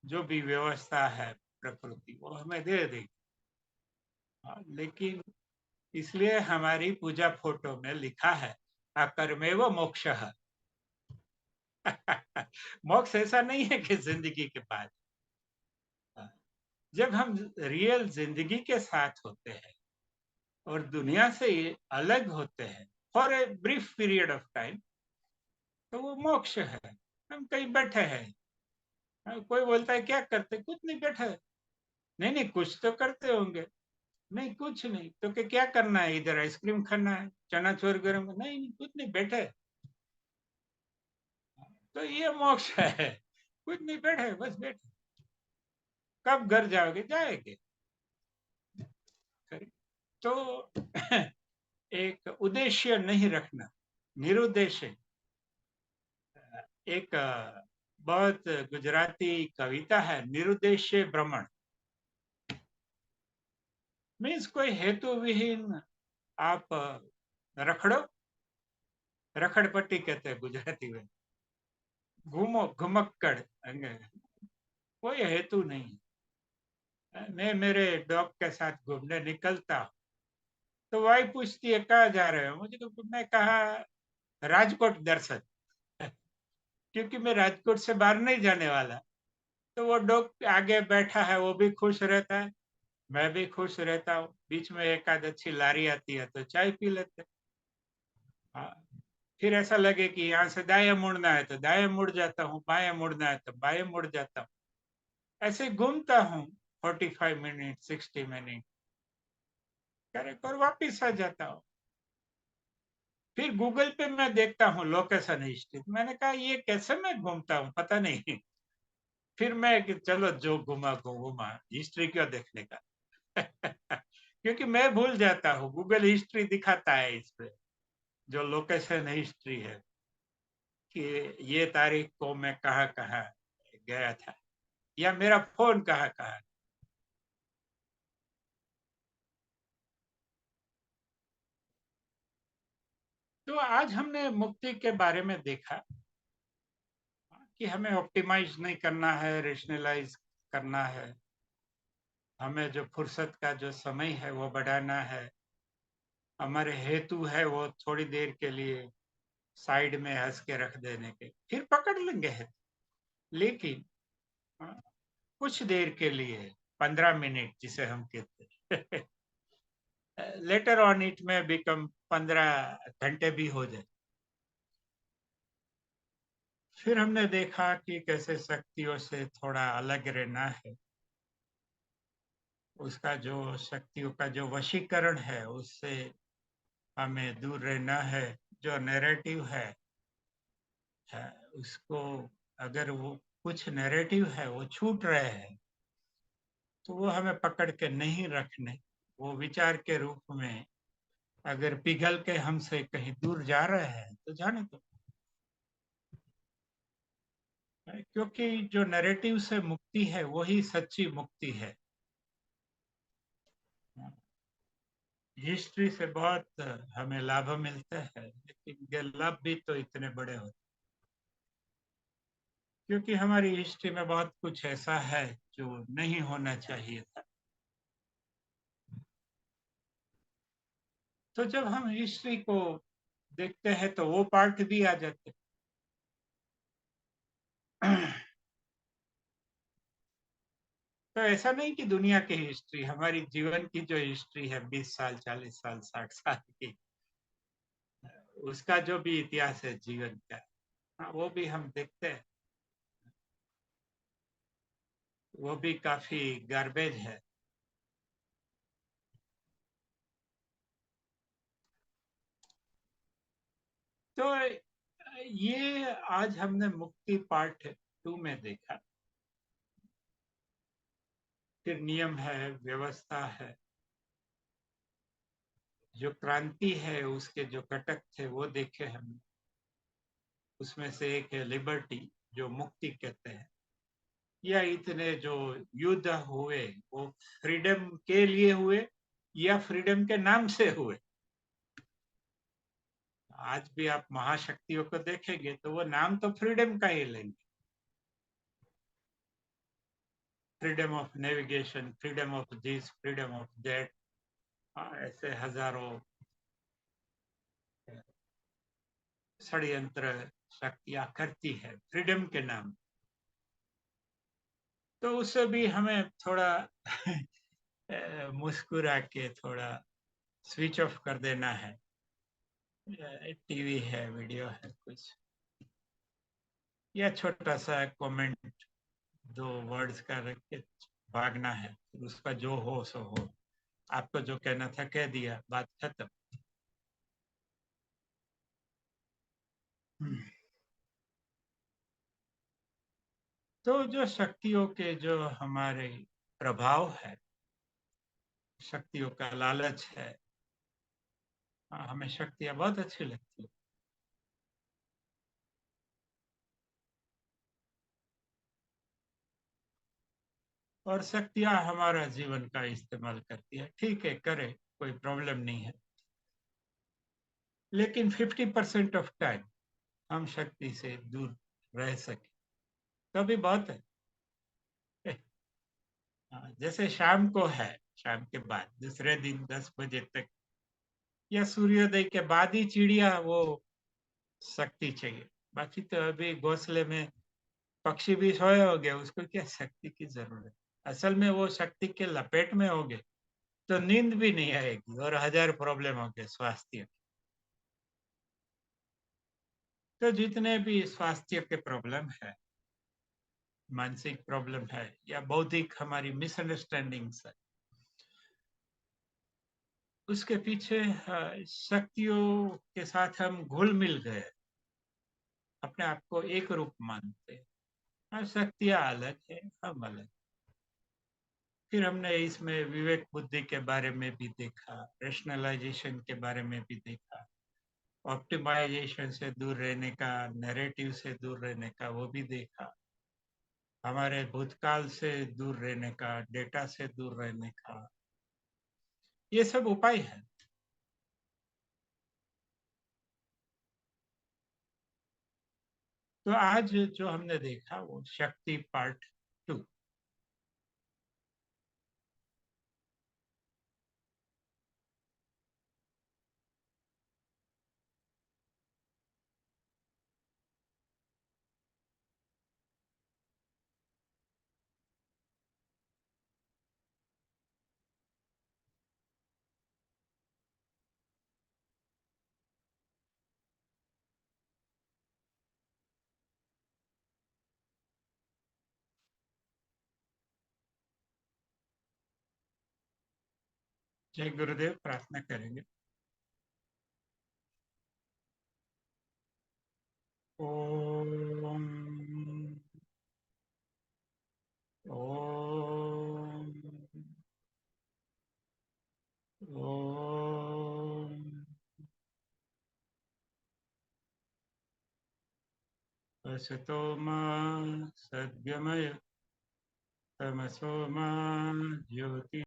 जो भी व्यवस्था है प्रकृति वो हमें दे देगी। हाँ, लेकिन इसलिए हमारी पूजा फोटो में लिखा है अकर्मेव मोक्षः। मोक्ष ऐसा नहीं है कि जिंदगी के बाद। जब हम रियल जिंदगी के साथ होते हैं और दुनिया से अलग होते हैं for a brief period of time, तो वो मोक्ष है। हम कहीं बैठे हैं, कोई बोलता है क्या करते, कुछ नहीं, बैठे। नहीं नहीं, कुछ तो करते होंगे। नहीं, कुछ नहीं तो क्या करना है, इधर आइसक्रीम खाना है, चना चोर गरम, नहीं नहीं कुछ नहीं, बैठे। तो ये मोक्ष है, कुछ नहीं, बैठे, बस बैठे। कब घर जाओगे, जाएंगे। तो एक उद्देश्य नहीं रखना, निरुद्देश्य। एक बहुत गुजराती कविता है, निरुद्देश्य भ्रमण। मीन्स कोई हेतु विहीन आप रखड़ो, रखड़पट्टी कहते हैं गुजराती में, घूमो, घुमक्कड़, कोई हेतु नहीं। मैं मेरे डॉग के साथ घूमने निकलता, तो वाइफ पूछती है कहाँ जा रहे हो, मुझे तो मैं कहा राजकोट दर्शन। क्योंकि मैं राजकोट से बाहर नहीं जाने वाला। तो वो डॉग आगे बैठा है, वो भी खुश रहता है, मैं भी खुश रहता हूँ। बीच में एक आध अच्छी लारी आती है तो चाय पी लेते। हाँ, फिर ऐसा लगे कि यहाँ से दाएं मुड़ना है तो दाएं मुड़ जाता हूँ, बाएं मुड़ना है तो बाएं मुड़ जाता हूँ। ऐसे घूमता हूँ 45 मिनट, 60 मिनट, करेक्ट, और वापिस आ जाता हूँ। फिर गूगल पे मैं देखता हूँ लोकेशन हिस्ट्री, मैंने कहा ये कैसे मैं घूमता हूँ, पता नहीं। फिर मैं कि चलो जो घुमा घुमा, हिस्ट्री क्यों देखने का। क्योंकि मैं भूल जाता हूँ, गूगल हिस्ट्री दिखाता है इस पे, जो लोकेशन हिस्ट्री है, कि ये तारीख को मैं कहाँ कहाँ गया था, या मेरा फोन कहाँ कहाँ। तो आज हमने मुक्ति के बारे में देखा कि हमें ऑप्टिमाइज नहीं करना है, रेशनलाइज करना है। हमें जो फुर्सत का जो समय है वो बढ़ाना है। हमारे हेतु है वो थोड़ी देर के लिए साइड में हंस के रख देने के, फिर पकड़ लेंगे हेतु। लेकिन कुछ देर के लिए, 15 मिनट जिसे हम कहते हैं, लेटर ऑन इट में बिकम 15 घंटे भी हो जाए। फिर हमने देखा कि कैसे शक्तियों से थोड़ा अलग रहना है, उसका जो शक्तियों का जो वशीकरण है उससे हमें दूर रहना है। जो नैरेटिव है उसको, अगर वो कुछ नैरेटिव है वो छूट रहे हैं तो वो हमें पकड़ के नहीं रखने, वो विचार के रूप में अगर पिघल के हमसे कहीं दूर जा रहे हैं तो जाने दो। क्योंकि जो नैरेटिव से मुक्ति है वही सच्ची मुक्ति है। हिस्ट्री से बहुत हमें लाभ मिलते हैं, लेकिन ये लाभ भी तो इतने बड़े होते, क्योंकि हमारी हिस्ट्री में बहुत कुछ ऐसा है जो नहीं होना चाहिए था। तो जब हम हिस्ट्री को देखते हैं तो वो पार्ट भी आ जाते हैं। तो ऐसा नहीं कि दुनिया की हिस्ट्री, हमारी जीवन की जो हिस्ट्री है 20 साल, 40 साल, 60 साल की, उसका जो भी इतिहास है जीवन का, हाँ, वो भी हम देखते हैं। वो भी काफी गार्बेज है। तो ये आज हमने मुक्ति पार्ट 2 में देखा। फिर नियम है, व्यवस्था है, जो क्रांति है उसके जो घटक थे वो देखे हमने। उसमें से एक है लिबर्टी, जो मुक्ति कहते हैं, या इतने जो युद्ध हुए वो फ्रीडम के लिए हुए या फ्रीडम के नाम से हुए। आज भी आप महाशक्तियों को देखेंगे तो वो नाम तो फ्रीडम का ही लेंगे। Freedom of navigation, freedom of this, freedom of that, ऐसे हजारों षड्यंत्र शक्तियां करती है फ्रीडम के नाम। तो उससे भी हमें थोड़ा मुस्कुरा के थोड़ा स्विच ऑफ कर देना है। टीवी है, वीडियो है कुछ, या छोटा सा कमेंट 2 वर्ड्स का रख के भागना है, फिर उसका जो हो सो हो। आपको जो कहना था कह दिया, बात खत्म। तो जो शक्तियों के जो हमारे प्रभाव है, शक्तियों का लालच है, हमें शक्तियां बहुत अच्छी लगती है। और शक्तियां हमारा जीवन का इस्तेमाल करती है, ठीक है, करे, कोई प्रॉब्लम नहीं है। लेकिन 50% ऑफ टाइम हम शक्ति से दूर रह सके तो भी बहुत है। जैसे शाम को है, शाम के बाद दूसरे दिन 10 बजे तक या सूर्योदय के बाद ही चिड़िया वो शक्ति चाहिए। बाकी तो अभी घोंसले में पक्षी भी सोए हो गए, उसको क्या शक्ति की जरूरत। असल में वो शक्ति के लपेट में हो गए तो नींद भी नहीं आएगी और हजार प्रॉब्लम हो गए स्वास्थ्य। तो जितने भी स्वास्थ्य के प्रॉब्लम है, मानसिक प्रॉब्लम है या बौद्धिक हमारी मिसअंडरस्टैंडिंग्स है, उसके पीछे शक्तियों के साथ हम घुल मिल गए, अपने आप को एक रूप मानते हैं। शक्तियां अलग है, हम अलग। फिर हमने इसमें विवेक बुद्धि के बारे में भी देखा, रेशनलाइजेशन के बारे में भी देखा, ऑप्टिमाइजेशन से दूर रहने का, नैरेटिव से दूर रहने का वो भी देखा, हमारे भूतकाल से दूर रहने का, डेटा से दूर रहने का, ये सब उपाय है। तो आज जो हमने देखा वो शक्ति पार्ट 2। जय गुरुदेव, प्रार्थना करेंगे। ओम। ओम। ओम। असतो मा सद्गमय, तमसो मा ज्योति।